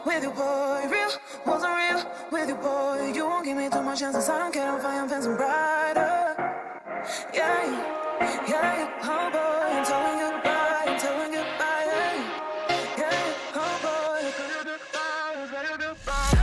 with you, boy. Real wasn't real with you, boy. You won't give me too much chances. I don't care if I am fencing brighter. Yeah, yeah, oh boy, I'm telling you goodbye, I'm telling you goodbye. Yeah, yeah, oh boy, I'm telling you goodbye, I'm telling you goodbye.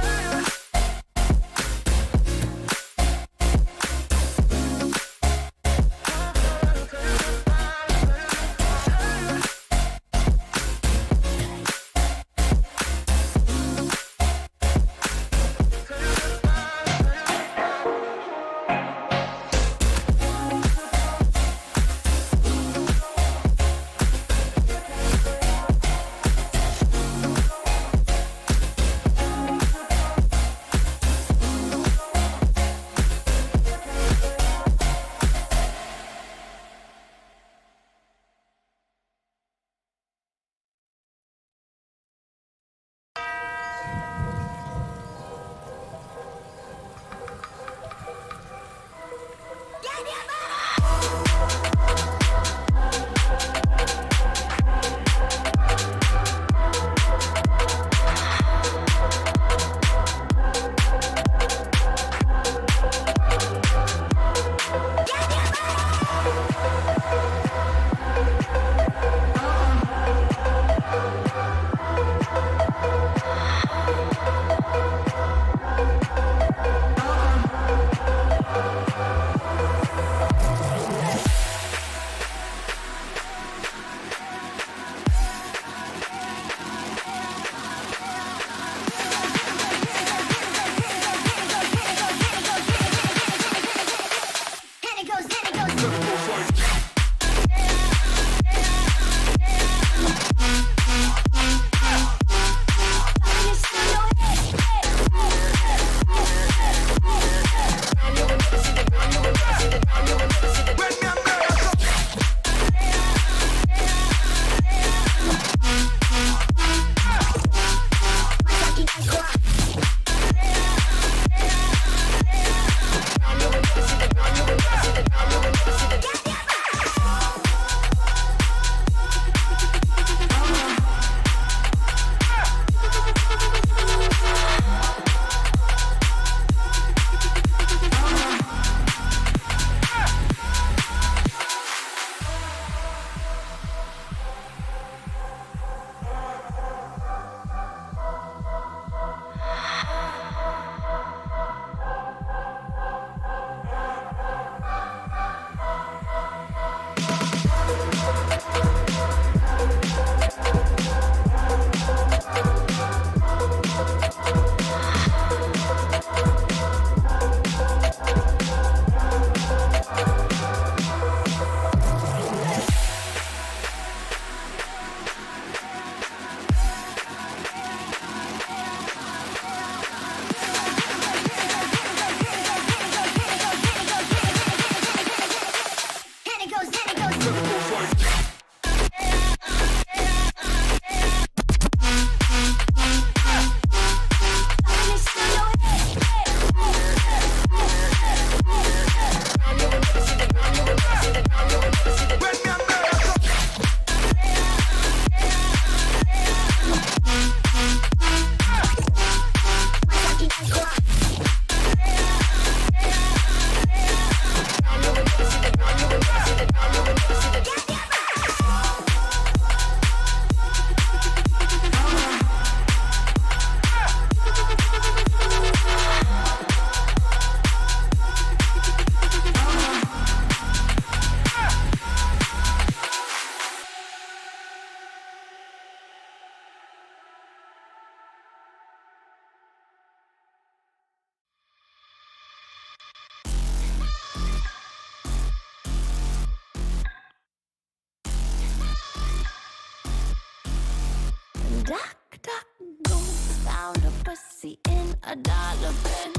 Duck, duck, goose found a pussy in a dollar bin.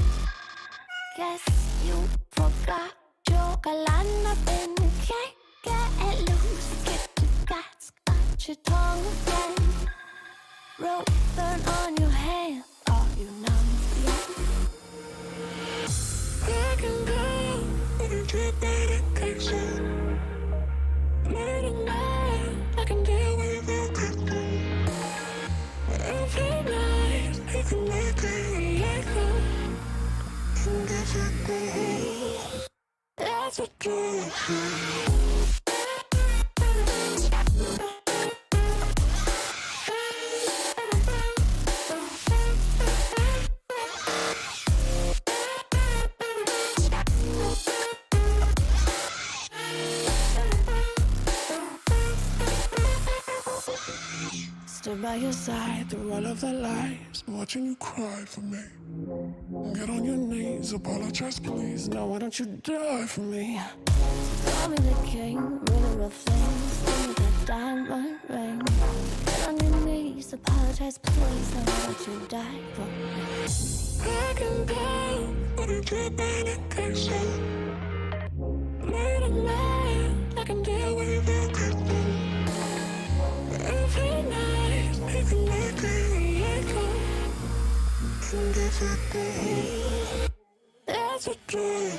Guess you forgot your galana bin. Can't get loose, get your guts, got your tongue again. Rope burn on your hand, are you numb yet? I can go, I can get medication. Murder night, I can deal with it. Every night can make it let go. And that's a goal. That's a goal. Stood by your side through all of the lies, watching you cry for me. Get on your knees, apologize please. Now why don't you die for me? Tell me the king, ruler of things. Tell me the diamond ring. Get on your knees, apologize please. Now why don't you die for me? I can go, but it's your medication. Made a man, I can deal with everything. Every night, you can make it let go. And that's a goal. That's a goal.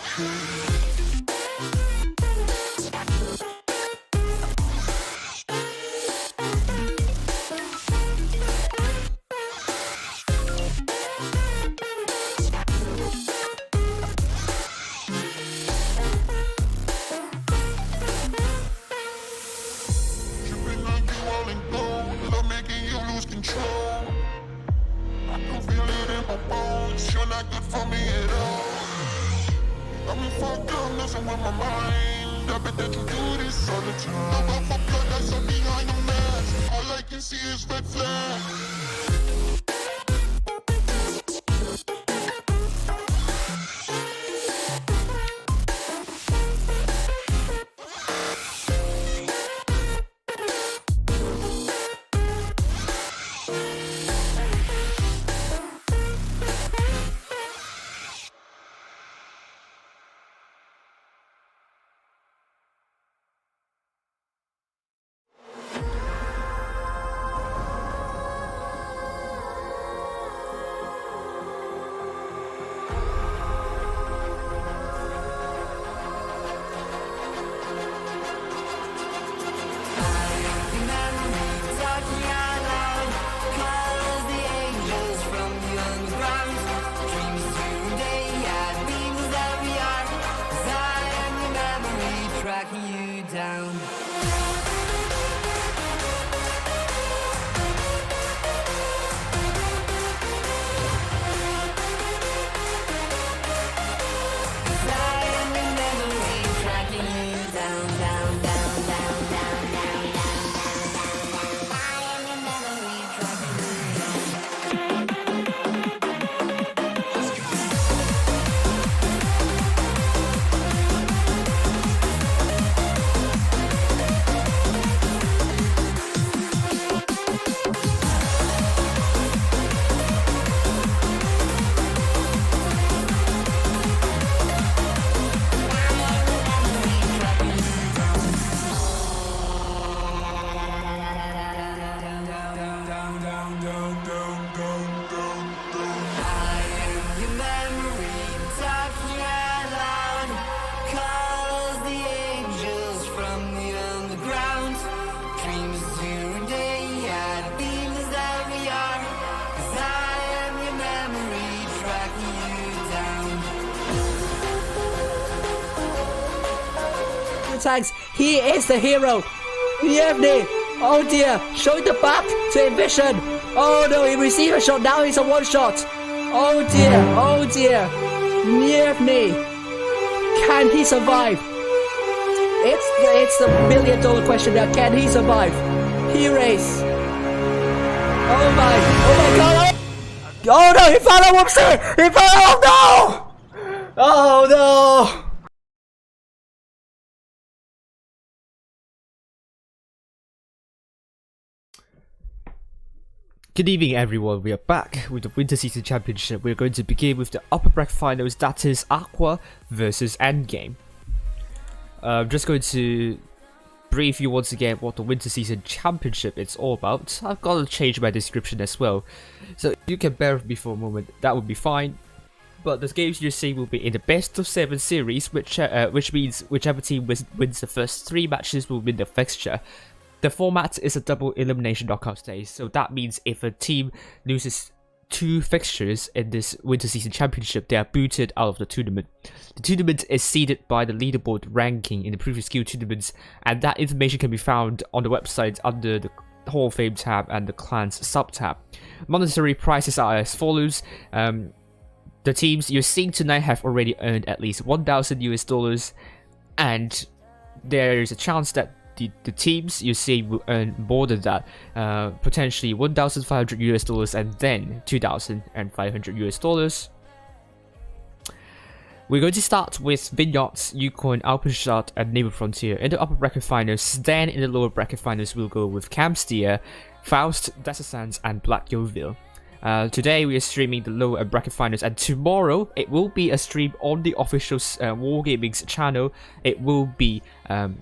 Tags, he is the hero. Yevny, oh dear, showing the back to Intermission. Oh no, he received a shot, now he's a one shot. Oh dear, Yevny, can he survive? It's the $1 million question now, can he survive? He race. Oh my god, oh no, he fell out, whoopsie, he fell out, no! Oh no! Good evening everyone, we are back with the Winter Season Championship. We're going to begin with the upper bracket finals, that is AQVA versus Endgame. I'm just going to brief you once again what the Winter Season Championship is all about. I've got to change my description as well, so you can bear with me for a moment, that would be fine. But the games you see will be in the best of 7 series, which means whichever team wins the first 3 matches will win the fixture. The format is a double elimination knockout stage, so that means if a team loses 2 fixtures in this winter season championship, they are booted out of the tournament. The tournament is seeded by the leaderboard ranking in the previous skill tournaments, and that information can be found on the website under the Hall of Fame tab and the clans sub tab. Monetary prizes are as follows. The teams you're seeing tonight have already earned at least $1,000 US, and there is a chance that the teams you see will earn more than that, potentially $1,500 US and then $2,500 US. We're going to start with Vineyards, Yukon, Alpenstadt, and Neighbor Frontier in the upper bracket finals. Then in the lower bracket finals, we'll go with Campsteer, Faust, Desert Sands, and Black Yeovil. Today we are streaming the lower bracket finals, and tomorrow it will be a stream on the official Wargaming's channel. It will be the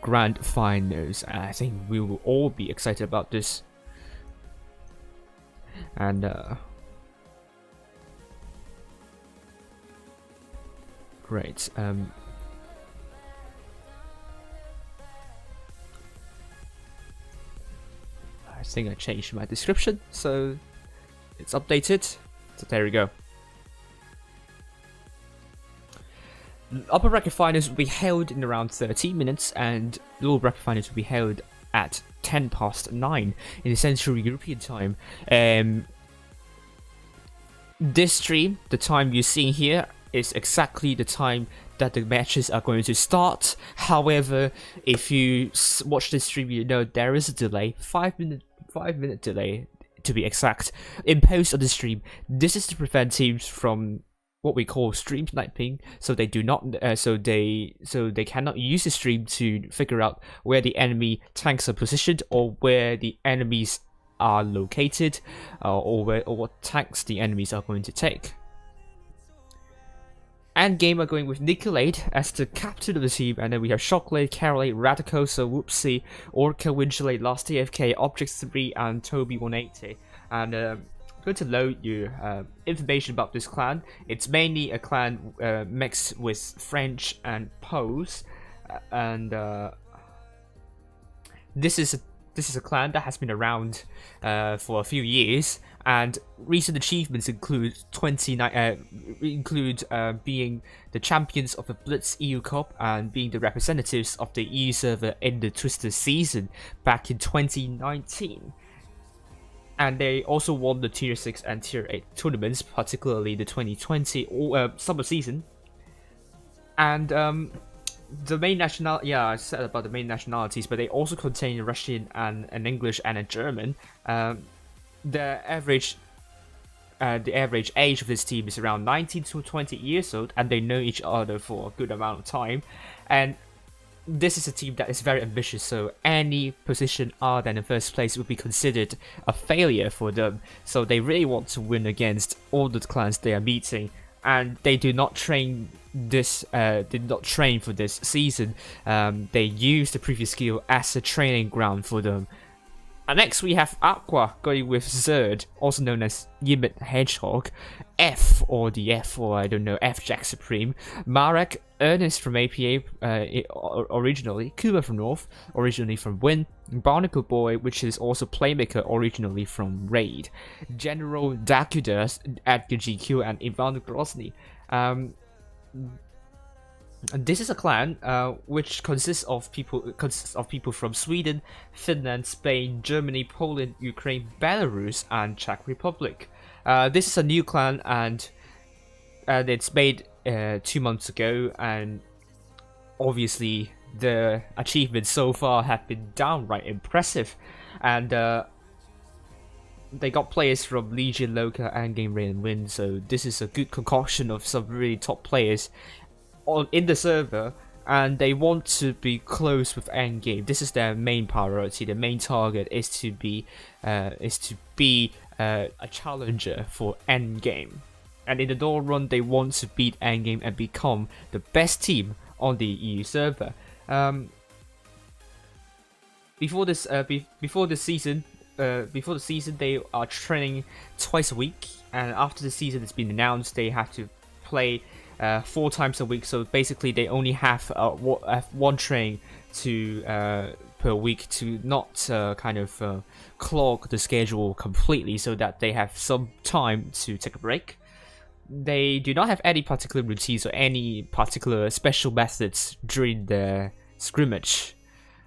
grand finals. I think we will all be excited about this. And great. I think I changed my description, so it's updated. So there we go. Upper bracket finals will be held in around 13 minutes, and lower bracket finals will be held at 9:10 in Central European time. This stream, the time you're seeing here, is exactly the time that the matches are going to start. However, if you watch this stream, you know there is a delay, 5-minute delay to be exact, imposed on the stream. This is to prevent teams from what we call stream sniping, so they do not, so they cannot use the stream to figure out where the enemy tanks are positioned, or where the enemies are located, or what tanks the enemies are going to take. Endgame are going with Nicolade as the captain of the team, and then we have Shockley, Carolade, Radicosa, Whoopsie, Orca, Winchelade, Last AFK, Objects 3, and Toby 180. And I'm going to load you information about this clan. It's mainly a clan mixed with French and Poles, and this is a clan that has been around for a few years, and recent achievements include being the champions of the Blitz EU Cup and being the representatives of the EU server in the Twister season back in 2019. And they also won the Tier 6 and Tier 8 tournaments, particularly the 2020 summer season. And the main nationality, I said about the main nationalities, but they also contain Russian and an English and a German. The average age of this team is around 19 to 20 years old, and they know each other for a good amount of time. And this is a team that is very ambitious, so any position other than in first place would be considered a failure for them. So they really want to win against all the clans they are meeting, and they do not train for this season. They use the previous skill as a training ground for them. And next we have AQVA going with Zerd, also known as Yimit Hedgehog, F or I don't know, F Jack Supreme, Marek, Ernest from APA originally, Kuma from North, originally from Win, Barnacle Boy, which is also Playmaker originally from Raid, General Dakudas, Edgar GQ, and Ivan Grozny. This is a clan which consists of people from Sweden, Finland, Spain, Germany, Poland, Ukraine, Belarus, and Czech Republic. This is a new clan, and it's made 2 months ago, and obviously the achievements so far have been downright impressive. And they got players from Legion, Loka, and Game Rain and Win, so this is a good concoction of some really top players in the server, and they want to be close with endgame. This is their main priority. The main target is to be a challenger for endgame, and in the long run they want to beat endgame and become the best team on the EU server. Before the season they are training twice a week, and after the season has been announced, they have to play 4 times a week. So basically they only have one train to per week to not kind of clog the schedule completely, so that they have some time to take a break. They do not have any particular routines or any particular special methods during the scrimmage.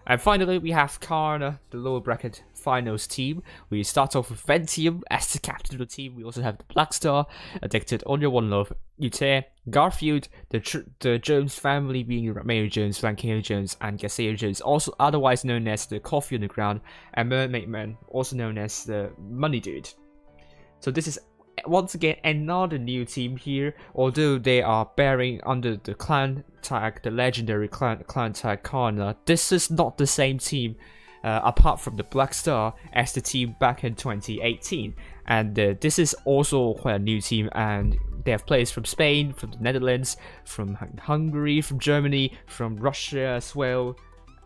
And finally, we have CARNA, the lower bracket finals team. We start off with Ventium as the captain of the team. We also have the Black Star, Addicted, On Your One Love, Ute, Garfield, the Jones family being Mayo Jones, Flankeo Jones, and Gaseo Jones, also otherwise known as the Coffee on the Ground, and Mermaid Man, also known as the Money Dude. So this is once again another new team here, although they are bearing under the clan tag, the legendary clan tag CARNA. This is not the same team apart from the Black Star as the team back in 2018, and this is also quite a new team, and they have players from Spain, from the Netherlands, from Hungary, from Germany, from Russia as well,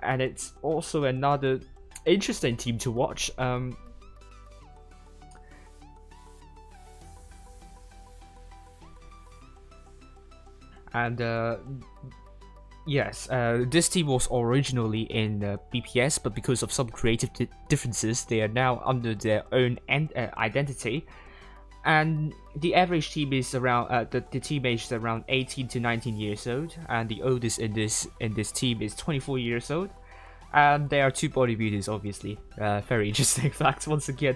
and it's also another interesting team to watch. Yes, this team was originally in BPS, but because of some creative differences, they are now under their own identity. And the average team is around the team age is around 18 to 19 years old, and the oldest in this team is 24 years old. And there are 2 bodybuilders, obviously. Very interesting facts once again.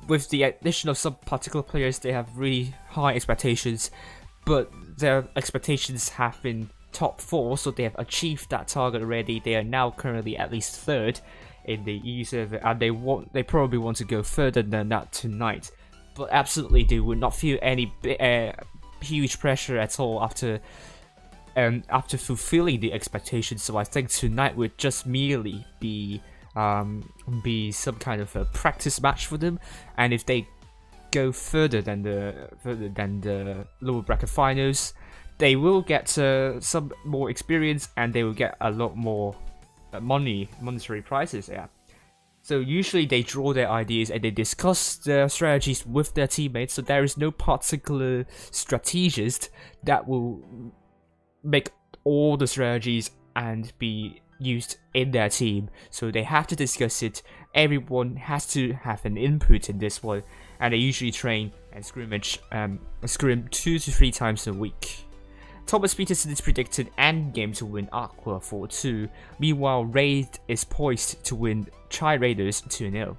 With the addition of some particular players, they have really high expectations, but their expectations have been top 4, so they have achieved that target already. They are now currently at least 3rd in the E server, and they probably want to go further than that tonight. But absolutely, they would not feel any huge pressure at all after fulfilling the expectations. So I think tonight would just merely be some kind of a practice match for them, and if they go further than the lower bracket finals, they will get some more experience, and they will get a lot more monetary prizes. Yeah. So usually they draw their ideas and they discuss their strategies with their teammates. So there is no particular strategist that will make all the strategies and be used in their team. So they have to discuss it. Everyone has to have an input in this one, and they usually train and scrim 2 to 3 times a week. Thomas Peterson is predicted endgame to win AQVA 4-2. Meanwhile, Raid is poised to win Chai Raiders 2-0.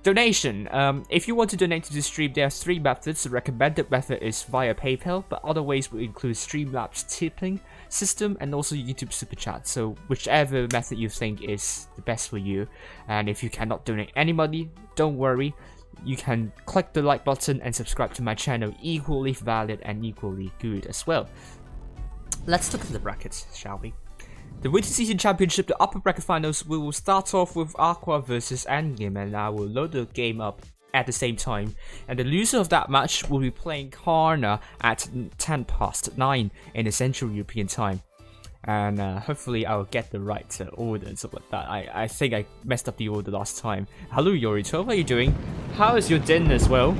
Donation. If you want to donate to the stream, there are 3 methods. The recommended method is via PayPal, but other ways will include Streamlabs tipping system and also YouTube Super Chat. So whichever method you think is the best for you. And if you cannot donate any money, don't worry. You can click the like button and subscribe to my channel, equally valid and equally good as well. Let's look at the brackets, shall we? The Winter Season Championship, the upper bracket finals, we will start off with AQVA versus Endgame, and I will load the game up at the same time. And the loser of that match will be playing CARNA at 9:10 in the Central European time. And hopefully I'll get the right order and stuff like that. I think I messed up the order last time. Hello Yorito, how are you doing? How is your dinner as well?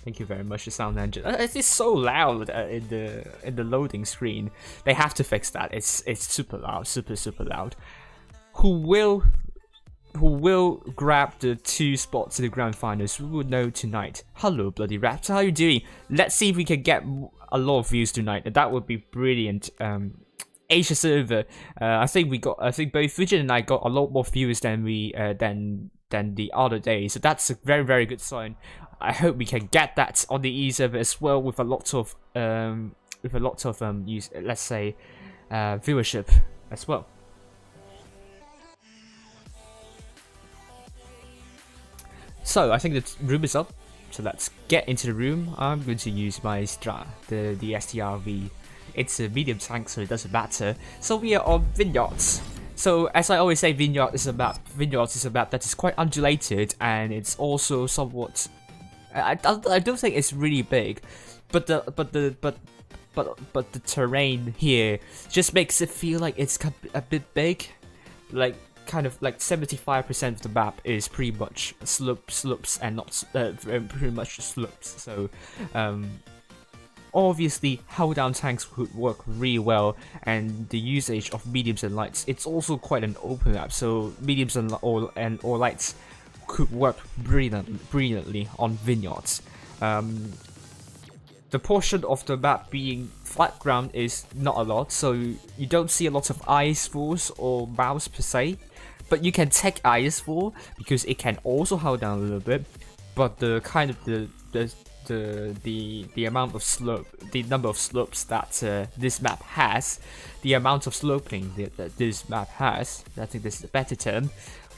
Thank you very much, the sound engine. It's so loud in the loading screen. They have to fix that. It's super loud, super loud. Who will grab the 2 spots in the grand finals? We will know tonight. Hello Bloody Raptor, how are you doing? Let's see if we can get a lot of views tonight. That would be brilliant. Asia server. I think both Fujin and I got a lot more views than the other day. So that's a very, very good sign. I hope we can get that on the E server as well, with a lot of let's say viewership as well. So I think the room is up. So let's get into the room. I'm going to use my the STRV. It's a medium tank, so it doesn't matter. So we are on Vineyards. So as I always say, Vineyards is a map that is quite undulated, and it's also somewhat. I don't think it's really big, but the terrain here just makes it feel like it's a bit big, like. Kind of like 75% of the map is pretty much slopes and not pretty much slopes. So obviously hold down tanks would work really well, and the usage of mediums and lights, it's also quite an open map, so mediums or lights could work brilliantly on vineyards. The portion of the map being flat ground is not a lot, so you don't see a lot of ice falls or mouse per se, but you can take ice fall because it can also hold down a little bit. But the kind of the amount of slope, the number of slopes that this map has, the amount of sloping that this map has, I think this is a better term,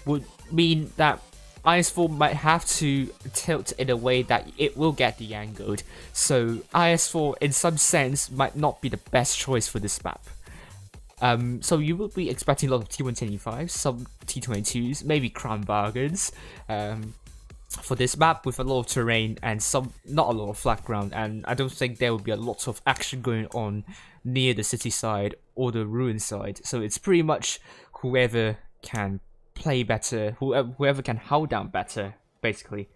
would mean that IS4 might have to tilt in a way that it will get de-angled. So IS4 in some sense might not be the best choice for this map. So you will be expecting a lot of T125s, some T22s, maybe Crown Bargains. For this map with a lot of terrain and not a lot of flat ground, and I don't think there will be a lot of action going on near the city side or the ruin side, so it's pretty much whoever can play better, whoever can hold down better, basically.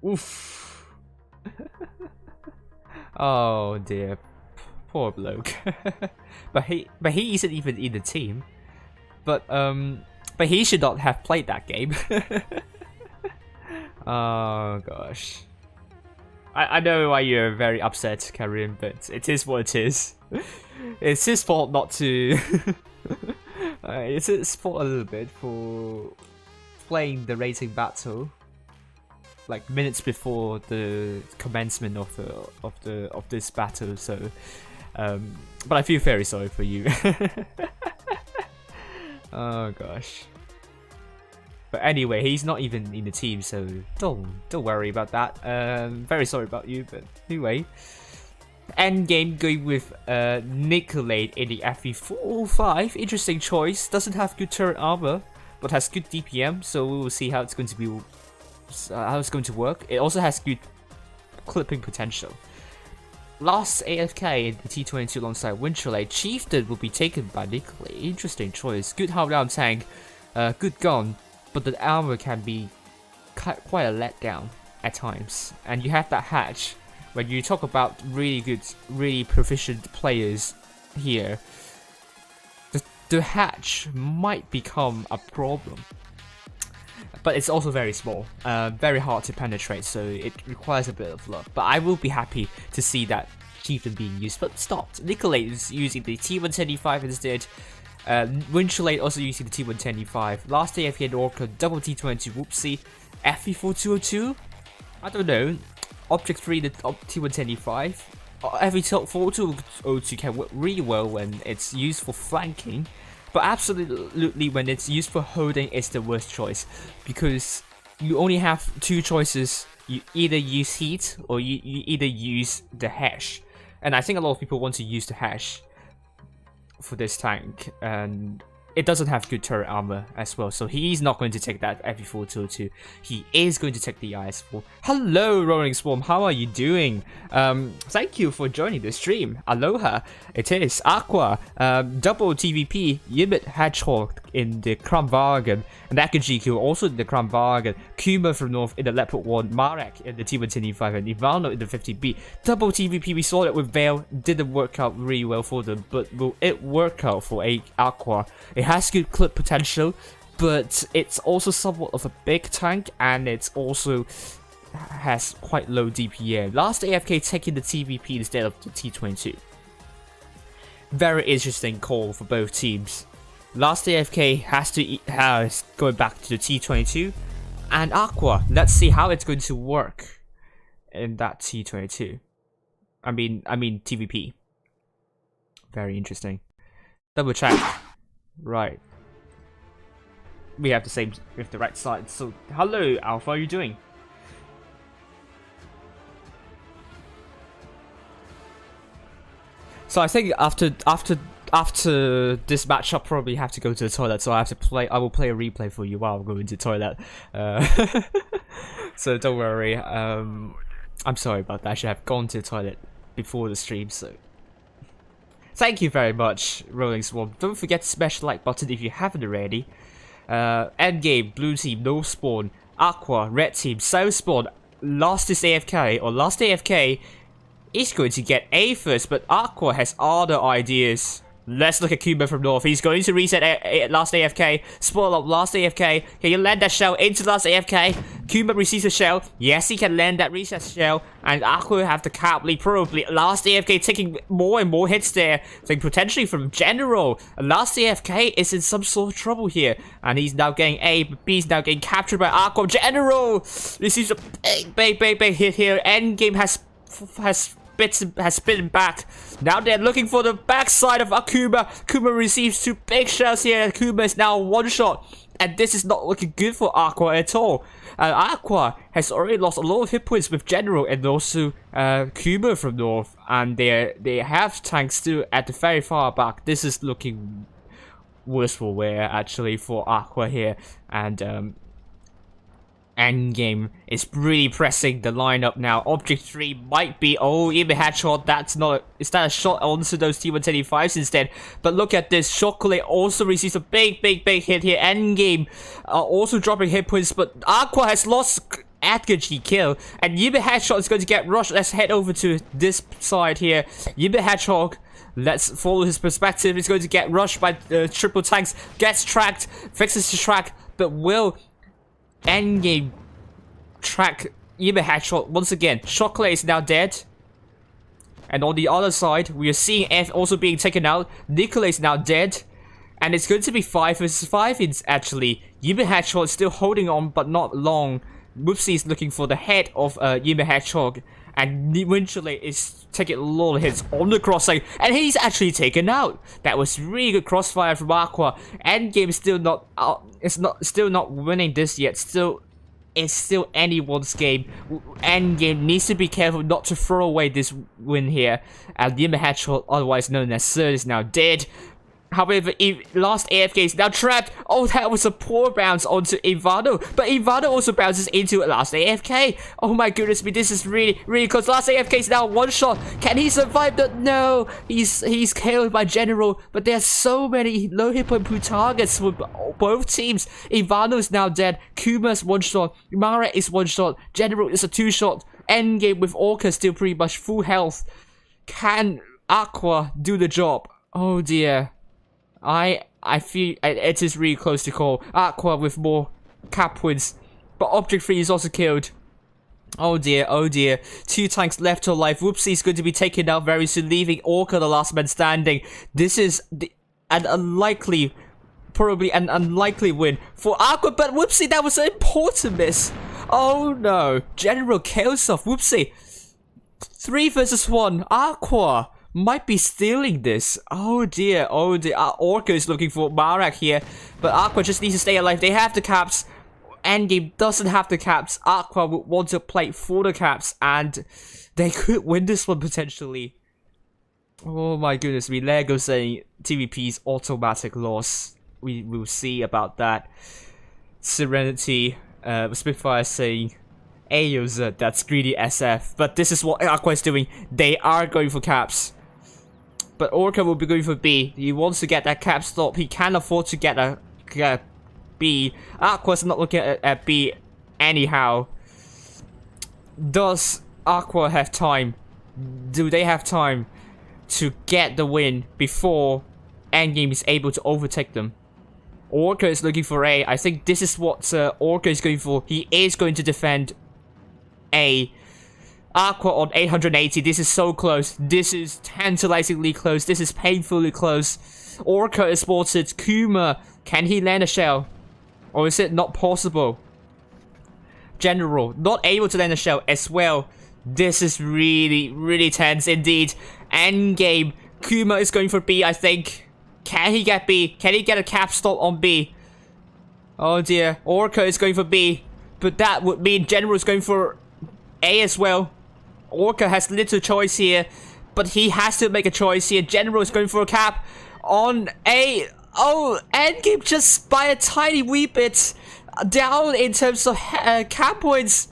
Oof. Oh dear, poor bloke. but he isn't even in the team. But he should not have played that game. Oh gosh. I know why you're very upset, Karim, but it is what it is. It's his fault not to... it's his fault a little bit for playing the rating battle like minutes before the commencement of this battle, so but I feel very sorry for you. Oh gosh. But anyway, he's not even in the team, so don't worry about that. Very sorry about you, but anyway. Endgame going with Nicolade in the FV405. Interesting choice. Doesn't have good turret armor, but has good DPM, so we will see how it's going to be, how it's going to work. It also has good clipping potential. Last AFK in the T22 alongside Winterlade, Chieftain will be taken by Nicolade. Interesting choice. Good hold down tank, good gun, but the armor can be quite a letdown at times. And you have that hatch. When you talk about really good, really proficient players here, the hatch might become a problem. But it's also very small, very hard to penetrate, so it requires a bit of luck. But I will be happy to see that Chieftain being used, but stopped. Nicolade is using the T175 instead. Winterlade also using the T125. Last AFK in Orca, double T20, whoopsie. FV4202? I don't know. Object 3, the T125. FV4202 can work really well when it's used for flanking. But absolutely, when it's used for holding, it's the worst choice, because you only have two choices. You either use heat or you either use the hash, and I think a lot of people want to use the hash for this tank, and it doesn't have good turret armor as well, so he's not going to take that FV4202. He is going to take the IS4. Hello, Rolling Swarm, how are you doing? Thank you for joining the stream. Aloha. It is Aqua, double TVP, Yimit Hedgehog in the Kramwagen, and AQVA also in the Kramwagen, Kuma from North in the Leopard 1, Marek in the T125, and Ivano in the 50B. Double TVP, we saw it with Vale, didn't work out really well for them, but will it work out for Aqua? It has good clip potential, but it's also somewhat of a big tank, and it's also has quite low DPM. Last AFK taking the TVP instead of the T22. Very interesting call for both teams. Last AFK has going back to the T22, and Aqua. Let's see how it's going to work in that T22. I mean TVP. Very interesting. Double check. Right. We have the same with the right side. So hello Alpha, how are you doing? So I think after this match, I'll probably have to go to the toilet. So I will play a replay for you while I'm going to the toilet. So don't worry. I'm sorry about that. I should have gone to the toilet before the stream. So thank you very much, Rolling Swarm. Don't forget to smash the like button if you haven't already. Endgame, blue team, no spawn. Aqua, red team, South Spawn, lost his AFK, or lost AFK, is going to get A first, but Aqua has other ideas. Let's look at Kuma from North. He's going to reset last AFK. Spoil up last AFK. Can you land that shell into last AFK? Kuma receives a shell. Yes, he can land that reset shell. And Aqua have the cap lead probably. Last AFK taking more and more hits there. So potentially from General. Last AFK is in some sort of trouble here. And he's now getting A, but B is now getting captured by Aqua. General receives a big hit here. Endgame has bitten back. Now they're looking for the backside of Akuma. Kuma receives 2 big shells here. Akuma is now one shot. And this is not looking good for Aqua at all. Aqua has already lost a lot of hit points with General and also Kuma from North. And they have tanks still at the very far back. This is looking worse for wear actually for Aqua here. And Endgame is really pressing the lineup now. Object 3 might be, even headshot. That's not, is that a shot onto those T125s instead? But look at this, Chocolate also receives a big hit here. Endgame also dropping hit points, but Aqua has lost AQVA kill, and Yiba Hedgehog is going to get rushed. Let's head over to this side here. Yiba Hedgehog, let's follow his perspective. He's going to get rushed by triple tanks, gets tracked, fixes his track, but will Endgame track Yiba Hedgehog once again. Chocolate is now dead. And on the other side, we are seeing F also being taken out. Nikolai is now dead. And it's going to be 5 versus 5 actually. Yiba Hedgehog is still holding on, but not long. Whoopsie is looking for the head of Yiba Hedgehog. And Winchelley is taking a lot of hits on the crossing. And he's actually taken out. That was really good crossfire from Aqua. Endgame is still not out. Still not winning this yet. It's still anyone's game. Endgame needs to be careful not to throw away this win here. And Yiba Hedgehog, otherwise known as Sir, is now dead. However, last AFK is now trapped. Oh, that was a poor bounce onto Ivano. But Ivano also bounces into last AFK. Oh my goodness me, this is really close. Last AFK is now one shot. Can he survive? No, he's killed by General. But there's so many low hit point targets for both teams. Ivano is now dead. Kuma's one shot. Mara is one shot. General is a 2 shot. Endgame with Orca still pretty much full health. Can Aqua do the job? Oh dear. I feel it is really close to call. Aqua with more cap points, but Object 3 is also killed. Oh dear, oh dear. 2 tanks left alive. Whoopsie is going to be taken out very soon, leaving Orca the last man standing. This is probably an unlikely win for Aqua, but Whoopsie, that was an important miss. Oh no, General kills off Whoopsie. 3 versus 1, Aqua might be stealing this. Oh dear, oh dear. Orca is looking for Marak here, but Aqua just needs to stay alive. They have the caps. Endgame doesn't have the caps. Aqua would want to play for the caps, and they could win this one potentially. Oh my goodness me. Lego saying TVP's automatic loss. We will see about that. Serenity, Spitfire saying Ayoza, that's greedy SF. But this is what Aqua is doing. They are going for caps. But Orca will be going for B. He wants to get that cap stop. He can't afford to get a B. Aqua's not looking at B anyhow. Does Aqua have time? Do they have time to get the win before Endgame is able to overtake them? Orca is looking for A. I think this is what Orca is going for. He is going to defend A. Aqua on 880. This is so close. This is tantalizingly close. This is painfully close. Orca is spotted. Kuma, can he land a shell? Or is it not possible? General, not able to land a shell as well. This is really tense indeed. Endgame. Kuma is going for B, I think. Can he get B? Can he get a cap stop on B? Oh dear. Orca is going for B. But that would mean General is going for A as well. Orca has little choice here, but he has to make a choice here. General is going for a cap on A. Oh, Endgame just by a tiny wee bit down in terms of cap points.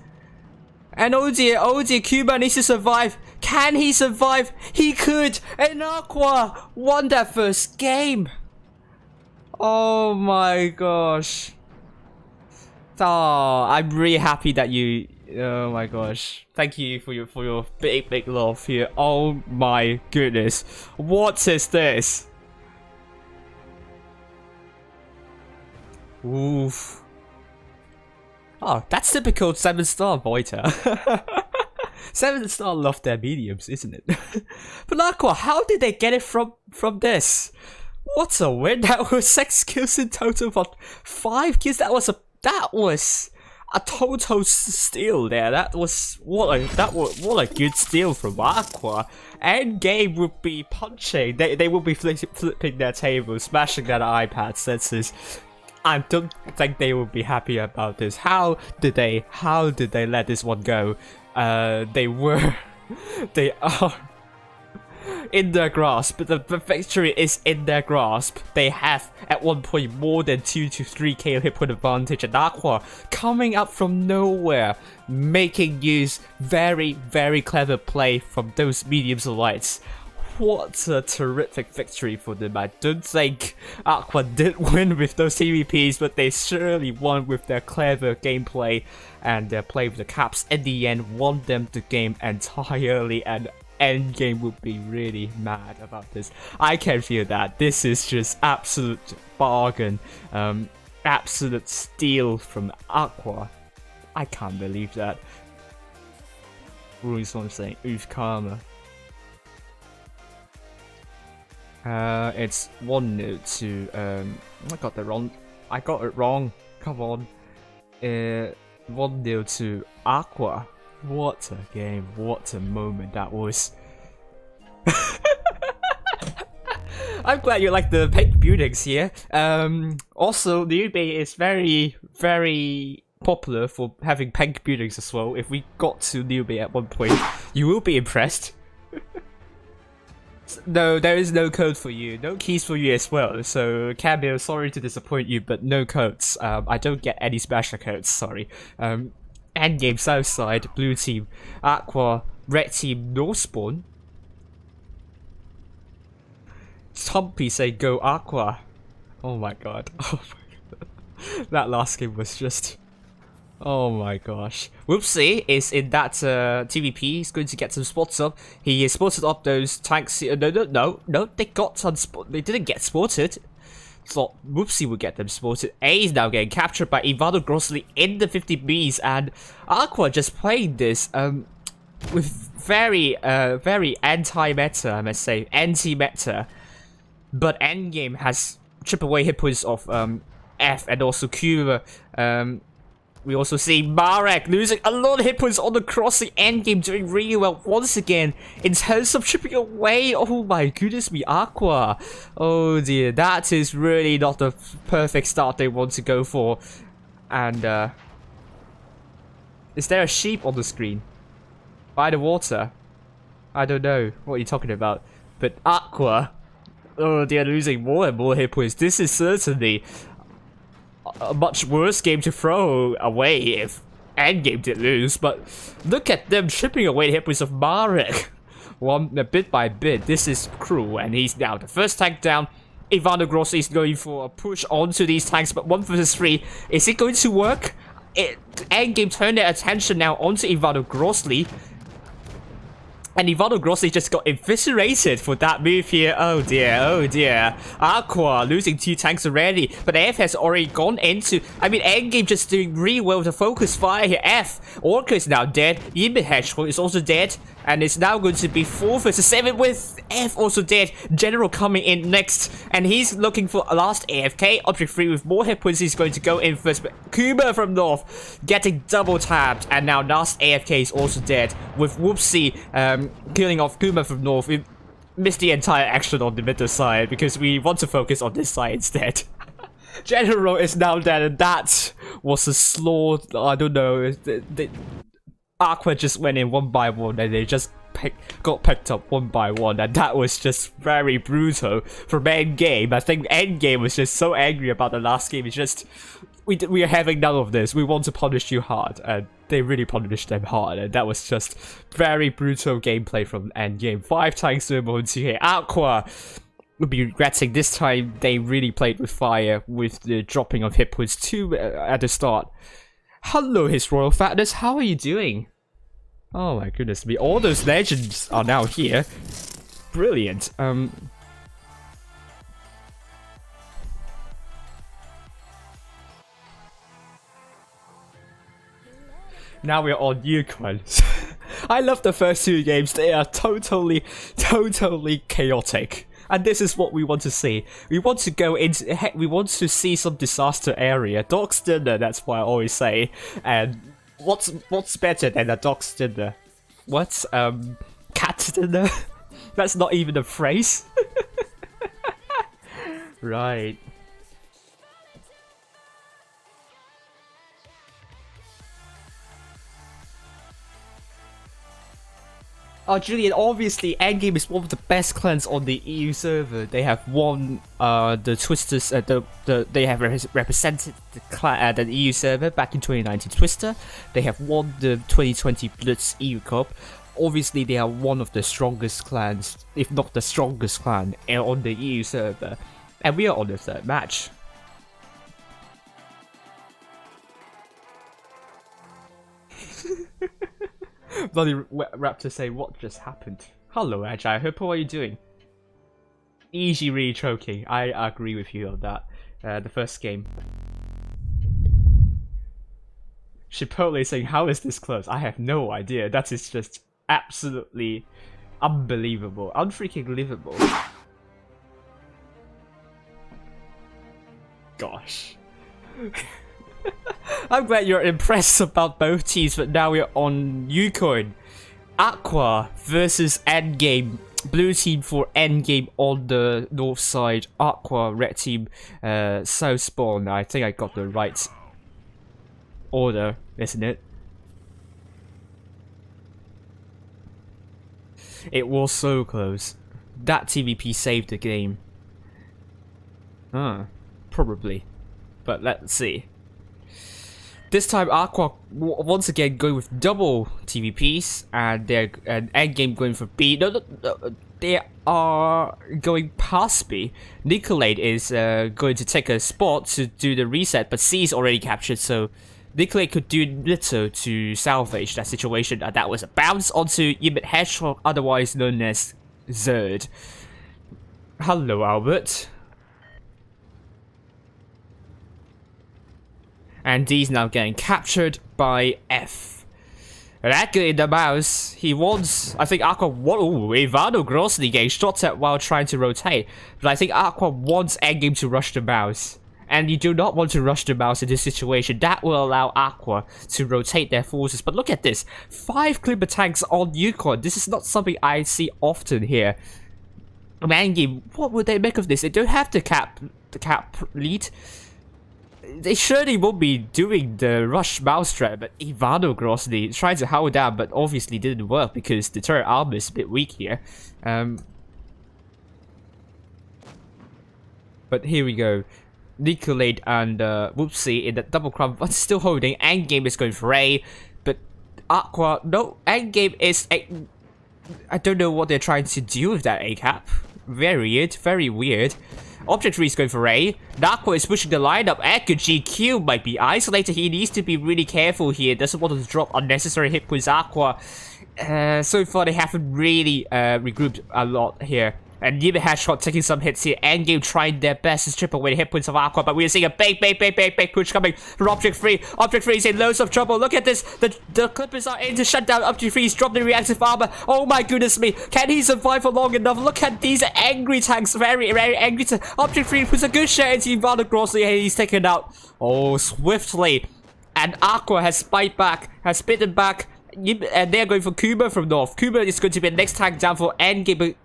And oh dear, Cuba needs to survive. Can he survive? He could. And Aqua won that first game. Oh my gosh. Oh, I'm really happy that you. Oh my gosh! Thank you for your big love here. Oh my goodness! What is this? Oof. Oh, that's typical 7-star Voiter. 7-star love their mediums, isn't it? But Aqua, how did they get it from this? What a win! That was 6 kills in total, but 5 kills. That was a total steal there. That was what a good steal from Aqua. Endgame would be punching. They would be flipping their table, smashing their iPad senses. I don't think they will be happy about this. How did they let this one go? They are in their grasp, but the victory is in their grasp. They have at one point more than 2 to 3k hit point advantage, and Aqua coming up from nowhere, making use very clever play from those mediums and lights. What a terrific victory for them. I don't think Aqua did win with those TVPs, but they surely won with their clever gameplay and their play with the caps. In the end, won them the game entirely, and Endgame would be really mad about this. I can feel that. This is just absolute bargain. Absolute steal from Aqua. I can't believe that. Ruin's one saying, oof, karma. It's 1-0 to I got that wrong. I got it wrong. Come on. 1-0 to Aqua. What a game. What a moment that was. I'm glad you like the pink buildings here. Also, Liu Bei is very popular for having pink buildings as well. If we got to Liu Bei at one point, you will be impressed. No, there is no code for you. No keys for you as well. So, Cameo, sorry to disappoint you, but no codes. I don't get any special codes, sorry. Endgame, South Side, Blue Team, Aqua, Red Team, North Spawn. Tumpy say go Aqua. Oh my god. Oh my god. That last game was just... Oh my gosh. Whoopsie is in that TVP. He's going to get some spots up. He has spotted up those tanks. No. They got some. They didn't get spotted. Thought Whoopsie would get them spotted. A is now getting captured by Ivano Grossley in the 50Bs, and Aqua just playing this with very anti-meta, I must say, anti-meta. But Endgame has chip away hit points of F and also Cuba. We also see Marek losing a lot of hit points on the crossing. Endgame doing really well once again in terms of chipping away. Oh my goodness me, Aqua. Oh dear, that is really not the perfect start they want to go for. And is there a sheep on the screen? By the water? I don't know what you're talking about. But Aqua, oh, they're losing more and more hit points. This is certainly a much worse game to throw away if Endgame did lose, but look at them chipping away the hit points of Marek. Bit by bit. This is cruel, and he's now the first tank down. Ivano Grossi is going for a push onto these tanks, but 1 versus 3. Is it going to work? Endgame turned their attention now onto Ivano Grossi. And Ivano Grossi just got eviscerated for that move here. Oh dear. Aqua losing 2 tanks already. But F has already gone into... I mean, Endgame just doing really well with the focus fire here. F. Orca is now dead. Yimbe Hedgehog is also dead. And it's now going to be 4 versus 7 with F also dead. General coming in next. And he's looking for a last AFK. Object 3 with more hit points. He's going to go in first. But Kuma from North getting double tapped. And now last AFK is also dead. With Whoopsie killing off Kuma from North. We missed the entire action on the middle side because we want to focus on this side instead. General is now dead, and that was a slow... I don't know. Aqua just went in 1 by 1 and they just got picked up 1 by 1, and that was just very brutal from Endgame. I think Endgame was just so angry about the last game. It's just, we are having none of this. We want to punish you hard, and they really punished them hard, and that was just very brutal gameplay from Endgame. 5 tanks to him here. Aqua will be regretting this time they really played with fire with the dropping of hit points 2 at the start. Hello, His Royal Fatness, how are you doing? Oh my goodness me, all those legends are now here. Brilliant. Now we're on Yukon. I love the first two games. They are totally chaotic. And this is what we want to see. We want to go into, we want to see some disaster area. Dog's dinner, that's what I always say. And what's better than a dog's dinner? What's cat dinner? That's not even a phrase. Right. Oh, Julian, obviously, Endgame is one of the best clans on the EU server. They have won the Twisters, they have represented the EU server back in 2019 Twister. They have won the 2020 Blitz EU Cup. Obviously, they are one of the strongest clans, if not the strongest clan, on the EU server. And we are on the third match. Bloody Raptor say, what just happened? Hello, Agile. Hope, how are you doing? Easy really choking. I agree with you on that. The first game. Chipotle saying, how is this close? I have no idea. That is just absolutely unbelievable. Unfreaking livable. Gosh. I'm glad you're impressed about both teams, but now we're on Yukon. AQVA versus Endgame. Blue team for Endgame on the north side. AQVA, red team, south spawn. I think I got the right order, isn't it? It was so close. That TVP saved the game. Probably. But let's see. This time, AQVA once again going with double TVPs, and they're Endgame going for B. No, they are going past B. Nicolade is going to take a spot to do the reset, but C is already captured, so Nicolade could do little to salvage that situation. And that was a bounce onto Yimit Hedgehog, otherwise known as Zerd. Hello, Albert. And D's now getting captured by F. Raka in the mouse. He wants, I think AQVA Ivano Grosny getting shot at while trying to rotate. But I think AQVA wants Endgame to rush the mouse. And you do not want to rush the mouse in this situation. That will allow AQVA to rotate their forces. But look at this. 5 Clipper tanks on Yukon. This is not something I see often here. Endgame, what would they make of this? They don't have the cap lead. They surely won't be doing the rush mouse trap, but Ivano Grosny trying to hold down, but obviously didn't work because the turret armor is a bit weak here. But here we go. Nicolade and Whoopsie in the double crumb, but still holding. Endgame is going for A, but AQVA, no, Endgame is I don't know what they're trying to do with that A cap. Very weird. Object 3 is going for A. AQVA is pushing the lineup. GQ might be isolated. He needs to be really careful here. Doesn't want to drop unnecessary hit points. AQVA. So far, they haven't really regrouped a lot here. And Yimit Hedgehog taking some hits here. Endgame trying their best to strip away the hit points of AQVA, but we are seeing a big push coming from Object 3. Object 3 is in loads of trouble. Look at this. The Clippers are in to shut down Object 3. He's dropped the reactive armor. Oh my goodness me. Can he survive for long enough? Look at these angry tanks. Very angry tanks. Object 3 puts a good share into Ivano Grosny, and he's taken out. Oh, swiftly. And AQVA has spiked back, has bitten back. And they're going for Kuba from north. Kuba is going to be the next tank down for Endgame.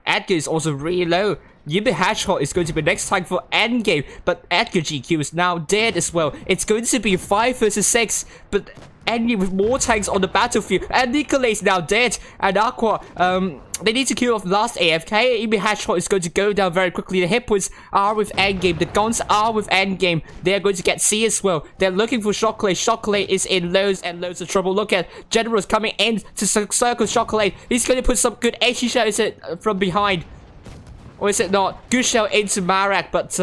Edgar is also really low. Yimit Hedgehog is going to be next time for Endgame, but Edgar GQ is now dead as well. It's going to be 5 versus 6, but Endgame with more tanks on the battlefield. And Nicolay is now dead, and AQVA, they need to kill off last AFK. Yimit Hedgehog is going to go down very quickly. The hit points are with Endgame. The guns are with Endgame. They're going to get C as well. They're looking for Chocolate. Chocolate is in loads and loads of trouble. Look at Generals coming in to circle Chocolate. He's going to put some good HE shots from behind. Or is it not? Good shot into Marak, but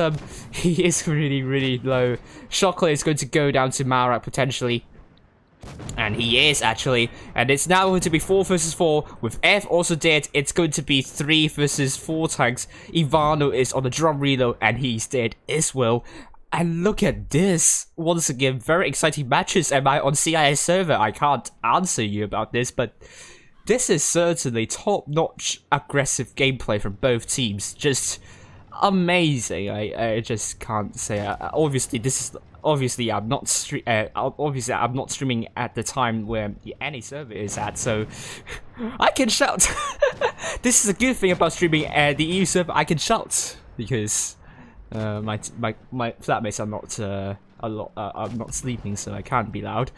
he is really low. Chocolate is going to go down to Marak potentially. And he is actually. And it's now going to be 4 versus 4. With F also dead, it's going to be 3 versus 4 tanks. Ivano is on the drum reload and he's dead as well. And look at this. Once again, very exciting matches. Am I on CIS server? I can't answer you about this, but this is certainly top-notch aggressive gameplay from both teams. Just amazing. I just can't say. Obviously, this is I'm not streaming at the time where the any server is at, so I can shout. This is a good thing about streaming at the EU server. I can shout because my flatmates are not I'm not sleeping, so I can't be loud.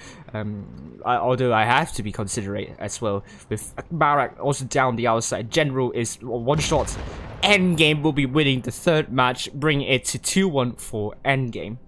Although I have to be considerate as well. With Barak also down the outside, General is one shot. Endgame will be winning the 3rd match, bringing it to 2-1 for Endgame.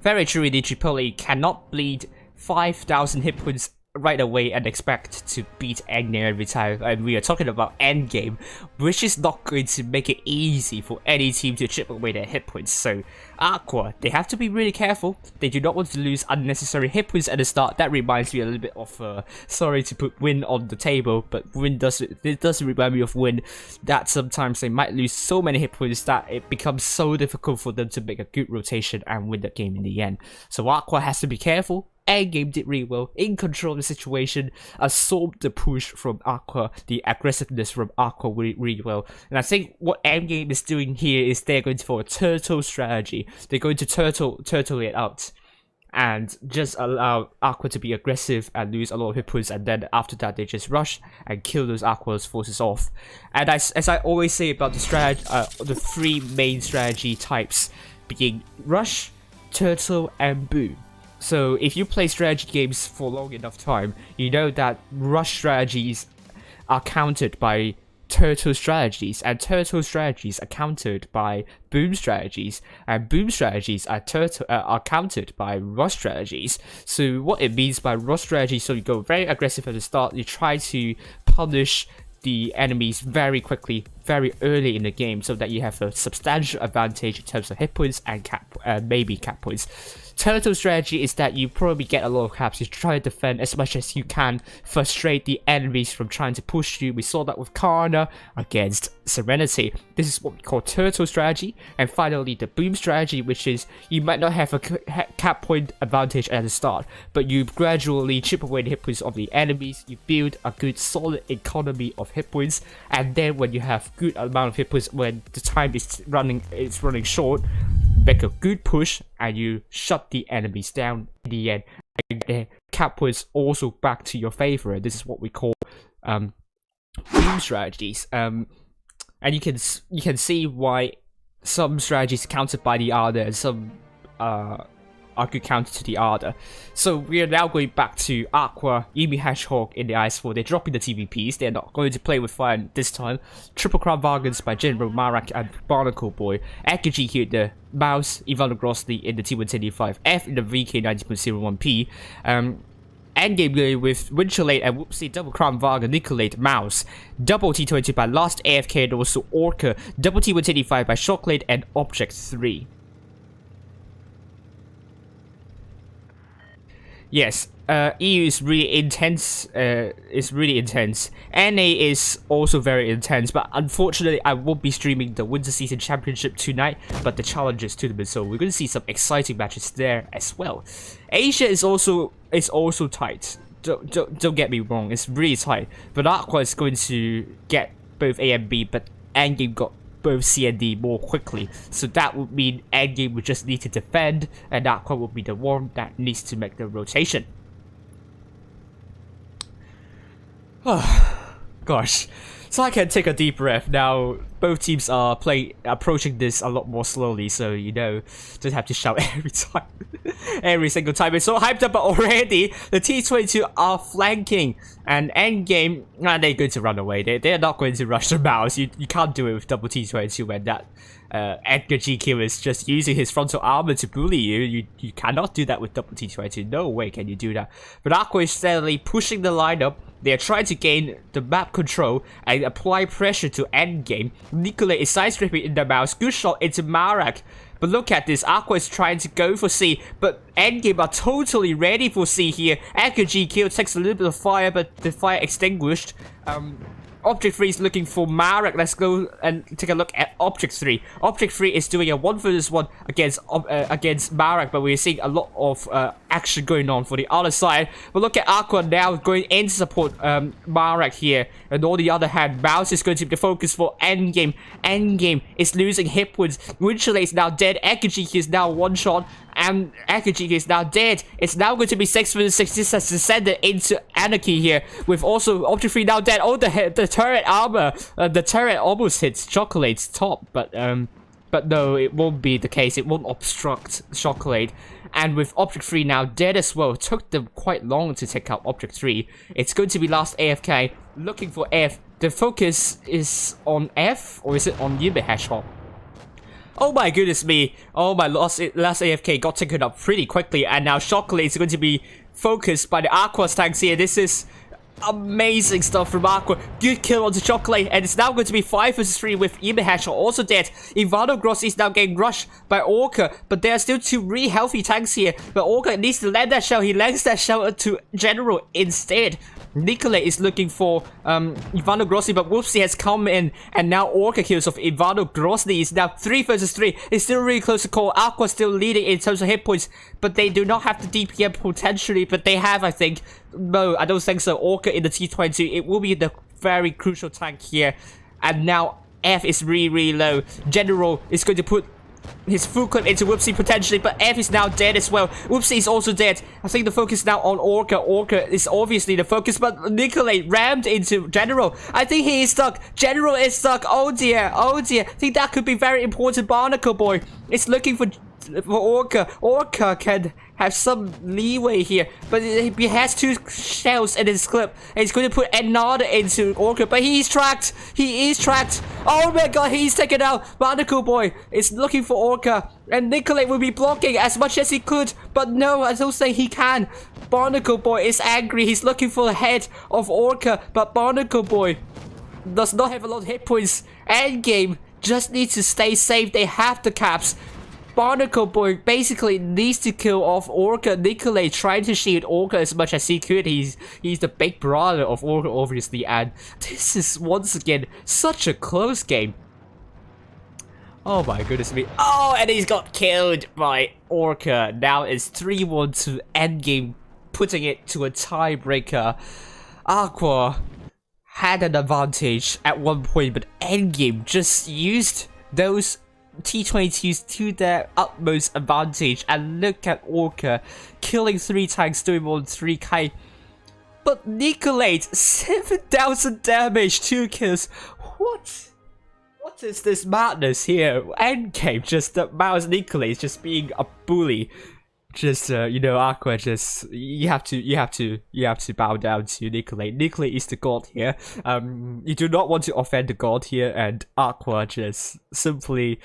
Very true, the Tripoli cannot bleed 5,000 hit points right away and expect to beat Endgame every time. And we are talking about Endgame, which is not going to make it easy for any team to chip away their hit points. So AQVA, they have to be really careful. They do not want to lose unnecessary hit points at the start. That reminds me a little bit of sorry to put Win on the table, but it does remind me of Win, that sometimes they might lose so many hit points that it becomes so difficult for them to make a good rotation and win the game in the end. So AQVA has to be careful. Endgame did really well, in control of the situation, absorbed the push from AQVA, the aggressiveness from AQVA really well. And I think what Endgame is doing here is they're going for a turtle strategy. They're going to turtle it out and just allow AQVA to be aggressive and lose a lot of hit points, and then after that they just rush and kill those AQVA's forces off. And as I always say about the strategy, the 3 main strategy types being rush, turtle, and boom. So if you play strategy games for long enough time, you know that rush strategies are countered by turtle strategies, and turtle strategies are countered by boom strategies, and boom strategies are countered by rush strategies. So what it means by rush strategy, so you go very aggressive at the start, you try to punish the enemies very quickly, very early in the game, so that you have a substantial advantage in terms of hit points and maybe cap points. Turtle strategy is that you probably get a lot of caps. You try to defend as much as you can, frustrate the enemies from trying to push you. We saw that with CARNA against Serenity. This is what we call turtle strategy. And finally, the boom strategy, which is you might not have a cap point advantage at the start, but you gradually chip away the hit points of the enemies. You build a good solid economy of hit points, and then when you have good amount of hit points, when the time is running short, make a good push and you shut the enemies down in the end, and the cap points also back to your favor. This is what we call boom strategies. And you can see why some strategies are countered by the other and some are good counter to the other. So we are now going back to AQVA, Yumi Hedgehog in the Ice 4. They're dropping the TVPs. They're not going to play with fire this time. Triple Crown Bargains by General Marak and Barnacle Boy. AQG here, the Mouse, Ivano Grosny in the T175, F in the VK 90.01p. Endgame going with Winchelate and Whoopsie, Double Crown Varga, Nicolate, Mouse, Double T20 by Last AFK and also Orca, Double T185 by Shocklate and Object 3. Yes, EU is really intense. NA is also very intense, but unfortunately, I won't be streaming the Winter Season Championship tonight, but the Challengers Tournament. So we're going to see some exciting matches there as well. Asia is also tight. Don't get me wrong, it's really tight. But AQVA is going to get both A and B, but Endgame got both C and D more quickly, so that would mean Endgame would just need to defend, and AQVA would be the one that needs to make the rotation. Gosh, so I can take a deep breath now. both teams are approaching this a lot more slowly, so don't have to shout every time, every single time. It's so hyped up already. The T22 are flanking, and endgame, they're going to run away. They're not going to rush the mouse. You can't do it with double T22 when that Edgar GQ is just using his frontal armor to bully you. You cannot do that with double T22. No way can you do that. But AQVA is steadily pushing the lineup. They are trying to gain the map control and apply pressure to endgame. Nikolai is side-stripping in the mouse. Good shot into Marak. But look at this. AQVA is trying to go for C, but endgame are totally ready for C here. Edgar GQ takes a little bit of fire, but the fire extinguished. Object 3 is looking for Marak. Let's go and take a look at Object 3. Object 3 is doing a 1 vs 1 against Marak, but we're seeing a lot of action going on for the other side. But look at AQVA now going in to support Marak here. And on the other hand, Mouse is going to be the focus for endgame. Endgame is losing hit points. Winchell is now dead. Ekajiki is now one shot. And Akajiki is now dead. It's now going to be 6 vs 6. This has descended into anarchy here. With also Object 3 now dead. Oh, the turret armor. The turret almost hits Chocolate's top. But no, it won't be the case. It won't obstruct Chocolate. And with Object 3 now dead as well, it took them quite long to take out Object 3. It's going to be last AFK. Looking for F. The focus is on F, or is it on Yume Hedgehog? Oh my goodness me. Oh my, last AFK got taken up pretty quickly, and now Chocolate is going to be focused by the AQVA tanks here. This is amazing stuff from AQVA. Good kill onto Chocolate, and it's now going to be 5 vs 3 with Yume Hedgehog also dead. Ivano Grossi is now getting rushed by Orca, but there are still 2 really healthy tanks here. But Orca needs to land that shell. He lands that shell to General instead. Nikolai is looking for Ivano Grossi, but Whoopsie has come in, and now Orca kills of Ivano Grossi is now 3 vs 3. It's still really close to call. AQVA still leading in terms of hit points, but they do not have the DPM potentially, but they have, I think. No, I don't think so. Orca in the T22, it will be the very crucial tank here. And now F is really low. General is going to put his full clip into Whoopsie potentially, but F is now dead as well. Whoopsie is also dead. I think the focus now on Orca. Orca is obviously the focus, but Nikolai rammed into General. I think he is stuck. General is stuck. Oh dear, oh dear. I think that could be very important. Barnacle Boy is looking for Orca. Orca can have some leeway here, but he has 2 shells in his clip, and he's going to put another into Orca, but he's tracked. He is tracked. Oh my god, he's taken out. Barnacle Boy is looking for Orca, and Nikolai will be blocking as much as he could, but no, I don't think he can. Barnacle Boy is angry. He's looking for the head of Orca, but Barnacle Boy does not have a lot of hit points. Endgame just needs to stay safe. They have the caps. Barnacle Boy basically needs to kill off Orca. Nikolai trying to shield Orca as much as he could. He's the big brother of Orca, obviously, and this is once again such a close game. Oh my goodness me. Oh, and he's got killed by Orca. Now it's 3-1 to endgame, putting it to a tiebreaker. AQVA had an advantage at one point, but endgame just used those T22s to their utmost advantage, and look at Orca killing 3 tanks, doing more than 3k. But Nikolai, 7,000 damage, 2 kills. What is this madness here? Endgame just mouse Nikolai just being a bully. Just AQVA just you have to bow down to Nikolai. Nikolai is the god here. You do not want to offend the god here, and AQVA just simply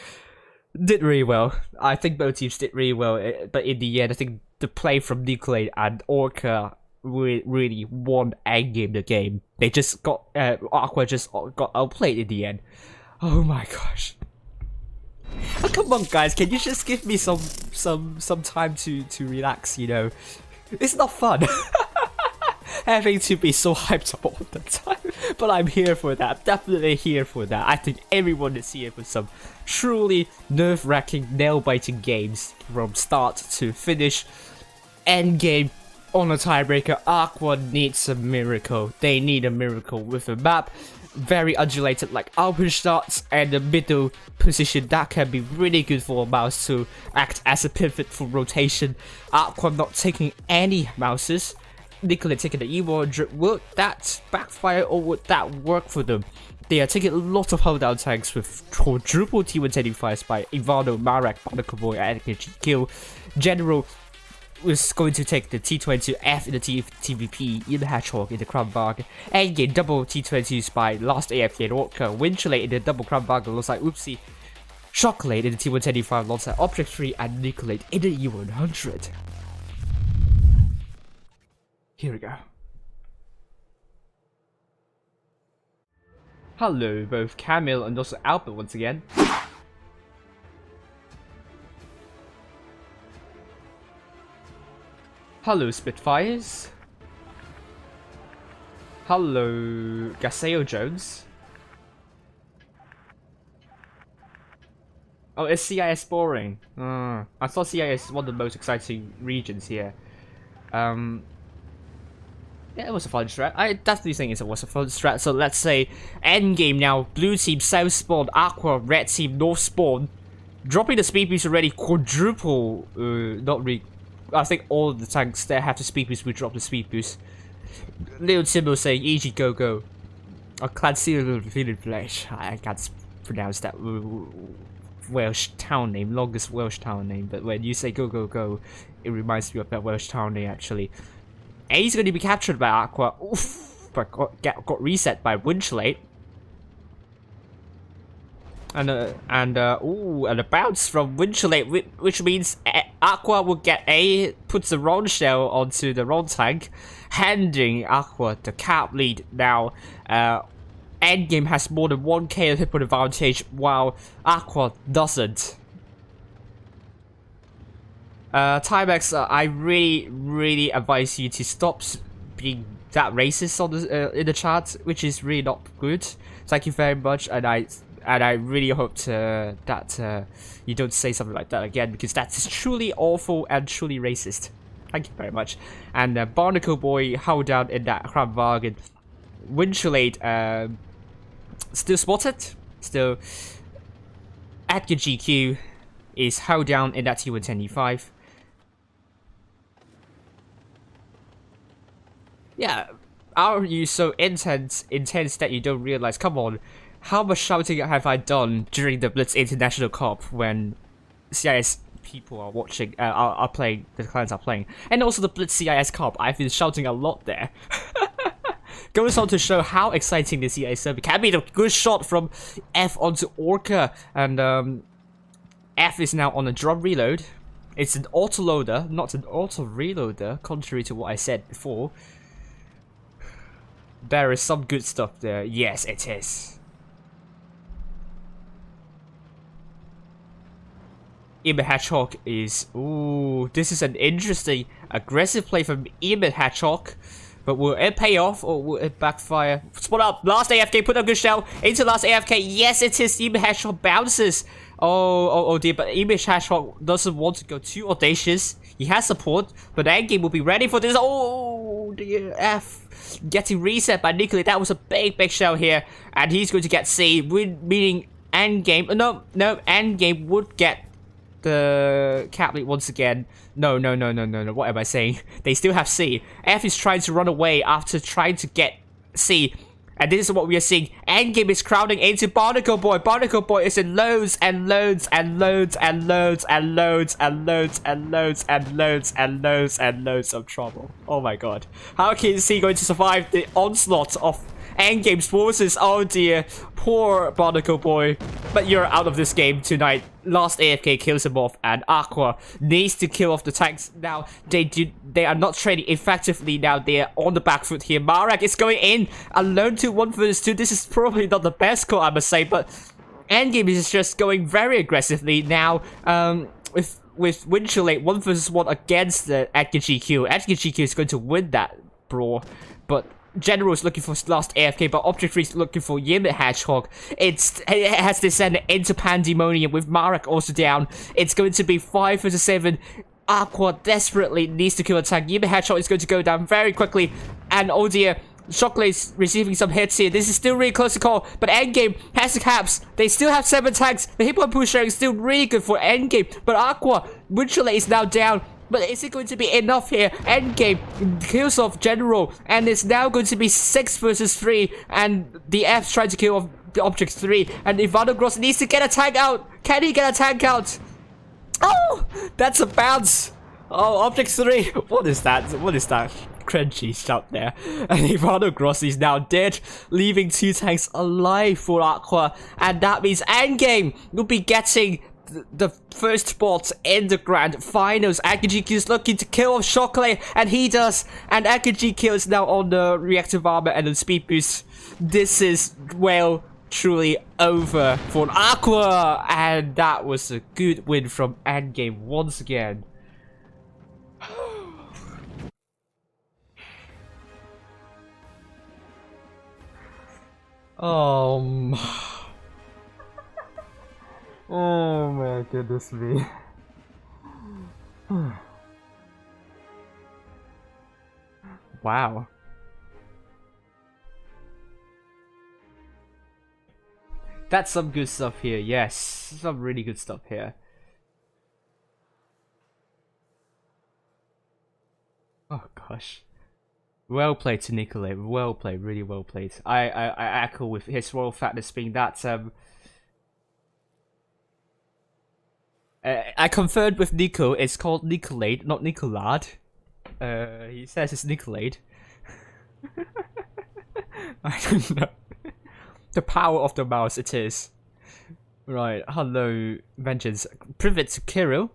did really well. I think both teams did really well, but in the end, I think the play from Nikolai and Orca really won endgame the game. They just got AQVA just got outplayed in the end. Oh my gosh. Oh, come on guys, can you just give me some time to relax, It's not fun having to be so hyped up all the time, but I'm here for that. Definitely here for that. I think everyone is here for some truly nerve-wracking, nail-biting games from start to finish. Endgame on a tiebreaker. AQVA needs a miracle. They need a miracle with a map very undulated like open shots and the middle position that can be really good for a mouse to act as a pivot for rotation. AQVA not taking any mouses. Nikolai taking the E100. Would that backfire or would that work for them? They are taking lots of hold down tanks with quadruple T125s by Ivano, Marek, Barnacle Boy, and GQ. General was going to take the T22F in the TVP, in the Hedgehog in the Crown Bag, and get double T22s by Last AFK and Orca, Winchellate in the double Crown Bag alongside Oopsie, Chocolate in the T125 alongside Object 3, and Nicolate in the E100. Here we go. Hello, both Camille and also Albert once again. Hello, Spitfires. Hello, Gaseo Jones. Oh, is CIS boring? I thought CIS is one of the most exciting regions here. Yeah, it was a fun strat. I definitely think it was a fun strat. So let's say endgame now. Blue team south spawn, Aqua, red team north spawn. Dropping the speed boost already, quadruple. Not really. I think all the tanks that have the speed boost will drop the speed boost. Little Timbo saying easy go go. I can't see a little feeling flesh. I can't pronounce that Welsh town name, longest Welsh town name. But when you say go go go, it reminds me of that Welsh town name actually. And he's going to be captured by Aqua. Oof, but got reset by Winchellate. And a bounce from Winchellate, which means Aqua will get puts the wrong shell onto the wrong tank, handing Aqua the cap lead now. Endgame has more than 1k of hit point advantage, while Aqua doesn't. Climax, I really advise you to stop being that racist on the in the chat, which is really not good. Thank you very much, and I really hope that you don't say something like that again, because that is truly awful and truly racist. Thank you very much. And Barnacle Boy held down in that Crown Bargain. Winchellate still spotted, still at your GQ is held down in that T125. Yeah, are you so intense that you don't realize? Come on, how much shouting have I done during the Blitz International Cup when CIS people are watching, are playing, the clients are playing, and also the Blitz CIS Cup? I've been shouting a lot there. Goes on to show how exciting the CIS server can be. A good shot from F onto Orca, and F is now on a drum reload. It's an auto loader, not an auto reloader, contrary to what I said before. There is some good stuff there. Yes, it is. Emmet Hedgehog is... Ooh, this is an interesting, aggressive play from Emmet Hedgehog. But will it pay off or will it backfire? Spot up! Last AFK, put a good shell into last AFK. Yes, it is. Emmet Hedgehog bounces. Oh dear, but Emmet Hedgehog doesn't want to go too audacious. He has support, but Endgame will be ready for this. Oh dear, F. Getting reset by Nicolay. That was a big shell here. And he's going to get C, meaning Endgame. No, Endgame would get the cap lead once again. No. What am I saying? They still have C. F is trying to run away after trying to get C. And this is what we are seeing. Endgame is crowding into Barnacle Boy. Barnacle Boy is in loads and loads and loads and loads and loads and loads and loads and loads and loads and loads of trouble. Oh my god. How is he going to survive the onslaught of Endgame's forces? Oh dear. Poor Barnacle Boy. But you're out of this game tonight. Last AFK kills him off, and Aqua needs to kill off the tanks. Now, they are not trading effectively now. They are on the back foot here. Marek is going in alone to 1 vs 2. This is probably not the best call, I must say, but Endgame is just going very aggressively now. With Winchellate 1 vs 1 against the Edgar GQ. Edgar GQ is going to win that brawl, but General is looking for last AFK, but Object 3 is looking for Emmet Hedgehog. It has descended into Pandemonium with Marek also down. It's going to be 5 vs 7. Aqua desperately needs to kill a tank. Emmet Hedgehog is going to go down very quickly. And oh dear, Shocklade's receiving some hits here. This is still really close to call, but Endgame has the caps. They still have 7 tanks. The hit point push sharing is still really good for Endgame, but Aqua, Winchellate is now down. But is it going to be enough here? Endgame kills off General, and it's now going to be 6 versus 3, and the F's trying to kill off the Object 3, and Ivano Gross needs to get a tank out. Can he get a tank out? Oh, that's a bounce. Oh, Object 3. What is that? What is that crunchy shot there? And Ivano Gross is now dead, leaving 2 tanks alive for Aqua, and that means Endgame will be getting the first spot in the grand finals. AQVA is looking to kill off Chocolate, and he does. And AQVA is now on the reactive armor and the speed boost. This is, well, truly over for Aqua, and that was a good win from Endgame once again. Oh my goodness me. Wow. That's some good stuff here, yes. Some really good stuff here. Oh gosh. Well played to Nikolay, well played, really well played. I echo with his royal fatness being that I confirmed with Nico, it's called Nicolade, not Nicolad. He says it's Nicolade. I don't know. The power of the mouse, it is. Right, hello, Vengeance. Privet to Kirill.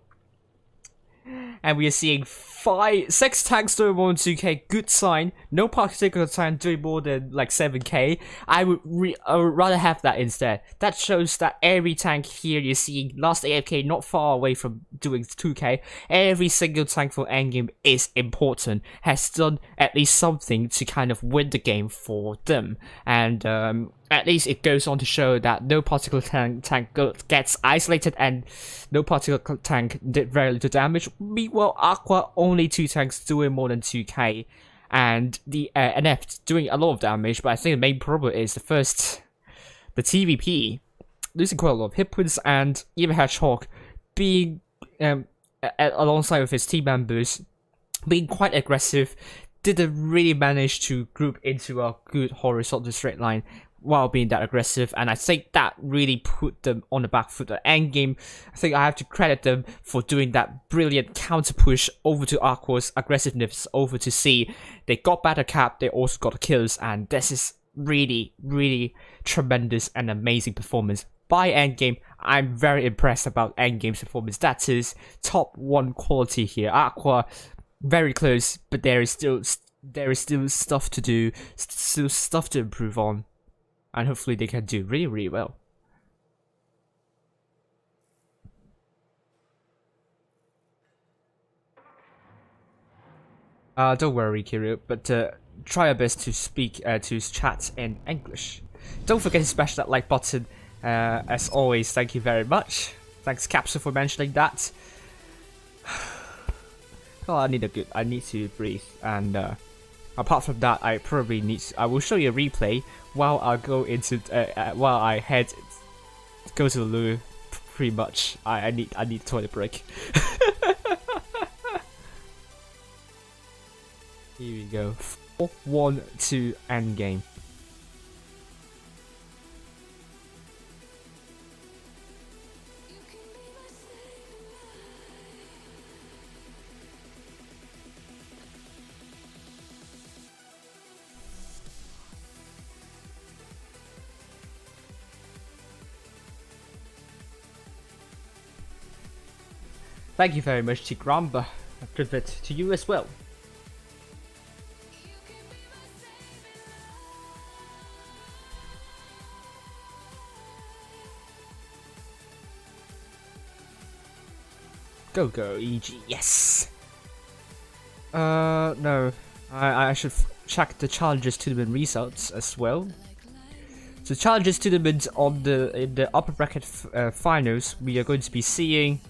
And we are seeing 6 tanks doing more than 2k. Good sign. No particular tank doing more than like 7k. I would rather have that instead. That shows that every tank here you're seeing last AFK not far away from doing 2k. Every single tank for endgame is important. Has done at least something to kind of win the game for them. And at least it goes on to show that no particular tank gets isolated and no particular tank did very little damage. Meanwhile, Aqua only 2 tanks doing more than 2k, and the NF doing a lot of damage. But I think the main problem is the TVP losing quite a lot of hit points, and even Hedgehog being alongside with his team members being quite aggressive, didn't really manage to group into a good horizontal straight line while being that aggressive, and I think that really put them on the back foot at endgame. I think I have to credit them for doing that brilliant counter push over to Aqua's aggressiveness over to C. They got better cap, they also got kills, and this is really, really tremendous and amazing performance by endgame. I'm very impressed about endgame's performance. That is top 1 quality here. Aqua very close, but there is still stuff to do, still stuff to improve on. And hopefully they can do really, really well. Don't worry, Kirill, but try your best to speak, to chat in English. Don't forget to smash that like button. As always, thank you very much. Thanks, Capsule, for mentioning that. Oh, I need to breathe, and apart from that, I will show you a replay while I go into while I go to the loo. Pretty much, I need a toilet break. Here we go. 4-1-2 endgame. Thank you very much, Tigramba. Privet to you as well. Go EG, yes. No, I should check the challenges tournament results as well. So challenges tournament in the upper bracket finals, we are going to be seeing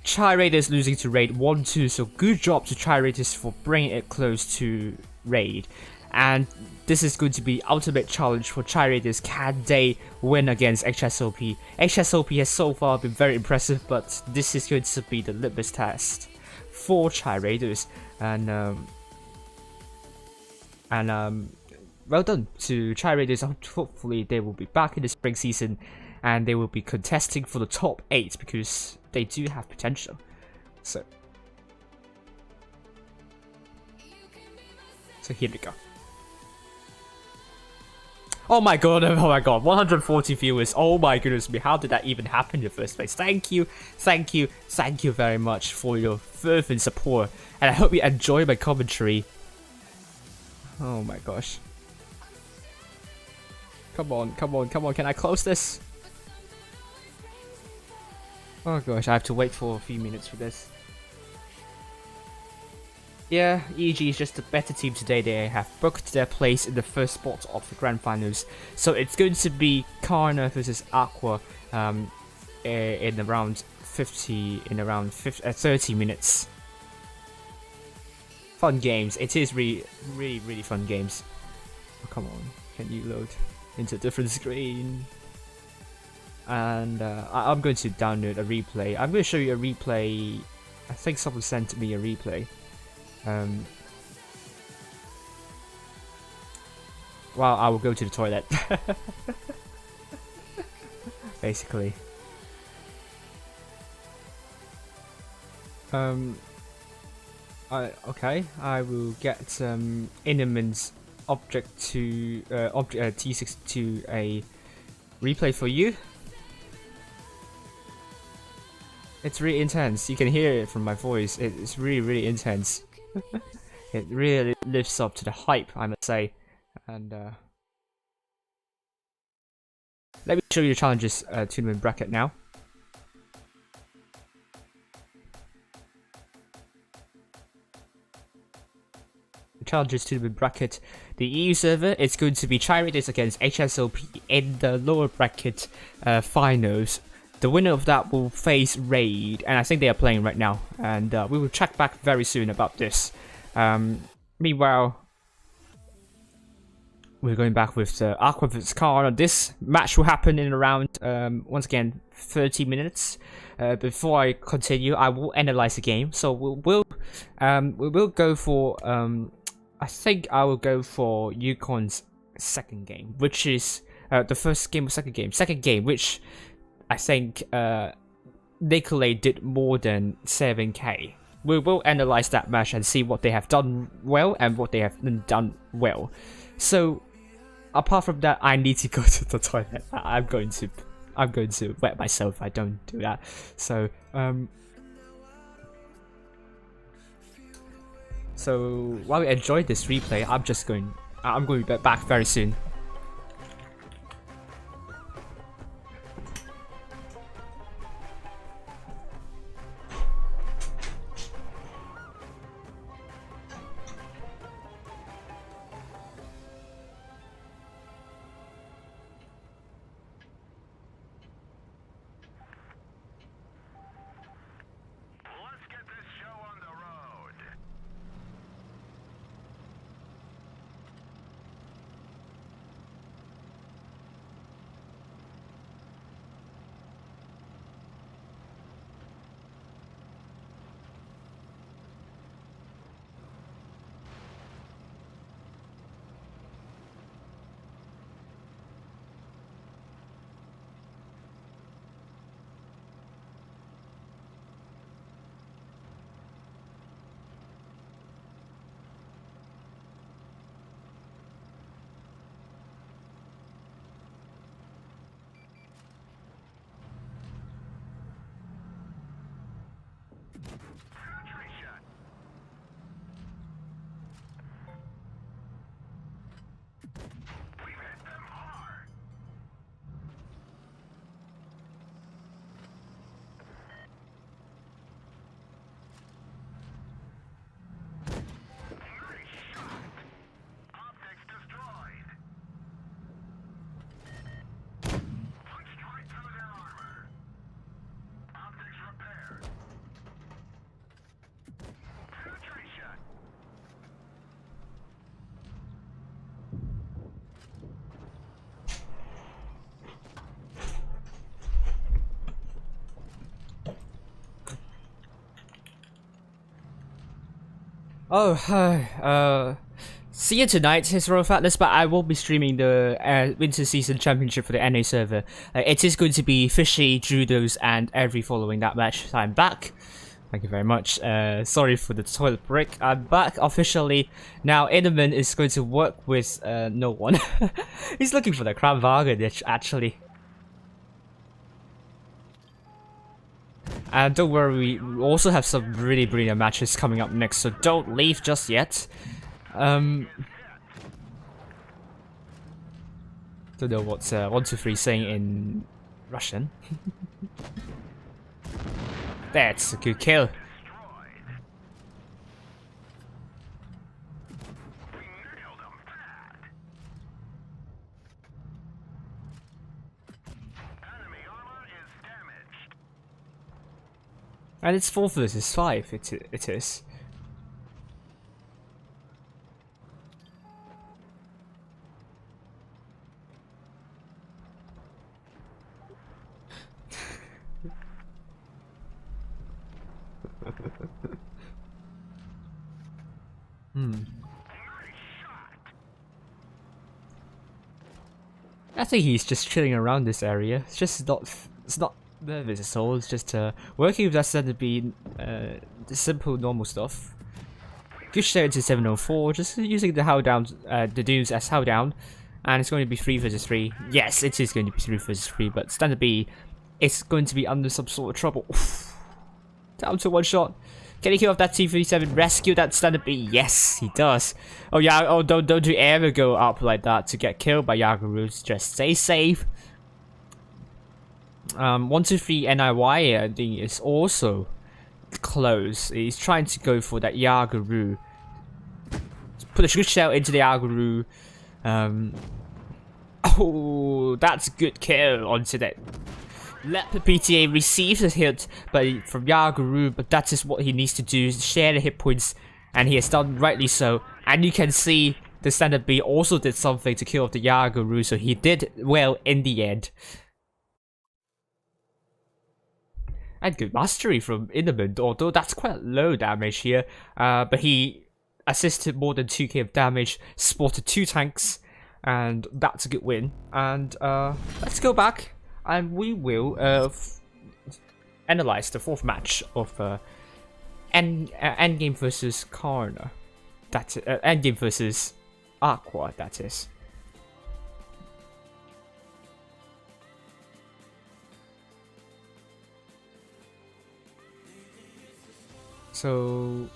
Chai Raiders losing to Raid 1-2, so good job to Chai Raiders for bringing it close to Raid. And this is going to be ultimate challenge for Chai Raiders. Can they win against HSOP? HSOP has so far been very impressive, but this is going to be the litmus test 4 Chai Raiders, and well done to Chai Raiders. Hopefully they will be back in the spring season, and they will be contesting for the top 8 because they do have potential. So here we go. Oh my god, 140 viewers. Oh my goodness me, how did that even happen in the first place? Thank you very much for your fervent support, and I hope you enjoy my commentary. Oh my gosh. Come on, can I close this? Oh gosh, I have to wait for a few minutes for this. Yeah, EG is just a better team today. They have booked their place in the first spot of the grand finals. So it's going to be CARNA versus AQVA in around 30 minutes. Fun games. It is really fun games. Oh, come on, can you load into a different screen? And I'm going to download a replay. I'm going to show you a replay. I think someone sent me a replay. Well, I will go to the toilet. Basically. Okay, I will get Intermission's object to T6 to a replay for you. It's really intense. You can hear it from my voice. It's really intense. It really lives up to the hype, I must say. And let me show you the challenges tournament bracket now. The challenges tournament bracket. The EU server is going to be Chai Raiders against HSOP in the lower bracket finals. The winner of that will face Raid, and I think they are playing right now. And we will check back very soon about this. Meanwhile, we're going back with the AQVA vs CARNA. This match will happen in around, once again, 30 minutes. Before I continue, I will analyze the game. So we will go for, I think I will go for Yukon's second game, which is the first game or second game, which I think Nicolay did more than 7k. We will analyze that match and see what they have done well and what they have done well. So apart from that, I need to go to the toilet. I'm going to wet myself if I don't do that. So while we enjoy this replay, I'm going to be back very soon. Oh, see you tonight, it's Royal Fatness, but I won't be streaming the Winter Season Championship for the NA server. It is going to be Fishy, Judos, and every following that match. So I'm back. Thank you very much. Sorry for the toilet break. I'm back officially. Now, Intermission is going to work with no one. He's looking for the Crown Wagen, actually. And don't worry, we also have some really brilliant matches coming up next, so don't leave just yet. Don't know what's 123 saying in Russian. That's a good kill. And it's 4 versus 5, it is. I think he's just chilling around this area. It's not nervous at all. It's just working with that SNTY, the simple normal stuff. Good share into 704, just using the hold down, the dudes as hold down, and it's going to be 3 versus 3. Yes, it is going to be 3 versus 3, but SNTY is going to be under some sort of trouble. Down to 1 shot. Can he kill off that T-37? Rescue that SNTY? Yes, he does. Oh yeah, oh don't you ever go up like that to get killed by Yagaroos. Just stay safe. 123 NIY I think is also close. He's trying to go for that Yagaroo. Put a good shell into the Yagaroo. Oh, that's a good kill onto that. Let the PTA receive the hit from Yagaroo, but that is what he needs to do, share the hit points, and he has done rightly so. And you can see the SNTY also did something to kill off the Yagaroo, so he did well in the end. And good mastery from Intermission, although that's quite low damage here, but he assisted more than 2k of damage, spotted 2 tanks, and that's a good win. And let's go back. And we will analyze the 4th match of Endgame versus CARNA. That's Endgame versus AQVA, that is. So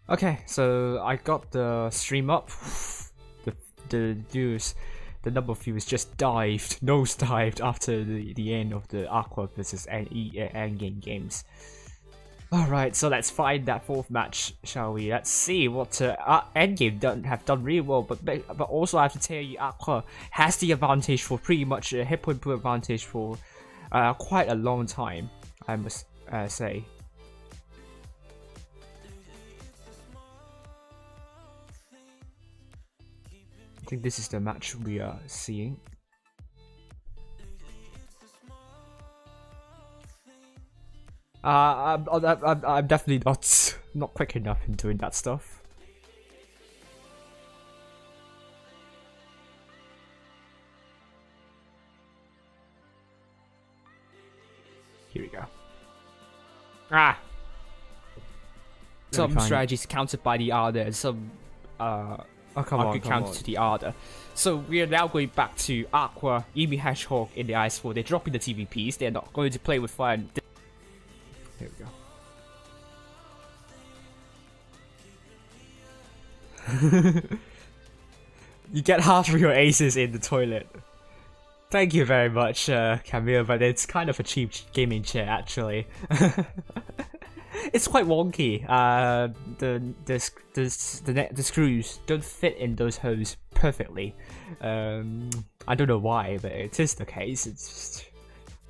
okay, so I got the stream up. The views, the number of views just nosedived after the end of the AQVA versus Endgame games. Alright, so let's find that 4th match, shall we? Let's see what Endgame have done really well, but also I have to tell you, AQVA has the advantage for pretty much a hit point per advantage for quite a long time, I must say. I think this is the match we are seeing. I'm definitely not quick enough in doing that stuff. Here we go. Some strategies countered by the other, and some counter to the other. So we are now going back to AQVA, Emi Hedgehog in the Ice War. They're dropping the TVPs. They're not going to play with fire. Here we go. You get half of your aces in the toilet. Thank you very much, Camille, but it's kind of a cheap gaming chair actually. It's quite wonky. The screws don't fit in those holes perfectly. I don't know why, but it is the case. It's just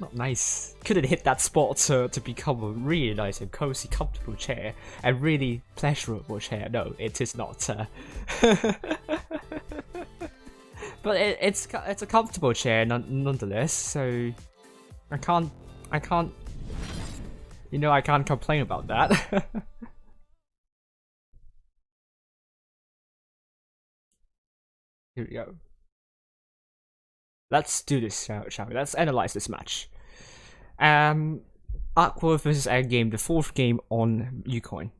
Not nice. Couldn't hit that spot to become a really nice and cozy, comfortable chair and really pleasurable chair. No, it is not. But it's a comfortable chair nonetheless. So I can't. You know, I can't complain about that. Here we go. Let's do this, shall we? Let's analyze this match. AQVA versus Endgame, the 4th game on Ucoin.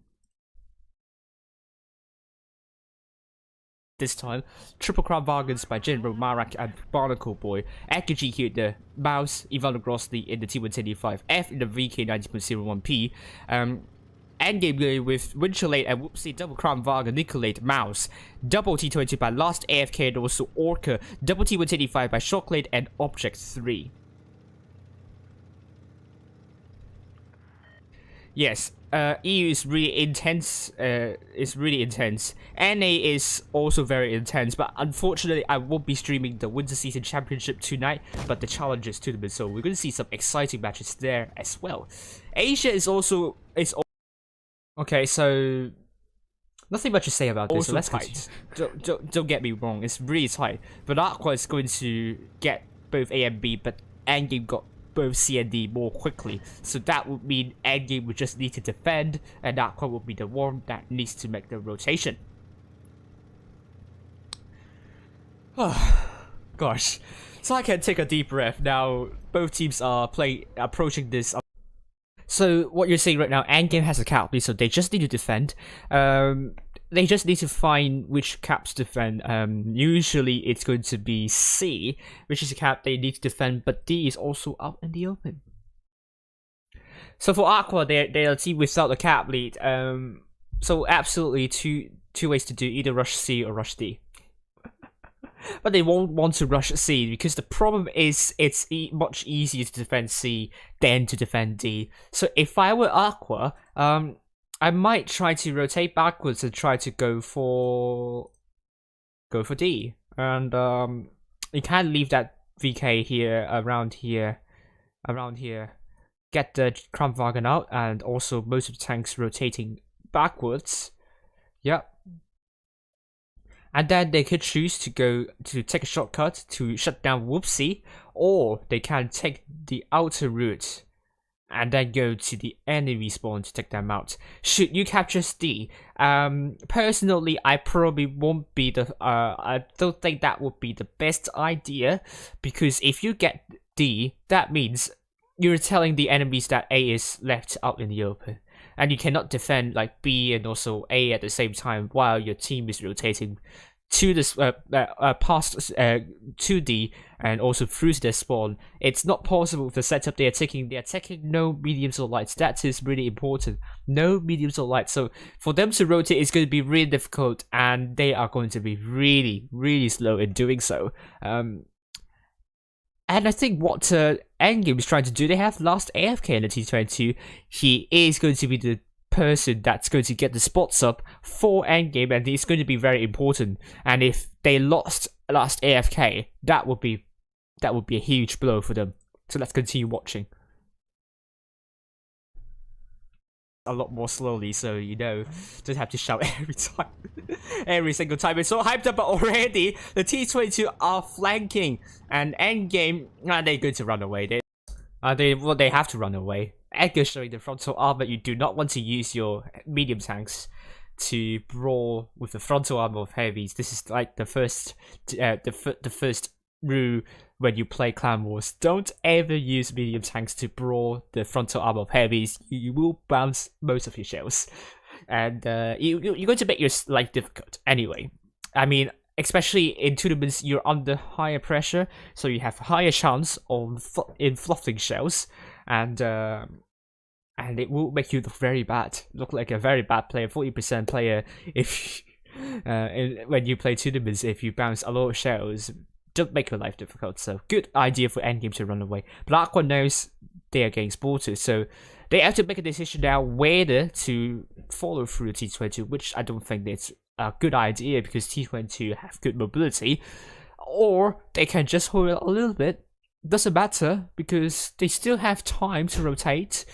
This time, triple crown bargains by General Marak and Barnacle Boy. AQG here the Mouse, Ivana Grossley in the T175, F in the VK 90.01p. Endgame with Winchelate and Whoopsie, double crown Varga, Nicolate, Mouse, double T20 by Last AFK and also Orca, double T185 by Shocklade and Object 3. Yes, EU is really intense. NA is also very intense, but unfortunately, I won't be streaming the Winter Season Championship tonight, but the Challenges tournament. So we're going to see some exciting matches there as well. Asia is also okay. So nothing much to say about this. So let's fight. Don't get me wrong, it's really tight. But AQVA is going to get both A and B, but Endgame got both C and D more quickly, so that would mean Endgame would just need to defend, and AQVA would be the one that needs to make the rotation. Gosh, so I can take a deep breath now. Both teams are approaching this. So what you're saying right now, Endgame has a cap lead, so they just need to defend. They just need to find which caps to defend. Usually it's going to be C, which is a cap they need to defend, but D is also out in the open. So for AQVA, they're a team without a cap lead. So absolutely two ways to do, either rush C or rush D. But they won't want to rush C because the problem is it's much easier to defend C than to defend D. So if I were AQVA, I might try to rotate backwards and try to go for D, and you can leave that VK here around here, get the Kramwagen out, and also most of the tanks rotating backwards. Yep. And then they could choose to take a shortcut to shut down Whoopsie, or they can take the outer route and then go to the enemy spawn to take them out. Should you capture D? Personally, I probably won't be the. I don't think that would be the best idea, because if you get D, that means you're telling the enemies that A is left out in the open, and you cannot defend like B and also A at the same time while your team is rotating to this past 2D and also through their spawn. It's not possible with the setup they are taking. They are taking no mediums or lights. That is really important. No mediums or lights. So for them to rotate is going to be really difficult, and they are going to be really slow in doing so. And I think what Endgame is trying to do, they have Last AFK in the T22. He is going to be the person that's going to get the spots up for Endgame, and it's going to be very important. And if they lost Last AFK, that would be a huge blow for them. So let's continue watching. A lot more slowly, so you know, don't have to shout every time, every single time. It's so hyped up, but already the T22 are flanking, and Endgame, they're going to run away. They have to run away. Edgar showing the frontal armor. You do not want to use your medium tanks to brawl with the frontal armor of heavies. This is like the first rule when you play Clan Wars. Don't ever use medium tanks to brawl the frontal armor of heavies. You will bounce most of your shells, and you're going to make your life difficult anyway. I mean, especially in tournaments, you're under higher pressure, so you have higher chance in fluffing shells, and it will make you look very bad, look like a very bad player, 40% player. If when you play tournaments, if you bounce a lot of shells, don't make your life difficult. So good idea for Endgame to run away. But AQVA knows they are getting spotted, so they have to make a decision now whether to follow through T22, which I don't think it's a good idea because T22 have good mobility, or they can just hold it a little bit doesn't matter because they still have time to rotate.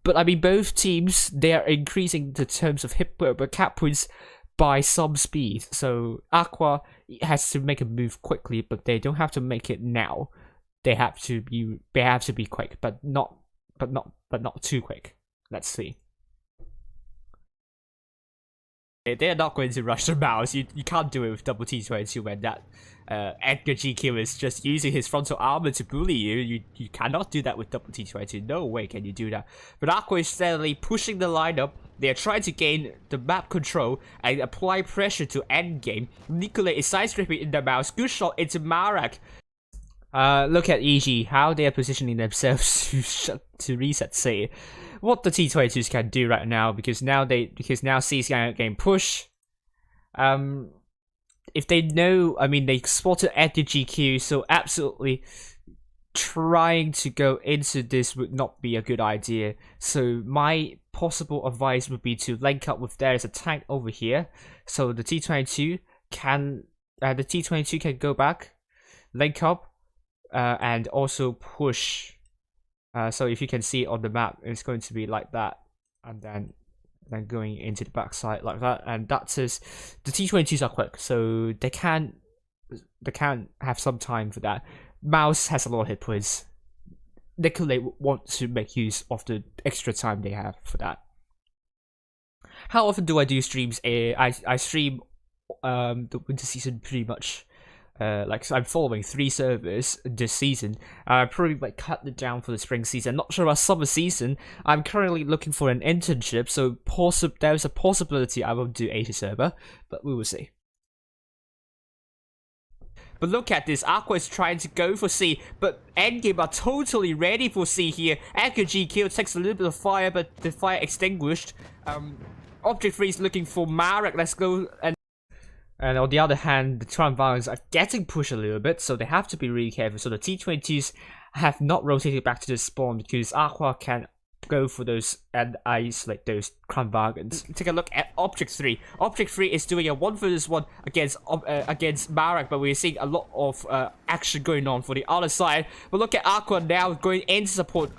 But I mean, both teams, they are increasing the terms of hit cap points by some speed. So AQVA has to make a move quickly, but they don't have to make it now. They have to be quick, but not too quick. Let's see. They're not going to rush the mouse. You can't do it with double T22 when that Edgar GQ is just using his frontal armor to bully you. You cannot do that with double T22. No way can you do that. But AQVA is steadily pushing the lineup. They are trying to gain the map control and apply pressure to endgame. Nikolai is side-stripping in the mouse. Good shot into Marak. Look at EG, how they are positioning themselves to reset C. What the T22s can do right now, because now C's getting push. If they know, I mean, they spotted at the GQ, so absolutely trying to go into this would not be a good idea. So my possible advice would be to link up with there's a tank over here, so the T22 can go back, link up, and also push. So if you can see on the map, it's going to be like that, and then going into the backside like that, and that says the T22s are quick, so they can have some time for that. Mouse has a lot of hit points. Nikolai want to make use of the extra time they have for that. How often do I do streams? I stream the winter season pretty much. Like, so I'm following 3 servers this season. I probably like cut it down for the spring season. Not sure about summer season. I'm currently looking for an internship, so there's a possibility I won't do 80 server, but we will see. But look at this, AQVA is trying to go for C, but endgame are totally ready for C here. Edgar GQ takes a little bit of fire, but the fire extinguished. Object 3 is looking for Marek. Let's go. And on the other hand, the Tron Violence are getting pushed a little bit, so they have to be really careful. So the T22s have not rotated back to the spawn because AQVA can go for those and isolate those Crown Bargains. Take a look at Object 3. Object 3 is doing a 1 vs 1 against Marek, but we're seeing a lot of action going on for the other side. But look at AQVA now going in to support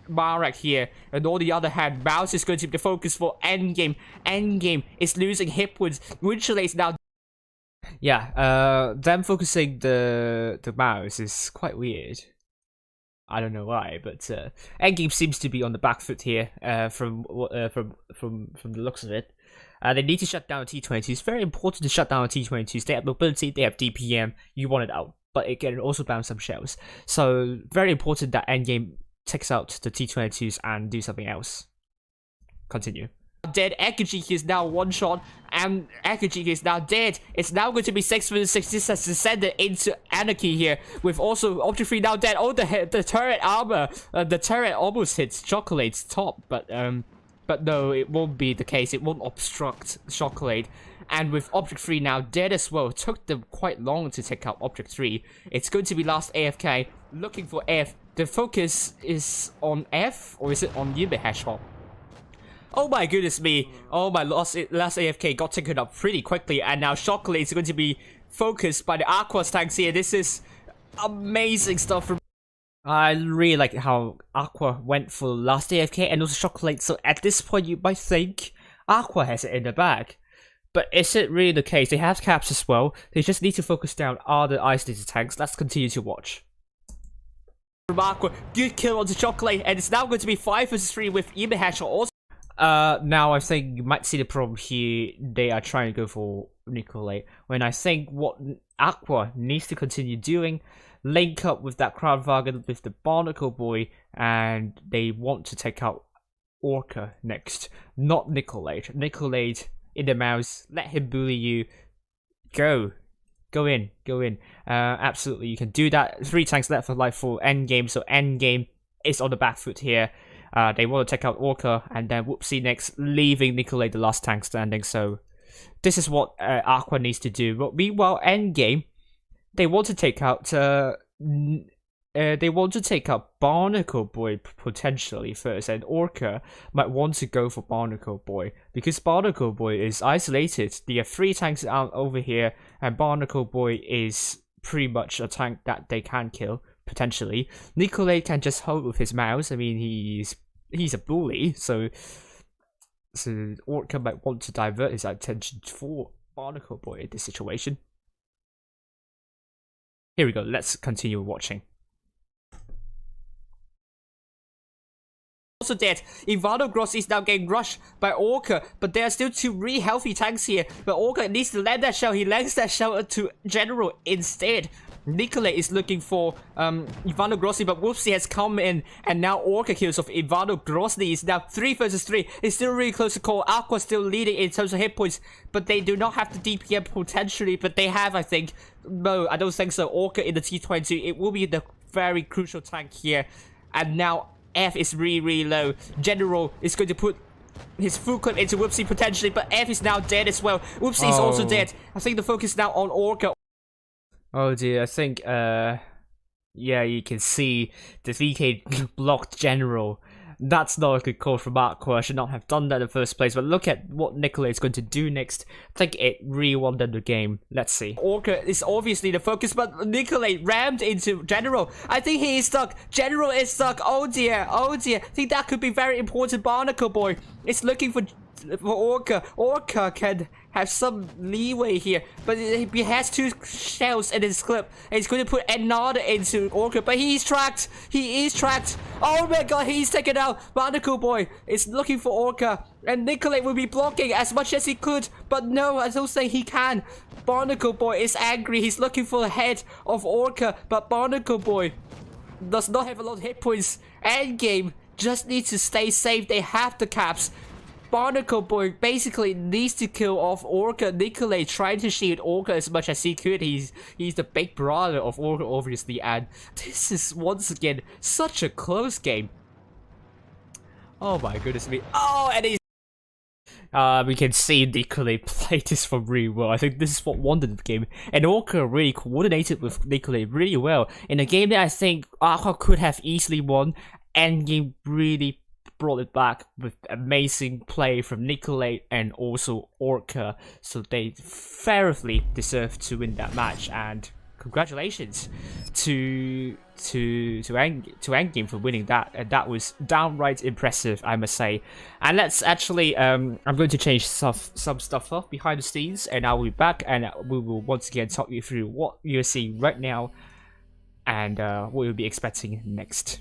Marek here. And on the other hand, Mouse is going to be the focus for endgame. Endgame is losing hit points. Winchell is now. Yeah, them focusing the mouse is quite weird. I don't know why, but endgame seems to be on the back foot here. From the looks of it, they need to shut down T22. It's very important to shut down T22s. They have mobility, they have DPM. You want it out, but it can also bounce some shells. So very important that endgame takes out the T22s and do something else. Continue. Dead. AQVA is now 1 shot, and AQVA is now dead. It's now going to be 6 vs 6. This has descended into anarchy here, with also Object 3 now dead. Oh, the turret armor, the turret almost hits Chocolate's top, but no, it won't be the case. It won't obstruct Chocolate. And with Object 3 now dead as well, it took them quite long to take out Object 3. It's going to be last AFK, looking for F. The focus is on F, or is it on Yube Hedgehog? Oh my goodness me. Oh my, last AFK got taken up pretty quickly, and now Chocolate is going to be focused by the AQVA tanks here. This is amazing stuff from. I really like how AQVA went for last AFK and also Chocolate, so at this point you might think AQVA has it in the bag. But is it really the case? They have caps as well. They just need to focus down other isolated tanks. Let's continue to watch. From AQVA, good kill onto Chocolate, and it's now going to be 5 vs 3 with Yube Hedgehog also. Now I think you might see the problem here. They are trying to go for Nikolai, when I think what AQVA needs to continue doing, link up with that Krautwagen with the Barnacle Boy, and they want to take out Orca next, not Nikolai. Nikolai in the mouse, let him bully you. Go in. Absolutely, you can do that. 3 tanks left for life for endgame, so endgame is on the back foot here. They want to take out Orca, and then whoopsie next, leaving Nikolai the last tank standing. So this is what AQVA needs to do. But meanwhile, endgame, they want to take out Barnacle Boy potentially first, and Orca might want to go for Barnacle Boy because Barnacle Boy is isolated. They have 3 tanks out over here, and Barnacle Boy is pretty much a tank that they can kill potentially. Nicolay can just hold with his mouse. I mean, he's a bully, so Orca might want to divert his attention for Barnacle Boy in this situation. Here we go, let's continue watching. Also dead. Ivano Gross is now getting rushed by Orca, but there are still 2 really healthy tanks here. But Orca needs to land that shell. He lands that shell to General instead. Nicolay is looking for Ivano Grossi, but Whoopsie has come in, and now Orca kills off Ivano Grossi. Is now 3 versus 3. It's still really close to call. Aqua still leading in terms of hit points, but they do not have the DPM potentially, but they have, I think. No, I don't think so. Orca in the T22. It will be the very crucial tank here. And now F is really low. General is going to put his full clip into Whoopsie potentially, but F is now dead as well. Whoopsie is also dead. I think the focus now on Orca. Oh dear, I think, yeah, you can see the VK blocked General. That's not a good call from Aqua. I should not have done that in the first place, but look at what Nicolay is going to do next. I think it really won them the game. Let's see. Orca is obviously the focus, but Nicolay rammed into General. I think he is stuck. General is stuck. Oh dear, oh dear. I think that could be very important. Barnacle Boy is looking for Orca. Orca can have some leeway here, but he has 2 shells in his clip, and he's going to put another into Orca, but he's tracked. He is tracked. Oh my god, he's taken out. Barnacle Boy is looking for Orca, and Nicolay will be blocking as much as he could, but no, I don't think he can. Barnacle Boy is angry. He's looking for the head of Orca, but Barnacle Boy does not have a lot of hit points. Endgame just needs to stay safe. They have the caps. Barnacle Boy basically needs to kill off Orca. Nicolay trying to shield Orca as much as he could. He's the big brother of Orca, obviously, and this is once again such a close game. Oh my goodness me. Oh, and he's we can see Nicolay play this for really well. I think this is what won the game. And Orca really coordinated with Nicolay really well. In a game that I think Aqua could have easily won, Endgame really brought it back with amazing play from Nicolay and also Orca, so they fairly deserve to win that match. And congratulations to Endgame for winning that, and that was downright impressive, I must say. And let's actually I'm going to change some stuff up behind the scenes, and I will be back, and we will once again talk you through what you're seeing right now and what you'll be expecting next.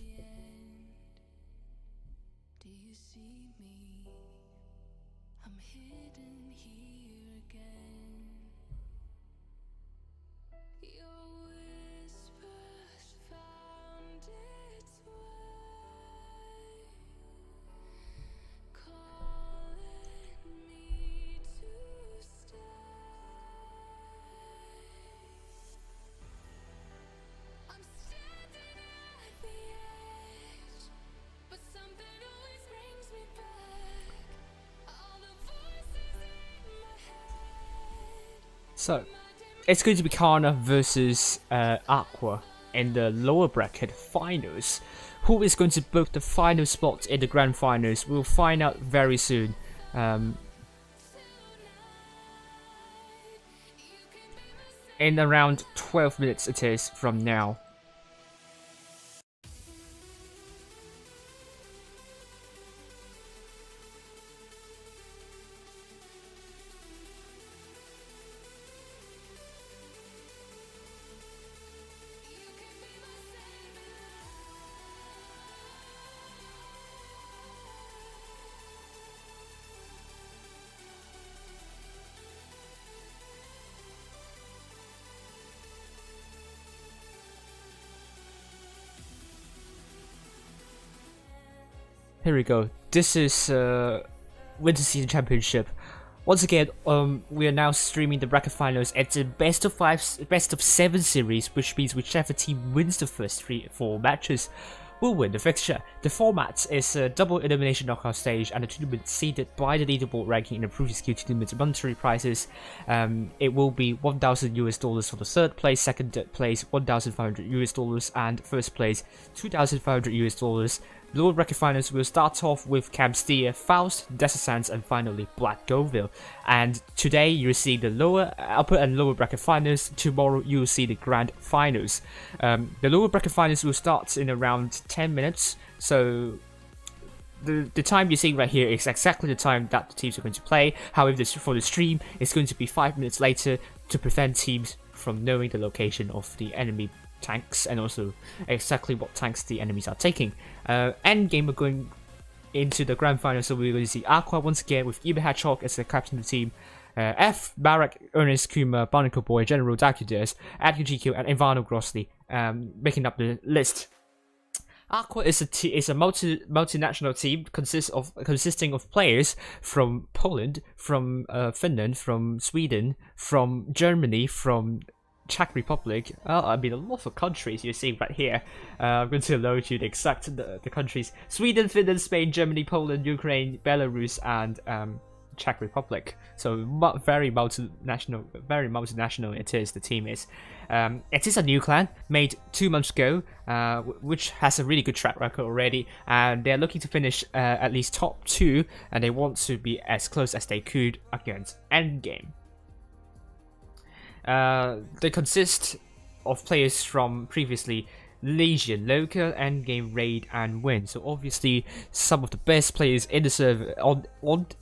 So, it's going to be CARNA versus Aqua in the lower bracket finals. Who is going to book the final spot in the grand finals? We'll find out very soon. In around 12 minutes it is from now. Here we go. This is Winter Season Championship. Once again, we are now streaming the bracket finals. It's a best of 7 series, which means whichever team wins the first 4 matches will win the fixture. The format is a double elimination knockout stage, and the tournament seeded by the leaderboard ranking in the previous skill tournament monetary prizes. It will be $1,000 for the third place, second place $1,500 and first place $2,500. lower bracket finals will start off with Camstia, Faust, Desert Sands, and finally Black Goville. And today you'll see the upper and lower bracket finals. Tomorrow you'll see the grand finals. The lower bracket finals will start in around 10 minutes. So the time you see right here is exactly the time that the teams are going to play. However, for the stream, it's going to be 5 minutes later to prevent teams from knowing the location of the enemy tanks and also exactly what tanks the enemies are taking. Endgame, we're going into the grand final, so we're going to see AQVA once again with Ibe Hedgehog as the captain of the team. F, Barak, Ernest, Kuma, Barnacle Boy, General Dakudes, AQGQ, and Ivano Grosny making up the list. AQVA is a multinational team consisting of players from Poland, from Finland, from Sweden, from Germany, from Czech Republic. I mean, a lot of countries you see right here. I'm going to load you the exact the countries: Sweden, Finland, Spain, Germany, Poland, Ukraine, Belarus, and Czech Republic. So very multinational it is. The team is. It is a new clan made 2 months ago, which has a really good track record already, and they're looking to finish at least top 2, and they want to be as close as they could against Endgame. They consist of players from previously Legion, Local, Endgame, Raid, and Win. So obviously, some of the best players in the server on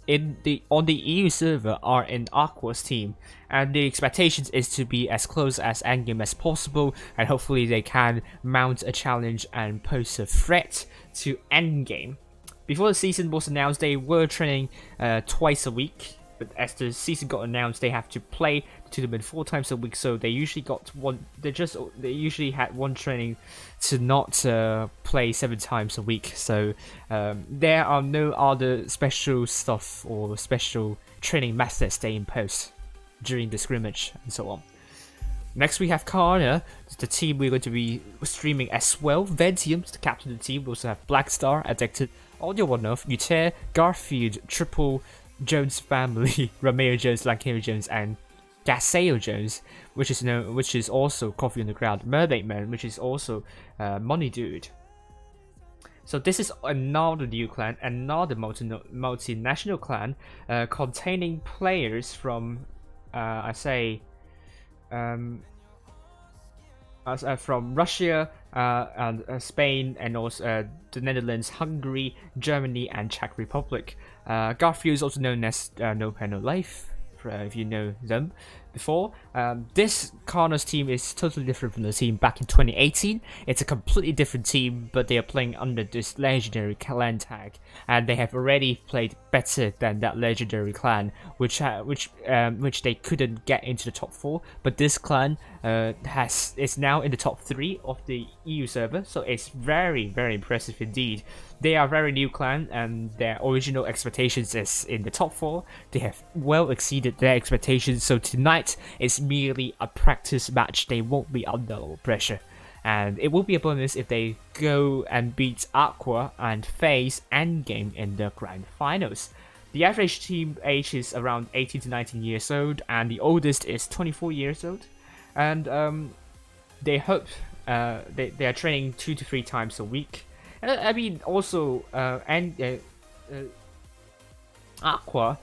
the EU server are in AQVA's team, and the expectations is to be as close as Endgame as possible, and hopefully they can mount a challenge and pose a threat to Endgame. Before the season was announced, they were training twice a week. But as the season got announced, they have to play the tournament 4 times a week. So they usually got one. They usually had one training to not play 7 times a week. So there are no other special stuff or special training methods they impose during the scrimmage and so on. Next we have CARNA, the team we're going to be streaming as well. Ventium, the captain of the team. We also have Blackstar, Addicted, Audio One Off, Uter, Garfield, Triple Jones family, Romeo Jones, Lankero Jones, and Gaseo Jones, which is also Coffee on the Ground, Mermaid Man, which is also Money Dude. So this is another new clan, another multinational clan, containing players from from Russia and Spain, and also the Netherlands, Hungary, Germany, and Czech Republic. Garfield is also known as No Pen No Life, if you know them before. This CARNA's team is totally different from the team back in 2018. It's a completely different team, but they are playing under this legendary clan tag, and they have already played better than that legendary clan, which they couldn't get into the top 4. But this clan is now in the top 3 of the EU server, so it's very, very impressive indeed. They are a very new clan, and their original expectations is in the top 4. They have well exceeded their expectations, so tonight is merely a practice match. They won't be under pressure, and it will be a bonus if they go and beat AQVA and face Endgame in the grand finals. The average team age is around 18 to 19 years old, and the oldest is 24 years old. And they hope they are training 2 to 3 times a week. I mean, also, AQVA,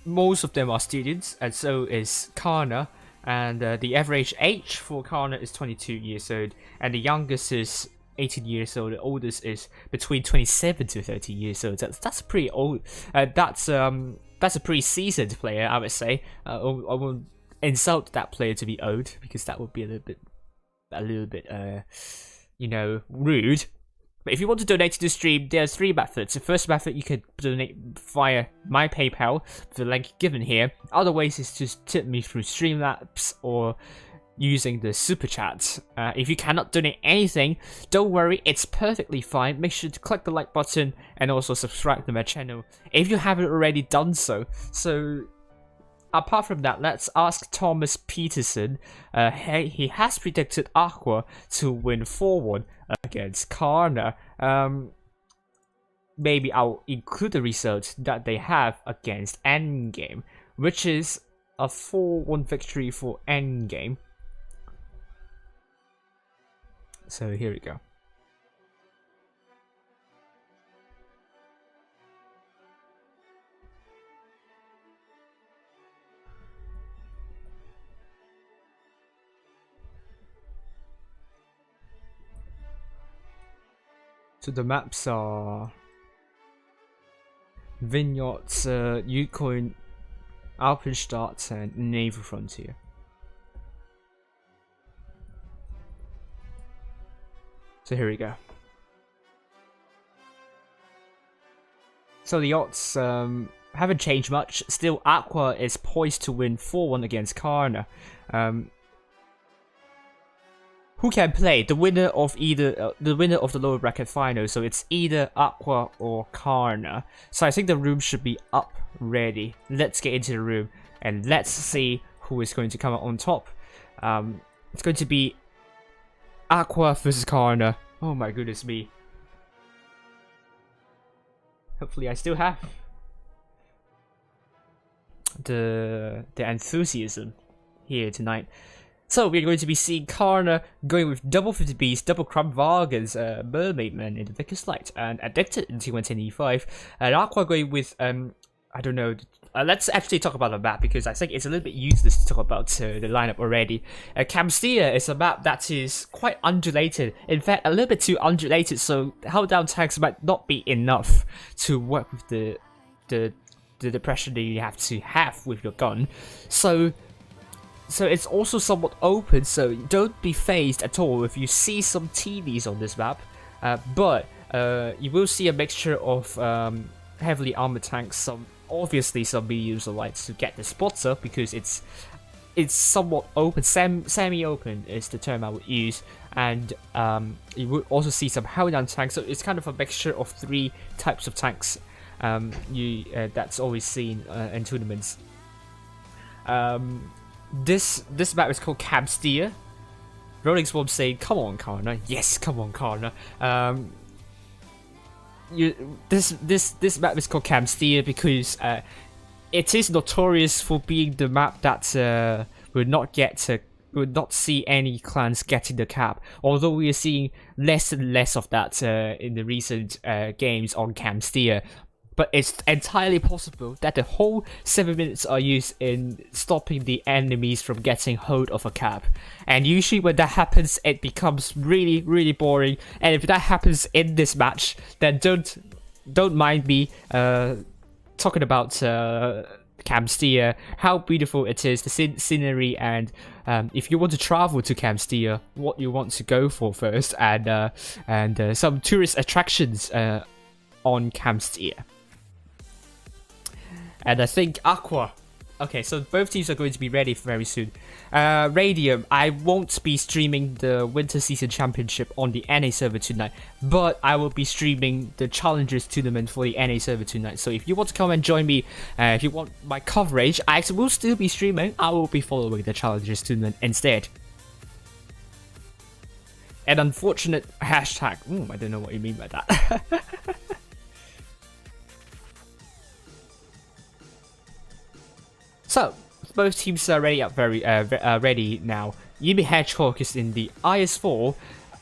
most of them are students, and so is CARNA. And the average age for CARNA is 22 years old, and the youngest is 18 years old. The oldest is between 27 to 30 years old. That's pretty old. That's a pretty seasoned player, I would say. I won't insult that player to be old, because that would be a little bit, rude. But if you want to donate to the stream, there are 3 methods. The first method, you can donate via my PayPal, the link given here. Other ways is to tip me through Streamlabs or using the super chat. If you cannot donate anything, don't worry, it's perfectly fine. Make sure to click the like button and also subscribe to my channel if you haven't already done so. So apart from that, let's ask Thomas Peterson. He has predicted AQVA to win 4-1 against CARNA. Maybe I'll include the result that they have against Endgame, which is a 4-1 victory for Endgame. So here we go. So the maps are Vineyards, Yukon, Alpenstadt, and Naval Frontier. So here we go. So the odds haven't changed much. Still, AQVA is poised to win 4-1 against CARNA. Who can play? The winner of the lower bracket final. So it's either AQVA or CARNA. So I think the room should be up ready. Let's get into the room and let's see who is going to come out on top. It's going to be AQVA versus CARNA. Oh my goodness me. Hopefully I still have the enthusiasm here tonight. So we're going to be seeing CARNA going with double 50Bs, double Kramwagens, Mermaid Man in the Vickers Light, and Addicted in T110E5, and AQVA going with I don't know. Let's actually talk about the map because I think it's a little bit useless to talk about the lineup already. Camstia is a map that is quite undulated. In fact, a little bit too undulated, so held down tanks might not be enough to work with the depression that you have to have with your gun. So it's also somewhat open, so don't be phased at all if you see some TVs on this map. But you will see a mixture of heavily armored tanks, obviously some mediums or lights to get the spots up because it's somewhat open, semi-open is the term I would use, and you would also see some held down tanks. So it's kind of a mixture of 3 types of tanks that's always seen in tournaments. This map is called Camstia. Rolling Swarm saying, "Come on, CARNA." Yes, come on, CARNA. This map is called Camstia because it is notorious for being the map that would not see any clans getting the cap. Although we are seeing less and less of that in the recent games on Camstia. But it's entirely possible that the whole 7 minutes are used in stopping the enemies from getting hold of a cap. And usually when that happens, it becomes really, really boring. And if that happens in this match, then don't mind me talking about Camstia, how beautiful it is, the scenery, and if you want to travel to Camstia, what you want to go for first, and some tourist attractions on Camstia. And I think AQVA. Okay, so both teams are going to be ready very soon. Radium, I won't be streaming the Winter Season Championship on the NA server tonight, but I will be streaming the Challengers Tournament for the NA server tonight. So if you want to come and join me, if you want my coverage, I will still be streaming. I will be following the Challengers Tournament instead. An unfortunate hashtag. I don't know what you mean by that. So, both teams are ready ready now. Yumi Hedgehog is in the IS-4,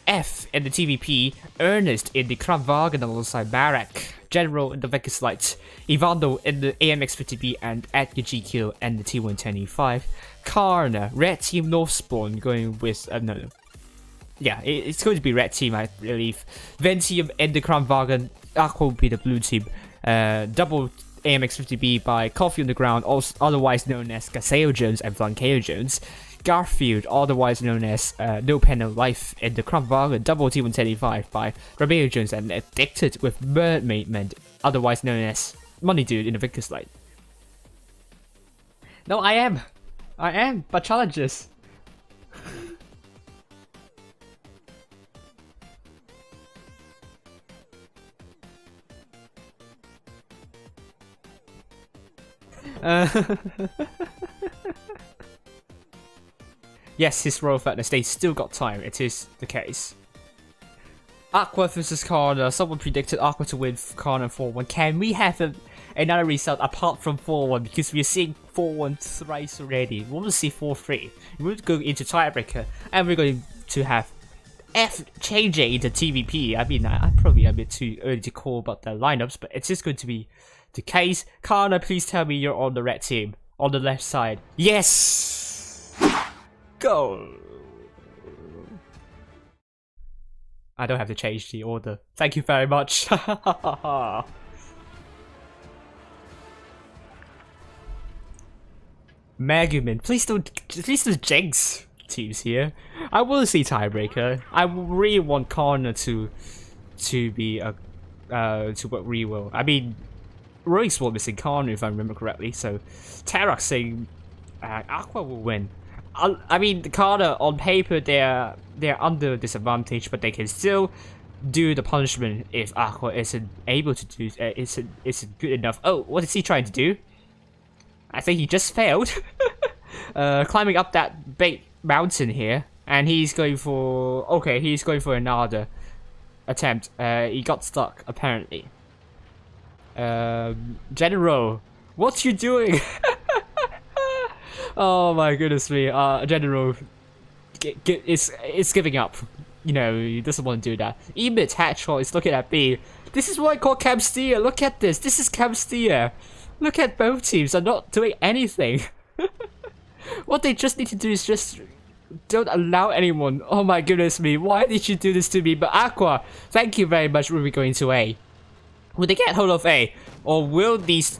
F in the TVP, Ernest in the Kramwagen alongside Barak, General in the Vickers Light, Ivando in the AMX-50B, and Edgar GQ in the T110E5. CARNA, Red Team Northspawn going with yeah, it's going to be Red Team, I believe. Ventium in the Kramwagen, AQVA will be the Blue Team. Double AMX-50B by Coffee on the Ground, also otherwise known as Gaseo Jones and Blanqueo Jones. Garfield, otherwise known as No Pen No Life in the Kramwagen, double T110E5 by Romeo Jones, and Addicted with Mermaid Man, otherwise known as Money Dude in the Vickers Light. No, I am, but challenges. Yes, his Royal Fatness, they still got time, it is the case. AQVA versus CARNA, someone predicted AQVA to win CARNA 4-1. Can we have another result apart from 4-1? Because we're seeing 4-1 thrice already. We want to see 4-3. We're going into tiebreaker, and we're going to have F changing into TVP. I mean, I'm probably a bit too early to call about the lineups, but it's just going to be the case. CARNA, please tell me you're on the red team. On the left side. Yes! Go! I don't have to change the order. Thank you very much. Megumin, please don't jinx teams here. I will see tiebreaker. I really want CARNA to be a to work really well. I mean, Rogue Swarm missing CARNA if I remember correctly. So Tarak saying AQVA will win. I mean, CARNA on paper they're under disadvantage, but they can still do the punishment if AQVA isn't able to do isn't good enough. Oh, what is he trying to do? I think he just failed. Climbing up that big mountain here, and he's going for another attempt. He got stuck apparently. General, what you doing? Oh my goodness me. General is giving up. You know, he doesn't want to do that. Emit Hatchwell is looking at B. This is what I call Camstia. Look at this. This is Camstia. Look at both teams are not doing anything. What they just need to do is just don't allow anyone. Oh my goodness me. Why did you do this to me? But AQVA, thank you very much. Will be going to A. Will they get hold of A? Or will these...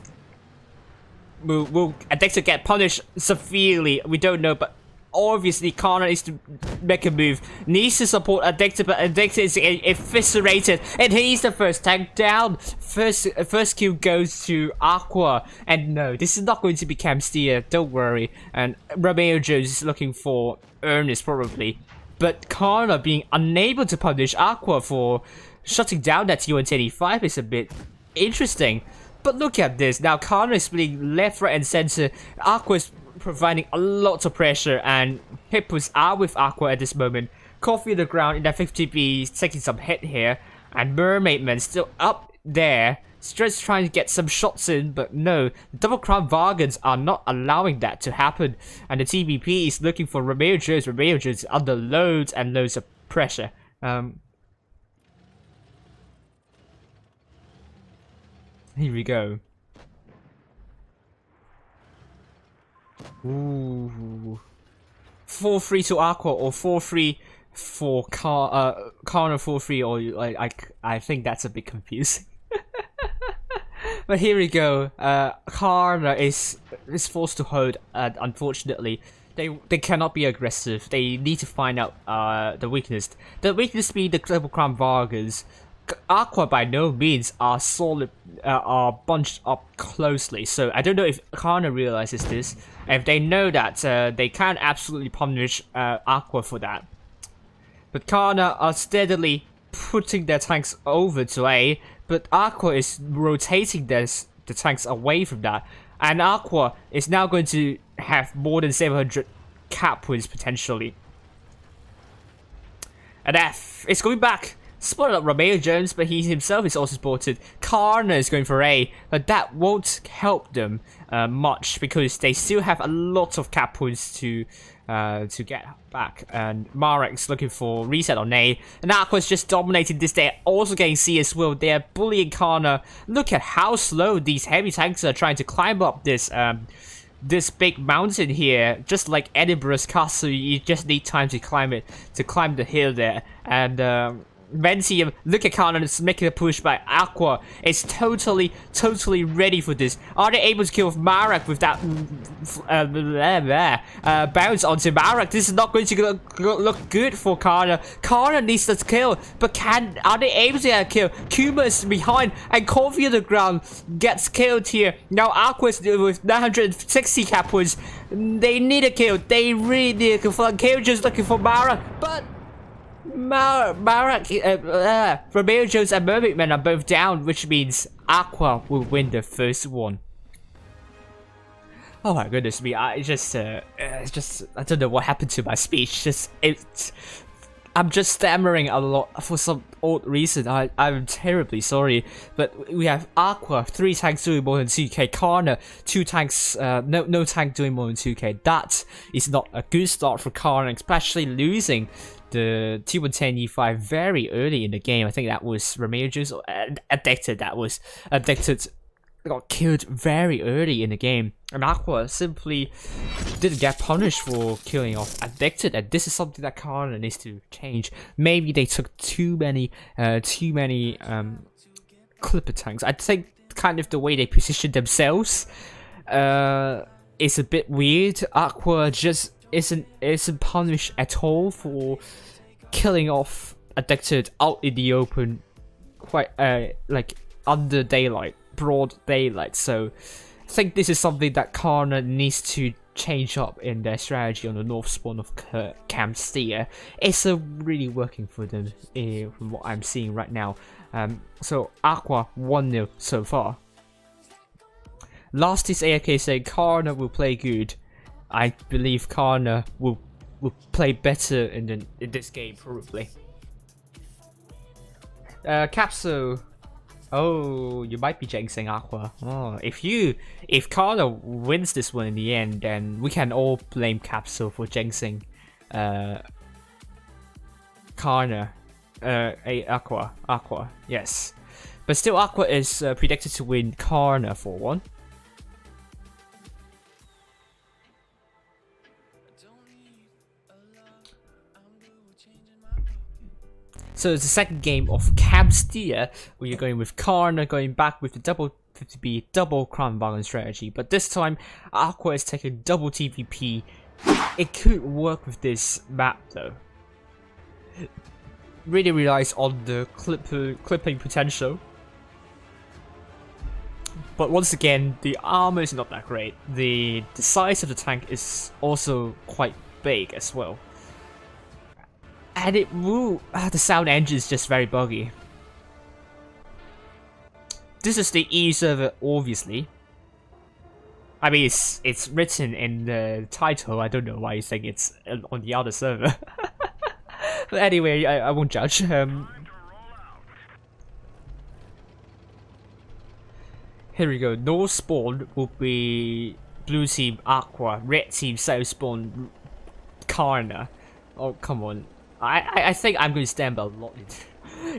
Will Addicted get punished severely? We don't know, but obviously CARNA needs to make a move. Needs to support Addicted, but Addicted is eviscerated. And he's the first tank down. First kill goes to AQVA. And no, this is not going to be Camstia, don't worry. And Romeo Jones is looking for Ernest probably. But CARNA being unable to punish AQVA for shutting down that T185 is a bit interesting. But look at this, now CARNA is splitting left, right and center. AQVA is providing a lot of pressure, and Hippos are with AQVA at this moment. Coffee on the ground in that 50B taking some hit here. And Mermaid Man still up there, just trying to get some shots in, but no. The Double Crown Vargans are not allowing that to happen. And the TVP is looking for Romeo Jones. Romeo Jones is under loads and loads of pressure. Here we go. Ooh. 4-3 to AQVA or 4-3 for CARNA 4-3, or I think that's a bit confusing. But here we go. CARNA is forced to hold. Unfortunately, they cannot be aggressive. They need to find out the weakness. The weakness being the Double Crown Vargas. AQVA by no means are solid, are bunched up closely. So I don't know if CARNA realizes this. If they know that they can't absolutely punish AQVA for that. But CARNA are steadily putting their tanks over to A. But AQVA is rotating the tanks away from that. And AQVA is now going to have more than 700 cap points potentially. And F is going back. Spotted up Romeo Jones, but he himself is also spotted. CARNA is going for A, but that won't help them much because they still have a lot of cap points to get back. And Marek's looking for reset on A, and AQVA's just dominating this. They're also getting C as well. They're bullying CARNA. Look at how slow these heavy tanks are trying to climb up this big mountain here. Just like Edinburgh's castle, you just need time to climb it, to climb the hill there. And Ventium, look at CARNA making a push by AQVA. It's totally ready for this. Are they able to kill Marek with that bounce onto Marek? This is not going to look good for CARNA. CARNA needs to kill, but are they able to get a kill? Kuma is behind, and Coffee on the ground gets killed here. Now AQVA is with 960 cap points. They need a kill. They really need a kill. Kill just looking for Marek, but Romeo Jones and Mermaid Man are both down, which means AQVA will win the first one. Oh my goodness me! I don't know what happened to my speech. I'm just stammering a lot for some odd reason. I'm terribly sorry, but we have AQVA 3 tanks doing more than 2k, CARNA 2 tanks, no tank doing more than 2k. That is not a good start for CARNA, especially losing the T110E5 very early in the game. I think that was Romeo Jones or Addicted. That was Addicted got killed very early in the game, and Aqua simply didn't get punished for killing off Addicted, and this is something that CARNA needs to change. Maybe they took too many Clipper tanks. I think kind of the way they position themselves is a bit weird. Aqua just isn't punished at all for killing off Addicted out in the open, quite like under daylight, broad daylight. So I think this is something that CARNA needs to change up in their strategy on the north spawn of Camp Steer. It's really working for them from what I'm seeing right now. So Aqua 1-0 so far. Last is ARK saying CARNA will play good. I believe CARNA will play better in this game probably. Capsule. Oh, you might be jinxing Aqua. Oh, if CARNA wins this one in the end, then we can all blame Capsule for jinxing CARNA. Aqua, yes. But still, Aqua is predicted to win CARNA for one. So it's the second game of Camp Steer, where you're going with CARNA, going back with the double Crown Balance strategy. But this time, Aqua is taking double TVP. It could work with this map though. Really relies on the clipping potential. But once again, the armor is not that great. The size of the tank is also quite big as well. And it will... the sound engine is just very buggy. This is the E server, obviously. I mean, it's written in the title. I don't know why you think it's on the other server. But anyway, I won't judge. Here we go. North spawn will be blue team Aqua, red team south spawn CARNA. Oh, come on. I think I'm going to stand by a lot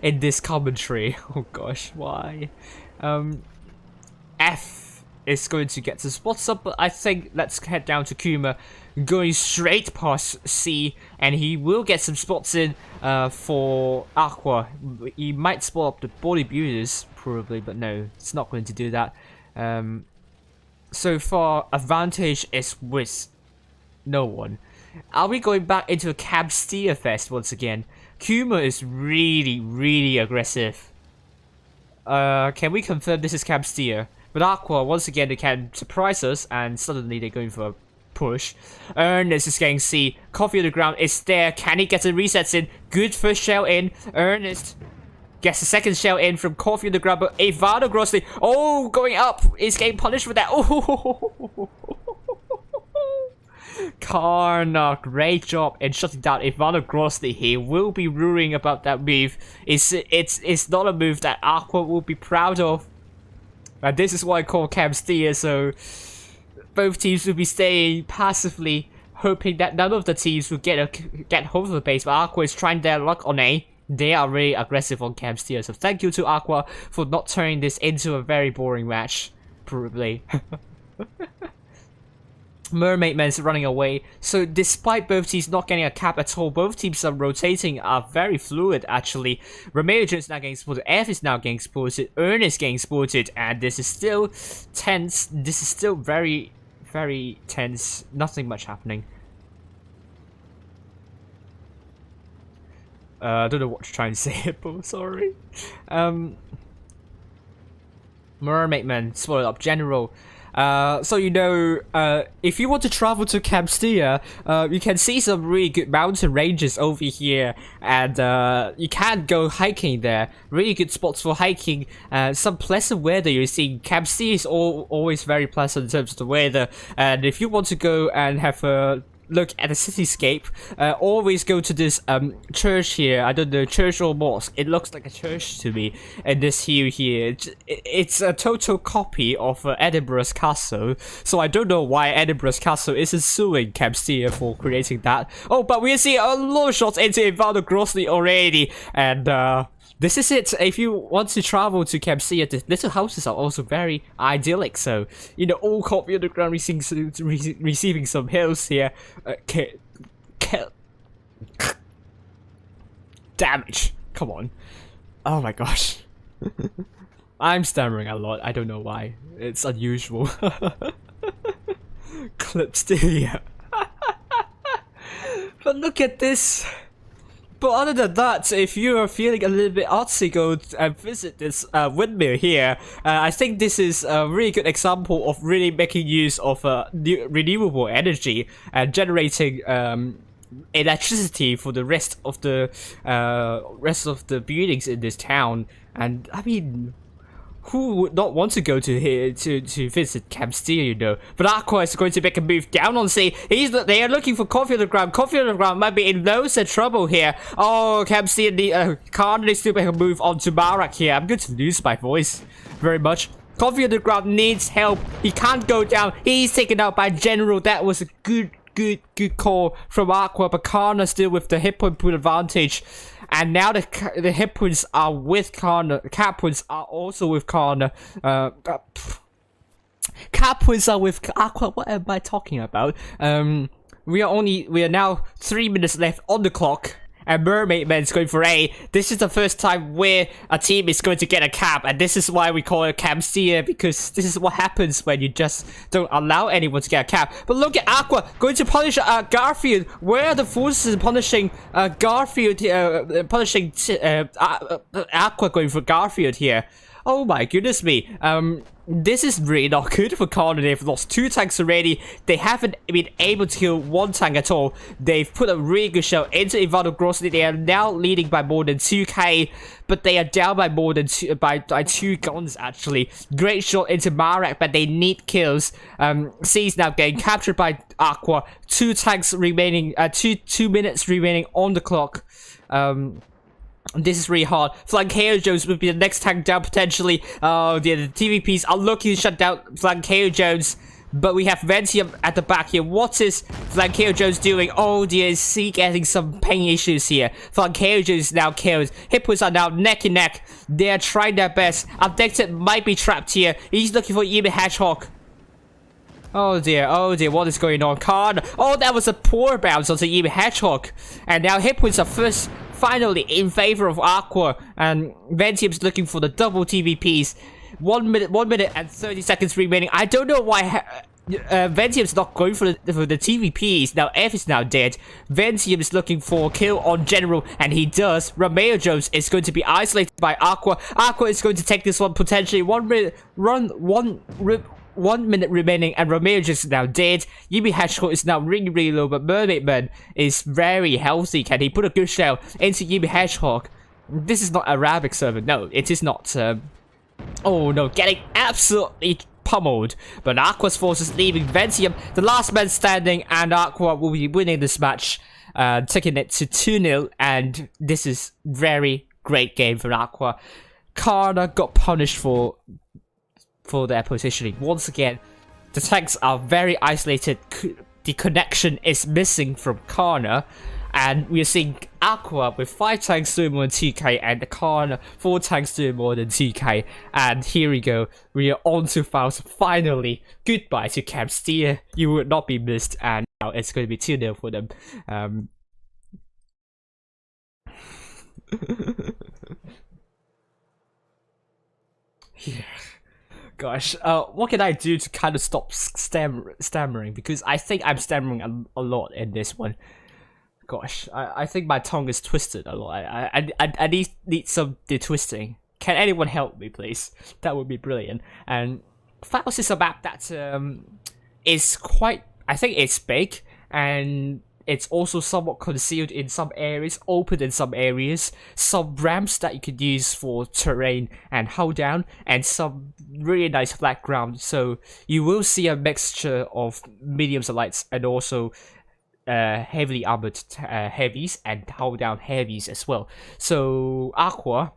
in this commentary. Oh gosh, why? F is going to get the spots up, but I think let's head down to Kuma, going straight past C, and he will get some spots in for Aqua. He might spot up the bodybuilders probably, but no, it's not going to do that. So far, advantage is with no one. Are we going back into a Camp Steer fest once again? Kuma is really aggressive. Can we confirm this is Camp Steer? But Aqua, once again, they can surprise us, and suddenly they're going for a push. Ernest is getting C. Coffee on the ground is there. Can he get the resets in? Good first shell in. Ernest gets the second shell in from Coffee on the ground, but Ivano Grossley, oh, going up, is getting punished for that. Oh. CARNA, great job in shutting down Ivano Grossley. He will be ruling about that move. It's not a move that Aqua will be proud of. And this is what I call Camp Steer, so both teams will be staying passively, hoping that none of the teams will get hold of the base, but Aqua is trying their luck on A. They are really aggressive on Camp Steer, so thank you to Aqua for not turning this into a very boring match, probably. Mermaid Man's running away, so despite both teams not getting a cap at all, both teams are rotating, are very fluid actually. Romeo is now getting spotted, F is now getting spotted, Ernest getting spotted, and this is still tense. This is still very tense, nothing much happening. I don't know what to try and say, but sorry. Mermaid Man spotted up General. So you know, if you want to travel to Camp Steer, you can see some really good mountain ranges over here, and you can go hiking there. Really good spots for hiking. Some pleasant weather you see. Camp Steer is always very pleasant in terms of the weather, and if you want to go and have a look at the cityscape, always go to this church here. I don't know, church or mosque. It looks like a church to me. And this hill here, it's a total copy of Edinburgh's castle. So I don't know why Edinburgh's castle isn't suing Camp Steer for creating that. Oh, but we see a lot of shots into Ivano Grossley already, and this is it. If you want to travel to Camp Sea, the little houses are also very idyllic. So, you know, all Coffee Underground receiving some hills here. Damage. Come on. Oh my gosh. I'm stammering a lot. I don't know why. It's unusual. Clip still. But look at this. But other than that, if you are feeling a little bit artsy, go and visit this windmill here. I think this is a really good example of really making use of renewable energy and generating electricity for the rest of the buildings in this town. And I mean, who would not want to go to here to visit Camp Steel, you know? But AQVA is going to make a move down on sea. They are looking for Coffee Underground. Coffee Underground might be in loads of trouble here. Oh, Camp Steel, CARNA needs to make a move on to Barak here. I'm going to lose my voice very much. Coffee Underground needs help. He can't go down. He's taken out by General. That was a good call from AQVA, but CARNA still with the hit point advantage. And now the hit points are with CARNA. Cap points are also with CARNA. Cap points are with AQVA. What am I talking about? We are now 3 minutes left on the clock. And Mermaid Man's going for A. This is the first time where a team is going to get a cap, and this is why we call it Camp Steer, because this is what happens when you just don't allow anyone to get a cap. But look at AQVA going to punish Garfield. Where are the forces punishing Garfield? Punishing AQVA going for Garfield here. Oh my goodness me. This is really not good for CARNA. They've lost 2 tanks already. They haven't been able to kill 1 tank at all. They've put a really good shell into Ivano Grossi. They are now leading by more than 2k, but they are down by more than 2 guns actually. Great shot into Marak, but they need kills. C is now getting captured by AQVA. 2 tanks remaining, 2 minutes remaining on the clock. This is really hard. Flankeo Jones would be the next tank down potentially. Oh, the TVPs are looking to shut down Flankeo Jones. But we have Ventium at the back here. What is Flankeo Jones doing? Oh dear, is he getting some pain issues here? Flankeo Jones is now killed. Hippos are now neck and neck. They are trying their best. Abducted might be trapped here. He's looking for Emi Hedgehog. Oh dear, what is going on? CARNA. Oh, that was a poor bounce onto Emi Hedgehog. And now Hippos are finally in favor of AQVA, and Ventium's looking for the double TVPs. 1 minute and 30 seconds remaining. I don't know why Ventium's not going for the TVPs. Now F is now dead. Ventium is looking for a kill on General, and he does. Romeo Jones is going to be isolated by AQVA. AQVA is going to take this one potentially. 1 minute, 1 minute remaining, and Romeo is now dead. Emi Hedgehog is now really low, but Mermaid Man is very healthy. Can he put a good shell into Emi Hedgehog? This is not Arabic server. No, it is not. Oh no, getting absolutely pummeled. But AQVA's forces leaving Ventium, the last man standing, and AQVA will be winning this match, taking it to 2-0. And this is very great game for AQVA. CARNA got punished for their positioning. Once again, the tanks are very isolated. The connection is missing from CARNA, and we are seeing AQVA with 5 tanks doing more than 2k, and the CARNA 4 tanks doing more than 2k. And here we go, we are on to files. Finally, goodbye to Camp Steer. You would not be missed, and now it's going to be 2-0 for them. Yeah. Gosh, what can I do to kind of stop stammering? Because I think I'm stammering a lot in this one. Gosh, I think my tongue is twisted a lot. I need some detwisting. Can anyone help me, please? That would be brilliant. And Faust is a map that is quite, I think it's big, and it's also somewhat concealed in some areas, open in some areas, some ramps that you could use for terrain and hold down, and some really nice flat ground. So you will see a mixture of mediums and lights, and also heavily armored heavies and hold down heavies as well. So AQVA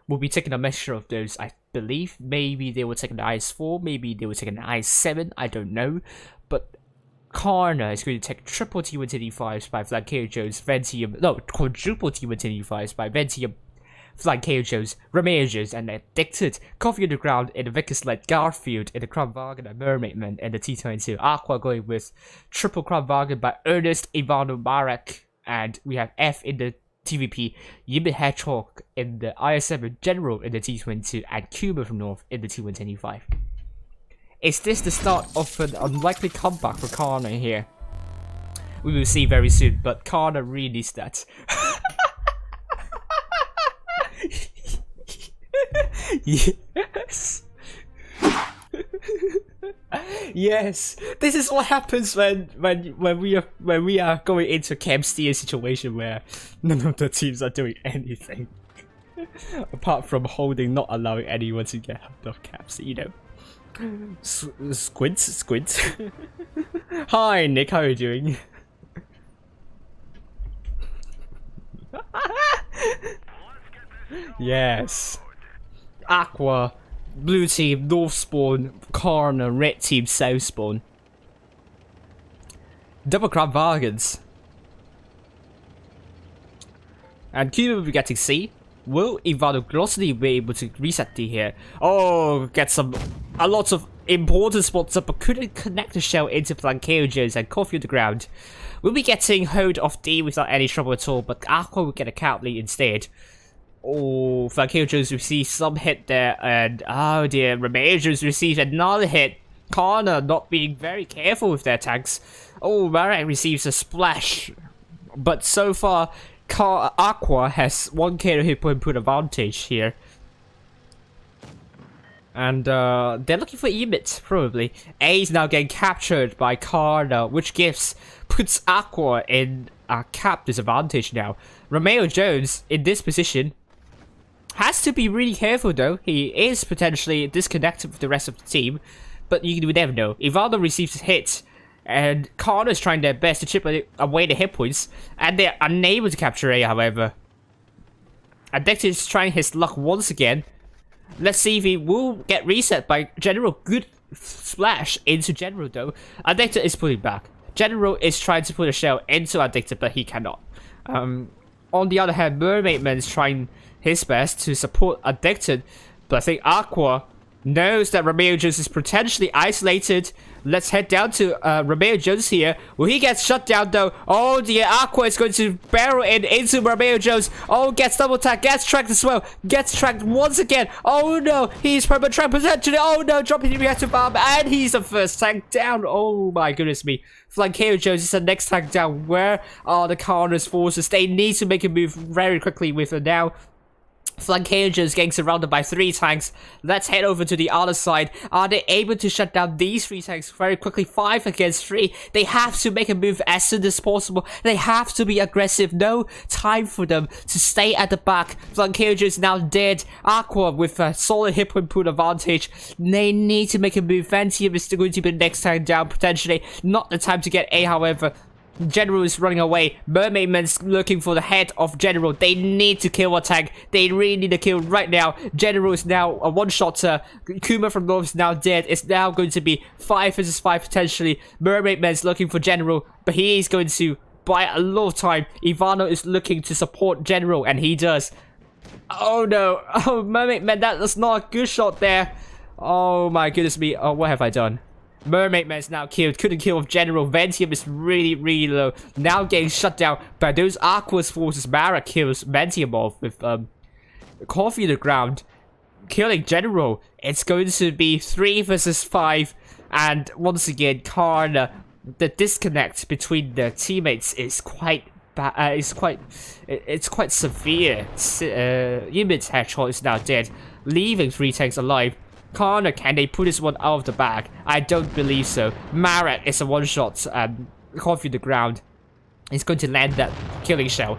will be taking a mixture of those, I believe. Maybe they will take an IS-4, maybe they will take an IS-7, I don't know. But CARNA is going to take triple T125s by Flankeo Jones, Ventium, no, quadruple T125s by Ventium, Flying Kojos, Ramejos, and Addicted. Coffee on the ground in the Vickers-led Garfield in the Kramwagen and Mermaidman in the T22. Aqua going with triple Kramwagen by Ernest, Ivano, Marek, and we have F in the TVP, Yimmy Hedgehog in the IS7 General in the T22, and Cuba from North in the T125. Is this the start of an unlikely comeback for CARNA here? We will see very soon, but CARNA really needs that. Yes. Yes. This is what happens when we are going into a Camp Steer situation where none of the teams are doing anything. Apart from holding, not allowing anyone to get out of caps, you know. Squint. Hi Nick, how are you doing? Yes. Aqua, blue team, north spawn, CARNA, red team, south spawn. Double Kramwagens. And Cuba will be getting C. Will Ivano Glossity be able to reset D here? Oh, get a lot of important spots up, but couldn't connect the shell into Flankeojos and Coffee on the ground. We'll be getting hold of D without any trouble at all, but Aqua will get a count lead instead. Oh, Flankeojos receives some hit there, and oh dear, Ramejos receives another hit. CARNA not being very careful with their tanks. Oh, Marek receives a splash, but so far, Aqua has 1 KO hit point advantage here. And they're looking for Emit, probably. A is now getting captured by CARNA, which puts Aqua in a cap disadvantage now. Romeo Jones, in this position, has to be really careful though. He is potentially disconnected with the rest of the team, but you never know. Ivano receives a hit, and CARNA is trying their best to chip away the hit points, and they're unable to capture A, however. Addicted is trying his luck once again. Let's see if he will get reset by General. Good splash into General though. Addicted is pulling back. General is trying to put a shell into Addicted, but he cannot. On the other hand, Mermaidman is trying his best to support Addicted, but I think Aqua knows that Romeo Jones is potentially isolated. Let's head down to Romeo Jones here. Will he get shut down though? Oh dear, Aqua is going to barrel into Romeo Jones. Oh, gets double tag, gets tracked as well. Gets tracked once again. Oh no, he's perma tracked potentially. Oh no, dropping the reactive bomb, and he's the first tank down. Oh my goodness me. Flankeo Jones is the next tank down. Where are the CARNA's forces? They need to make a move very quickly with it now. Flankeo is getting surrounded by 3 tanks. Let's head over to the other side. Are they able to shut down these 3 tanks very quickly? 5 against 3. They have to make a move as soon as possible. They have to be aggressive. No time for them to stay at the back. Flankeo is now dead. Aqua with a solid hit point pool advantage. They need to make a move. Ventium is still going to be the next tank down potentially. Not the time to get A, however. General is running away. Mermaidman's looking for the head of General. They need to kill a tank. They really need to kill right now. General is now a one-shotter. Kuma from North is now dead. It's now going to be 5 versus 5 potentially. Mermaidman's looking for General, but he is going to buy a lot of time. Ivano is looking to support General, and he does. Oh no. Oh, Mermaidman, that was not a good shot there. Oh my goodness me. Oh, what have I done? Mermaidman is now killed. Couldn't kill with General. Ventium is really low. Now getting shut down by those Aqua's forces. Mara kills Ventium off with Coffee on the ground. Killing General. It's going to be 3 versus 5. And once again, CARNA, the disconnect between the teammates is quite bad. It's quite severe. Yimid's Hedgehog is now dead, leaving 3 tanks alive. CARNA, can they put this one out of the bag? I don't believe so. Marat is a one-shot Coffee on the ground. He's going to land that killing shot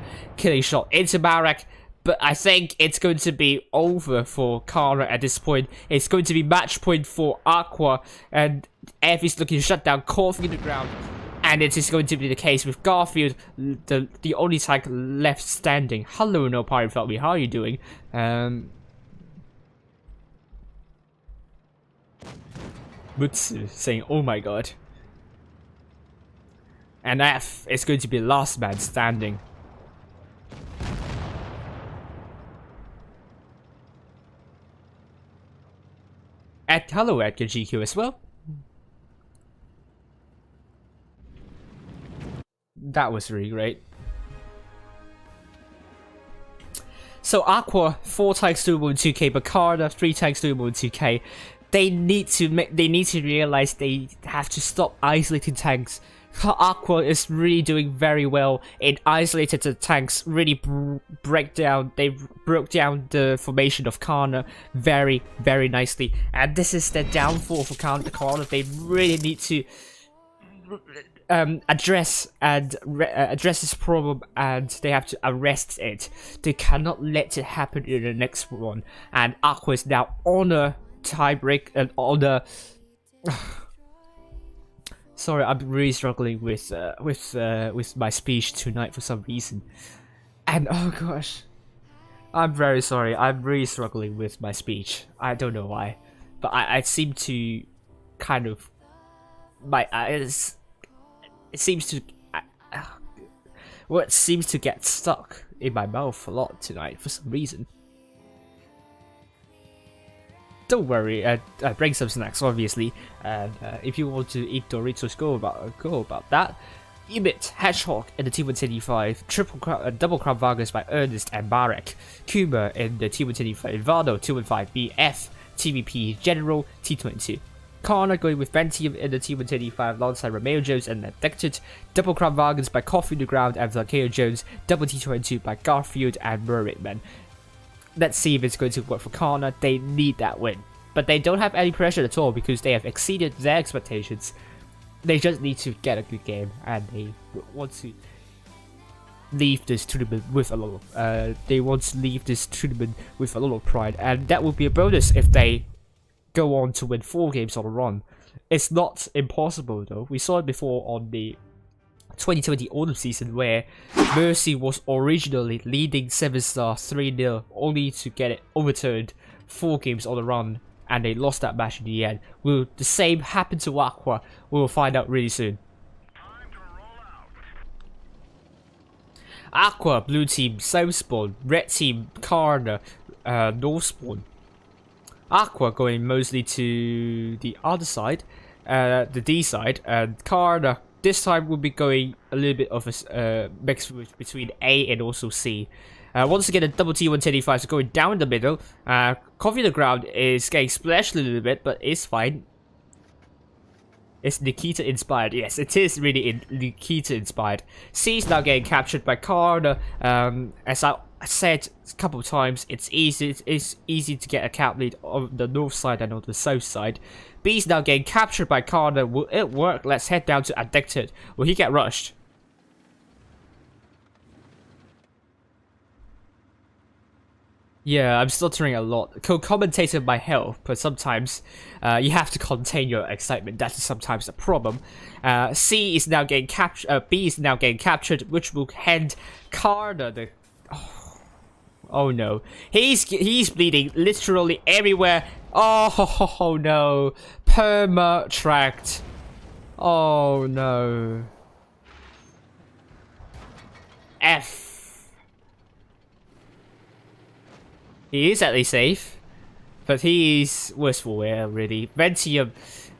into Marat, but I think it's going to be over for CARNA at this point. It's going to be match point for Aqua, and F is looking to shut down Coffee on the ground. And it is going to be the case with Garfield, the only tank left standing. Hello, no pirate felt me. How are you doing? Mutsu saying, oh my god. And F is going to be last man standing. Hello, Edgar GQ as well. That was really great. So Aqua 4 times doable in 2K, but CARNA 3 times doable in 2K. They need to realize they have to stop isolating tanks. Aqua is really doing very well in isolated the tanks. Really broke down the formation of CARNA very nicely, and this is the downfall for CARNA. They really need to address this problem, and they have to arrest it. They cannot let it happen in the next one. And Aqua is now on a tiebreak and on a. Sorry, I'm really struggling with my speech tonight for some reason, and oh gosh, I'm very sorry. I'm really struggling with my speech. I don't know why, but I seem to kind of my eyes. It seems to it seems to get stuck in my mouth a lot tonight for some reason. Don't worry, I bring some snacks obviously, and if you want to eat Doritos, go about that. Emit, Hedgehog in the T125, Double Crown Vargas by Ernest and Marek, Kuma in the T125, Vado 215 BF, TVP General T22. CARNA going with Ventium in the T125 alongside Romeo Jones and Addicted, Double Crown Vargas by Coffee the Ground and Vlakeo Jones, Double T22 by Garfield and Mermaidman. Let's see if it's going to work for CARNA. They need that win, but they don't have any pressure at all because they have exceeded their expectations. They just need to get a good game, and they want to leave this tournament with a lot of pride, and that would be a bonus if they go on to win 4 games on a run. It's not impossible though. We saw it before on the 2020 autumn season where Mercy was originally leading 7-star 3-0 only to get it overturned 4 games on a run, and they lost that match in the end. Will the same happen to Aqua? We will find out really soon. Aqua, blue team, South Spawn, red team, CARNA, North Spawn. Aqua going mostly to the other side, the D side, and CARNA this time will be going a little bit of a mix between A and also C. Once again, the double T125 is going down the middle. Coffee on the Ground is getting splashed a little bit, but it's fine. It's Nikita inspired. Yes, it is really Nikita inspired. C is now getting captured by CARNA. As I said a couple of times, it's easy to get a cap lead on the north side and on the south side. B is now getting captured by CARNA. Will it work? Let's head down to Addicted. Will he get rushed? Yeah, I'm stuttering a lot. Co-commentated by hell, but sometimes you have to contain your excitement. That is sometimes a problem. C is now getting captured. B is now getting captured, which will hand CARNA the. Oh no, he's bleeding literally everywhere. Oh no, perma tracked. Oh no. F. He is at least safe, but he's worse for wear really. Ventium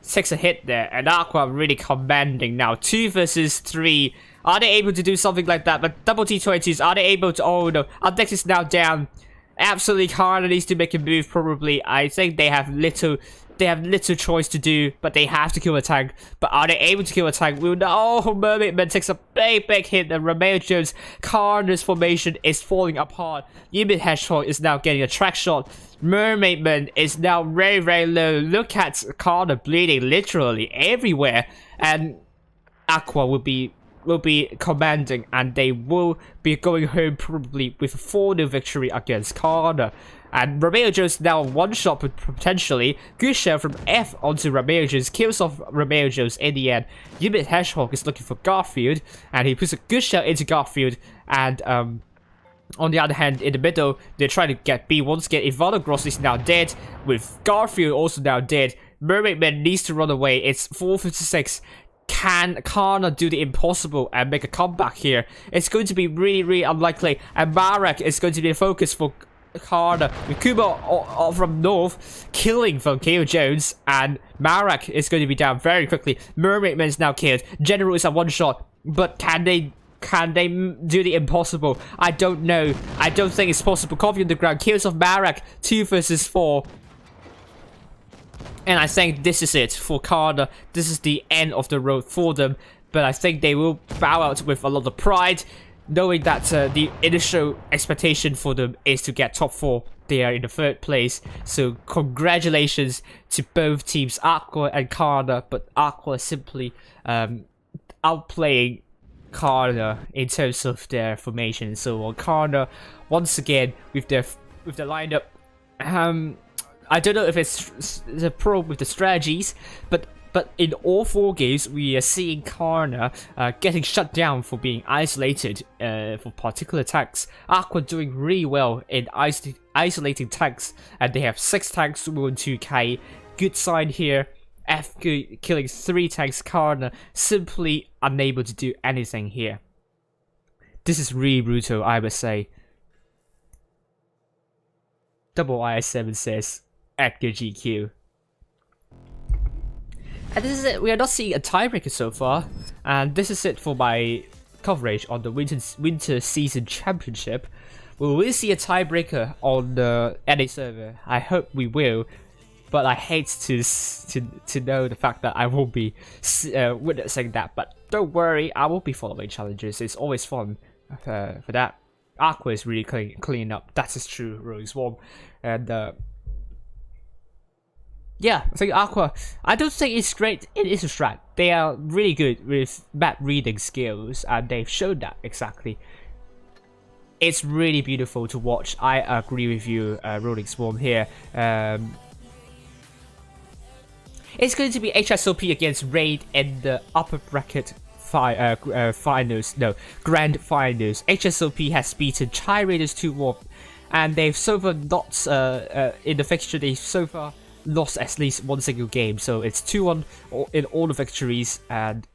takes a hit there, and Aqua really commanding now. 2 versus 3. Are they able to do something like that? But double T20s, are they able to? Oh no, Ardex is now down. Absolutely, CARNA needs to make a move probably. I think they have little choice to do, but they have to kill a tank. But are they able to kill a tank? We'll know. Oh, Mermaidman takes a big hit, and Romeo Jones, CARNA's formation is falling apart. Yimid Hedgehog is now getting a track shot. Mermaidman is now very low. Look at CARNA bleeding literally everywhere, and Aqua will be commanding, and they will be going home probably with a 4-0 victory against CARNA. And Romeo Jones now one shot potentially. Good shell from F onto Romeo Jones, kills off Romeo Jones in the end. Yimid Hedgehog is looking for Garfield, and he puts a good shell into Garfield. And on the other hand, in the middle, they're trying to get B once again. Ivano Gross is now dead, with Garfield also now dead. Mermaidman needs to run away. It's 4:56. Can CARNA do the impossible and make a comeback here? It's going to be really unlikely, and Marek is going to be a focus for CARNA with Kuma from north, killing from KO Jones, and Marak is going to be down very quickly. Mermaidman is now killed. General is a one shot, but can they do the impossible? I don't know. I don't think it's possible. Coffee on the ground, kills of Marak, 2 versus 4. And I think this is it for CARNA. This is the end of the road for them. But I think they will bow out with a lot of pride, knowing that the initial expectation for them is to get top 4. They are in the 3rd place. So congratulations to both teams, AQVA and CARNA. But AQVA simply outplaying CARNA in terms of their formation. So on CARNA, once again with the lineup, I don't know if it's a problem with the strategies, but in all 4 games we are seeing CARNA getting shut down for being isolated for particular tanks. AQVA doing really well in isolating tanks, and they have 6 tanks to 2k. Good sign here. FQ killing 3 tanks. CARNA simply unable to do anything here. This is really brutal, I would say. Double IS7 says Edgar GQ. And this is it. We are not seeing a tiebreaker so far, and this is it for my coverage on the winter season championship. Will we see a tiebreaker on the NA server? I hope we will, but I hate to know the fact that I won't be witnessing that. But don't worry, I will be following challenges. It's always fun for that. AQVA is really cleaning up. That is true, Rogue Swarm, and yeah, I think AQVA, I don't think it's great in its strat. They are really good with map reading skills, and they've shown that exactly. It's really beautiful to watch. I agree with you, Rolling Swarm here. It's going to be HSOP against Raid in the upper bracket finals. No, grand finals. HSOP has beaten Chai Raiders 2-1, and they've so far not in the fixture. They've so far lost at least 1 single game, so it's 2-1 in all the victories. And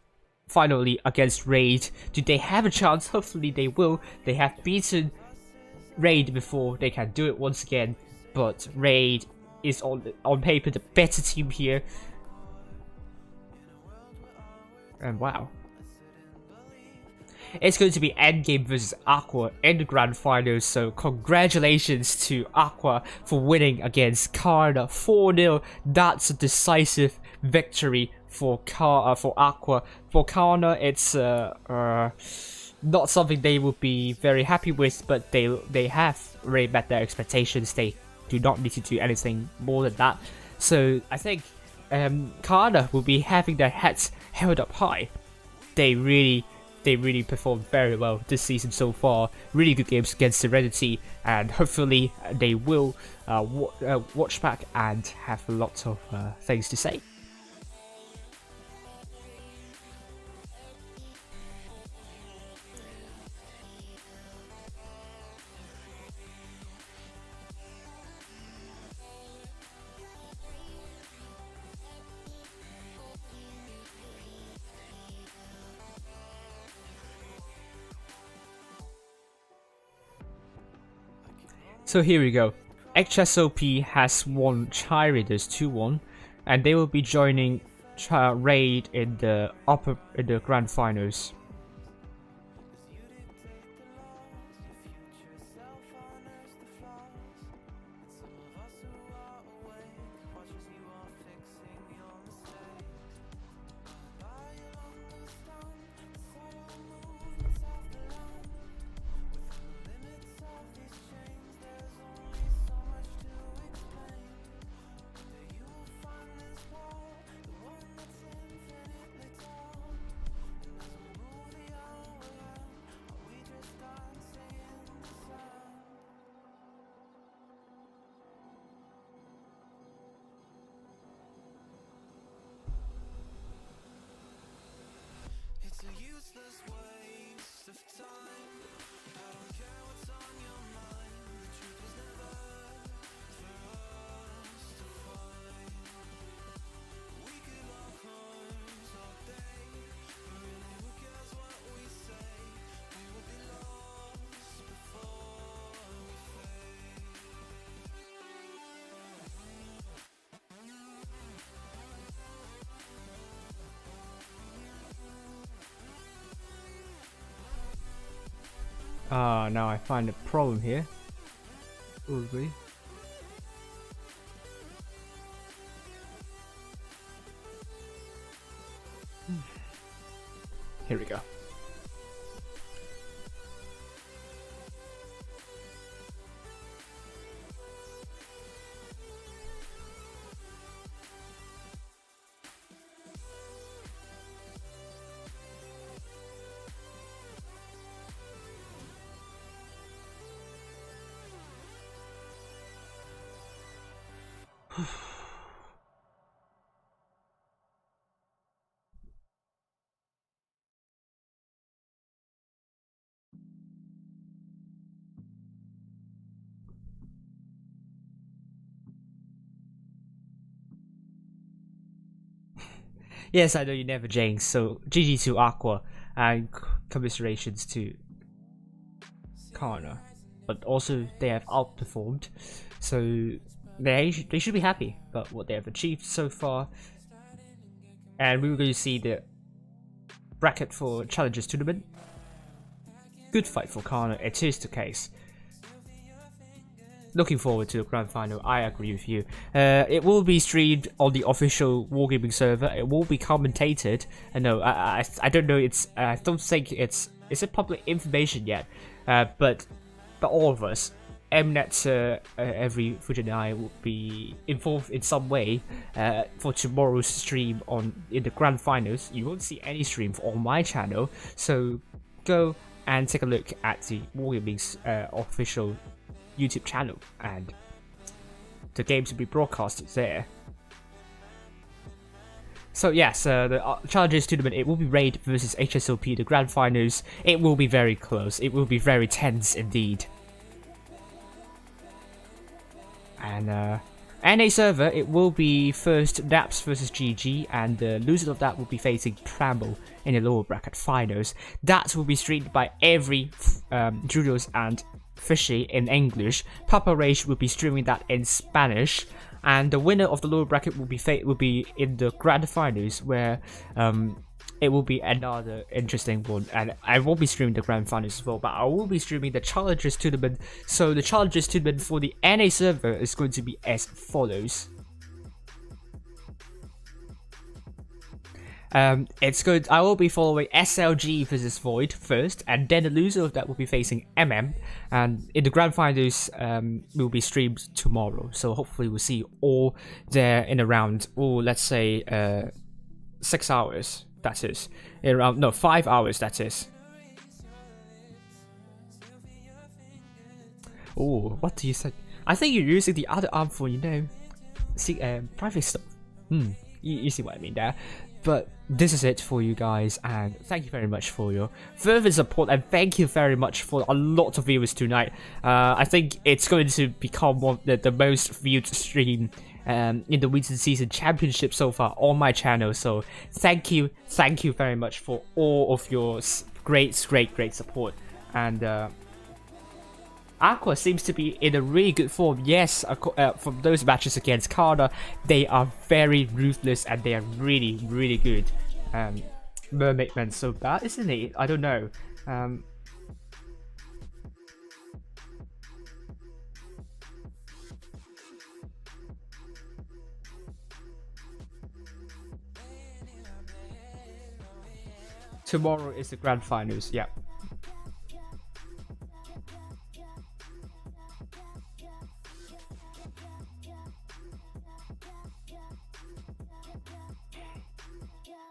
finally against Raid, do they have a chance? Hopefully they will. They have beaten Raid before, they can do it once again, but Raid is on paper the better team here. And wow, it's going to be Endgame versus AQVA in the grand finals, so congratulations to AQVA for winning against CARNA 4-0. That's a decisive victory for AQVA. For CARNA, it's not something they would be very happy with, but they have already met their expectations. They do not need to do anything more than that. So I think CARNA will be having their heads held up high. They really performed very well this season so far. Really good games against Serenity, and hopefully they will watch back and have lots of things to say. So here we go. HSOP has won Chai Raiders 2-1, and they will be joining Raid in the grand finals. Now I find a problem here. Oh, really? Here we go. Yes, I know you never jinx, so GG to Aqua, and commiserations to CARNA. But also, they have outperformed, so they should be happy about what they have achieved so far. And we were going to see the bracket for Challengers Tournament. Good fight for CARNA, it is the case. Looking forward to the grand final. I agree with you. It will be streamed on the official Wargaming server. It will be commentated. No, I don't know. I don't think it's it public information yet. But all of us, Mnet, every Fujin and I will be involved in some way for tomorrow's stream in the grand finals. You won't see any stream on my channel, so go and take a look at the Wargaming's official YouTube channel, and the games will be broadcasted there. So yes, the Challengers Tournament, it will be Raid versus HSOP, the grand finals. It will be very close. It will be very tense indeed. And NA server, it will be first Naps versus GG, and the loser of that will be facing Pramble in the lower bracket finals. That will be streamed by every Julius and Fishy in English. Papa Rage will be streaming that in Spanish, and the winner of the lower bracket will be in the grand finals, where it will be another interesting one. And I won't be streaming the grand finals as well, but I will be streaming the Challengers Tournament. So the Challengers Tournament for the NA server is going to be as follows. It's good. I will be following SLG versus Void first, and then the loser of that will be facing MM. And in the grand finals, will be streamed tomorrow. So hopefully we'll see all there in around, let's say 6 hours. That is around 5 hours. That is. Oh, what do you think? I think you're using the other arm for private stuff. You see what I mean there. But this is it for you guys, and thank you very much for your further support, and thank you very much for a lot of viewers tonight. I think it's going to become one of the most viewed stream in the Winter Season Championship so far on my channel. So thank you very much for all of your great support. And Aqua seems to be in a really good form. Yes, from those matches against CARNA, they are very ruthless and they are really good. Mermaid Man's so bad, isn't he? I don't know. Tomorrow is the grand finals. Yeah.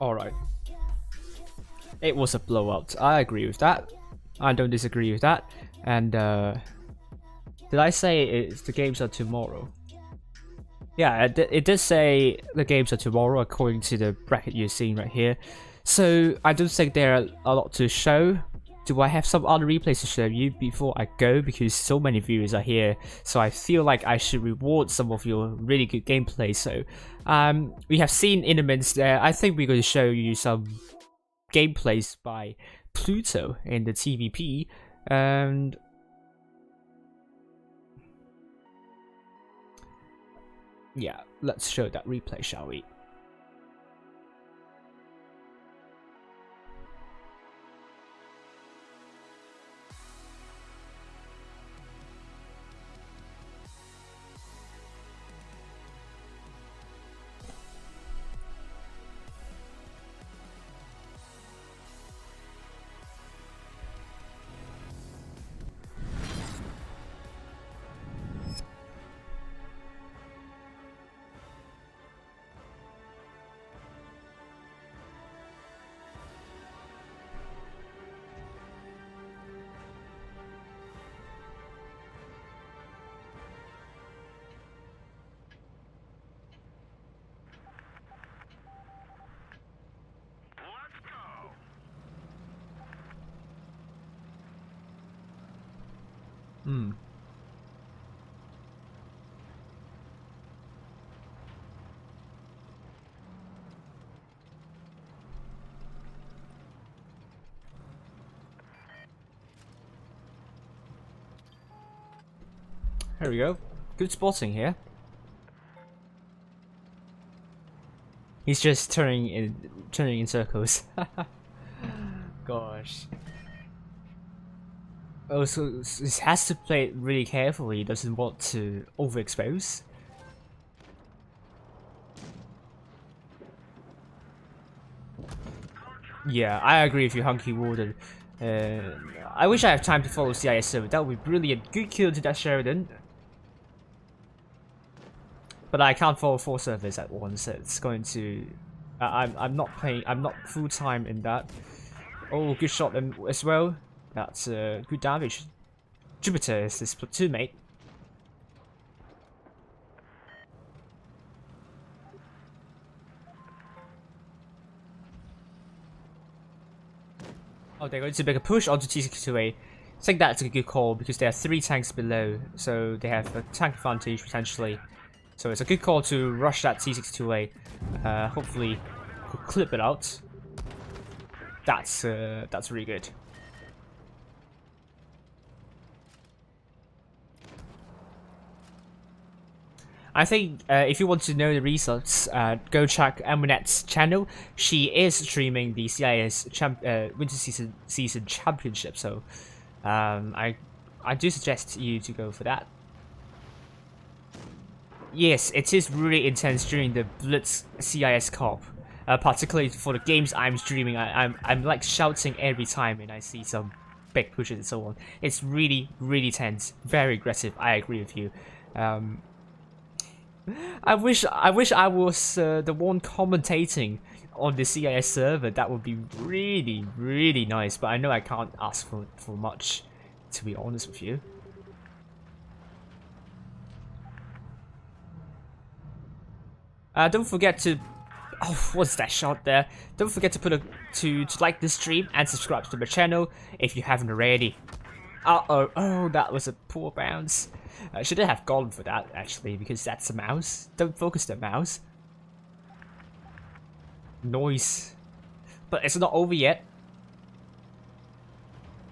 Alright. It was a blowout. I agree with that. I don't disagree with that. And did I say the games are tomorrow? Yeah, it does say the games are tomorrow according to the bracket you're seeing right here. So I don't think there are a lot to show. Do I have some other replays to show you before I go? Because so many viewers are here, so I feel like I should reward some of your really good gameplay. So we have seen Intermins there. I think we're going to show you some gameplays by Pluto in the TVP, and yeah, let's show that replay, shall we? Hmm. There we go. Good spotting here. He's just turning in circles. Gosh. Oh, so he has to play it really carefully. He doesn't want to overexpose. Yeah, I agree with you, Hunky Warden. I wish I have time to follow CIS server. That would be brilliant. Good kill to that Sheridan. But I can't follow 4 servers at once. It's going to. I'm not playing. I'm not full time in that. Oh, good shot as well. That's good damage. Jupiter is his platoon mate. Oh, they're going to make a push onto T62A. I think that's a good call because there are 3 tanks below, so they have a tank advantage potentially. So it's a good call to rush that T62A. Hopefully, clip it out. That's really good. I think if you want to know the results, go check Eminette's channel. She is streaming the CIS Winter Season Championship, so I do suggest you to go for that. Yes, it is really intense during the Blitz CIS Cup, particularly for the games I'm streaming. I'm like shouting every time when I see some big pushes and so on. It's really tense, very aggressive. I agree with you. I wish I was the one commentating on the CIS server. That would be really nice. But I know I can't ask for much, to be honest with you. Don't forget to. Oh, what's that shot there? Don't forget to to like this stream and subscribe to my channel if you haven't already. Oh, that was a poor bounce. I shouldn't have gone for that, actually, because that's a mouse. Don't focus the mouse. Noise. But it's not over yet.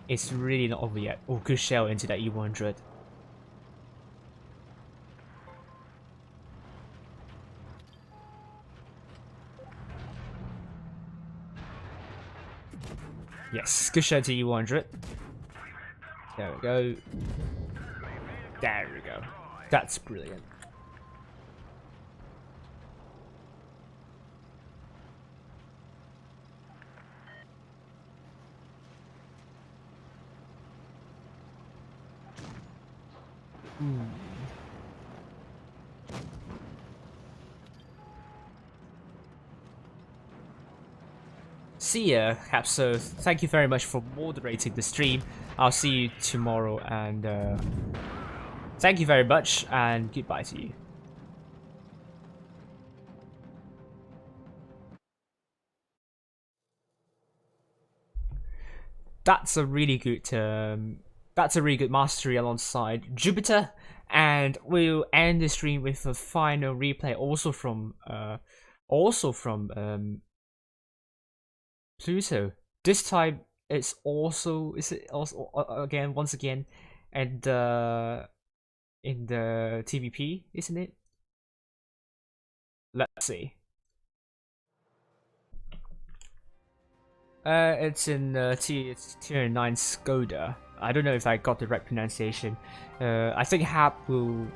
It's really not over yet. Oh, good shell into that E100. Yes, good shell to E100. There we go. There we go. That's brilliant. See ya, Capso. Thank you very much for moderating the stream. I'll see you tomorrow, and thank you very much, and goodbye to you. That's a really good mastery alongside Jupiter, and we'll end the stream with a final replay also from Pluto. This time it's also once again and in the TVP, isn't it? Let's see. It's in tier 9 Skoda. I don't know if I got the right pronunciation. I think Hap will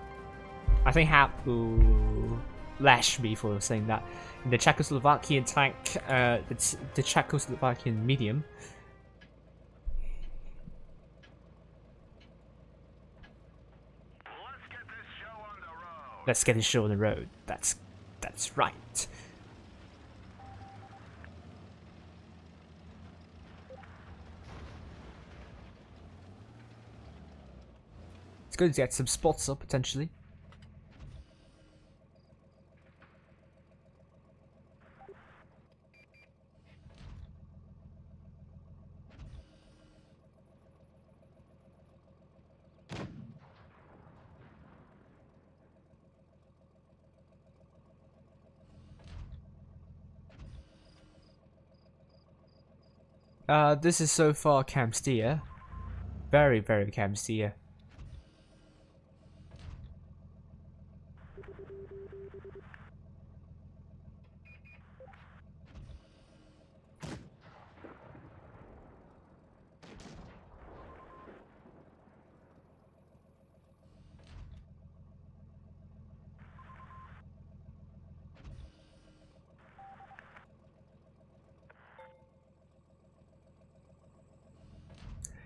lash me for saying that. In the Czechoslovakian tank, it's the Czechoslovakian medium. Let's get this show on the road. That's right. It's going to get some spots up potentially. This is so far Cam Steer. Very, very Cam Steer.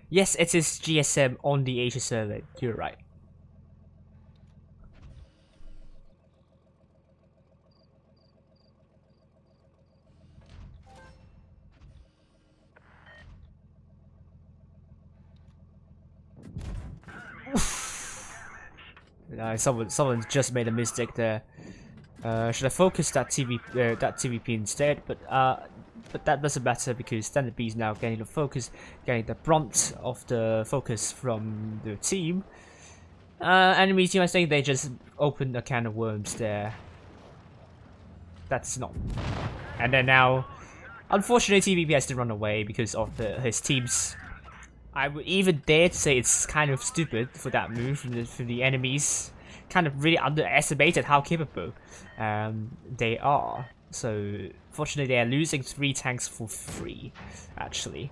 Yes, it is GSM on the Asia server. You're right. Someone just made a mistake there. Should I focus that TVP instead? But that doesn't matter because Standard B is now getting the focus, getting the brunt of the focus from the team. Enemy team, I think they just opened a can of worms there. That's not. And then now, unfortunately, TVP has to run away because of his team's. I would even dare to say it's kind of stupid for that move from the enemies. Kind of really underestimated how capable they are. So, fortunately, they are losing 3 tanks for free, actually.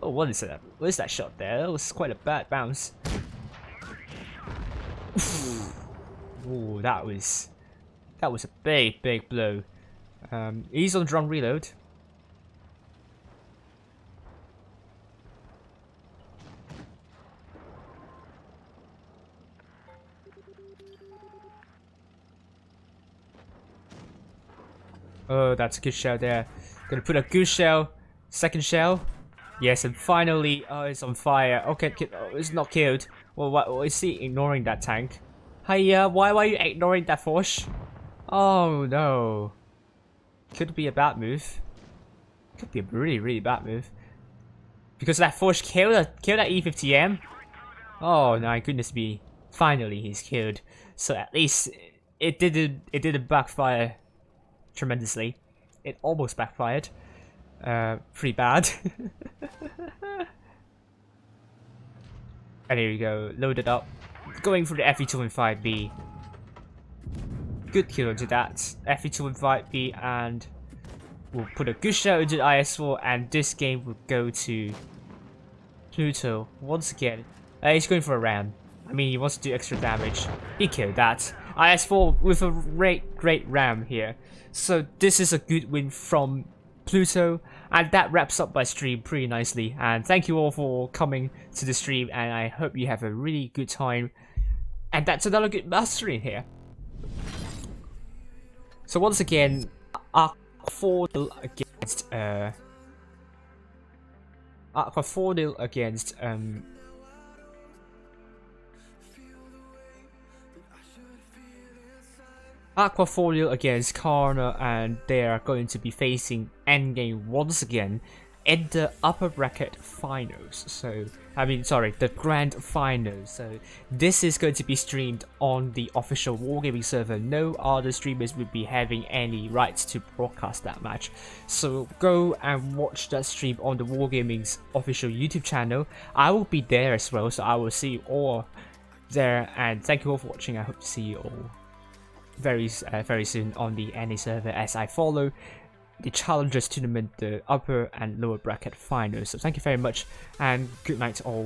Oh, what is that? What is that shot there? That was quite a bad bounce. Ooh, that was a big blow. He's on drone reload. Oh, that's a good shell there. Gonna put a good shell. Second shell. Yes, and finally, oh, it's on fire. Okay, it's not killed. Well, what is he ignoring that tank? Hey, why are you ignoring that Forge? Oh no. Could be a bad move. Could be a really bad move. Because that Forge killed that E50M. Oh my goodness me. Finally, he's killed. So at least it didn't backfire tremendously. It almost backfired. Pretty bad. And here we go, loaded up. Going for the FE215B. Good kill into that. FE215B, and we'll put a good shot into the IS4, and this game will go to Pluto once again. He's going for a ram. I mean, he wants to do extra damage. He killed that. IS4 with a great ram here. So this is a good win from Pluto, and that wraps up my stream pretty nicely. And thank you all for coming to the stream, and I hope you have a really good time. And that's another good mastering here. So once again, AQVA against AQVA against AQVA against CARNA, and they are going to be facing endgame once again in the upper bracket finals. So, I mean, sorry, the grand finals. So, this is going to be streamed on the official Wargaming server. No other streamers will be having any rights to broadcast that match. So, go and watch that stream on the Wargaming's official YouTube channel. I will be there as well, so I will see you all there. And thank you all for watching. I hope to see you all very soon on the NA server as I follow the Challengers tournament, the upper and lower bracket finals. So thank you very much, and good night to all.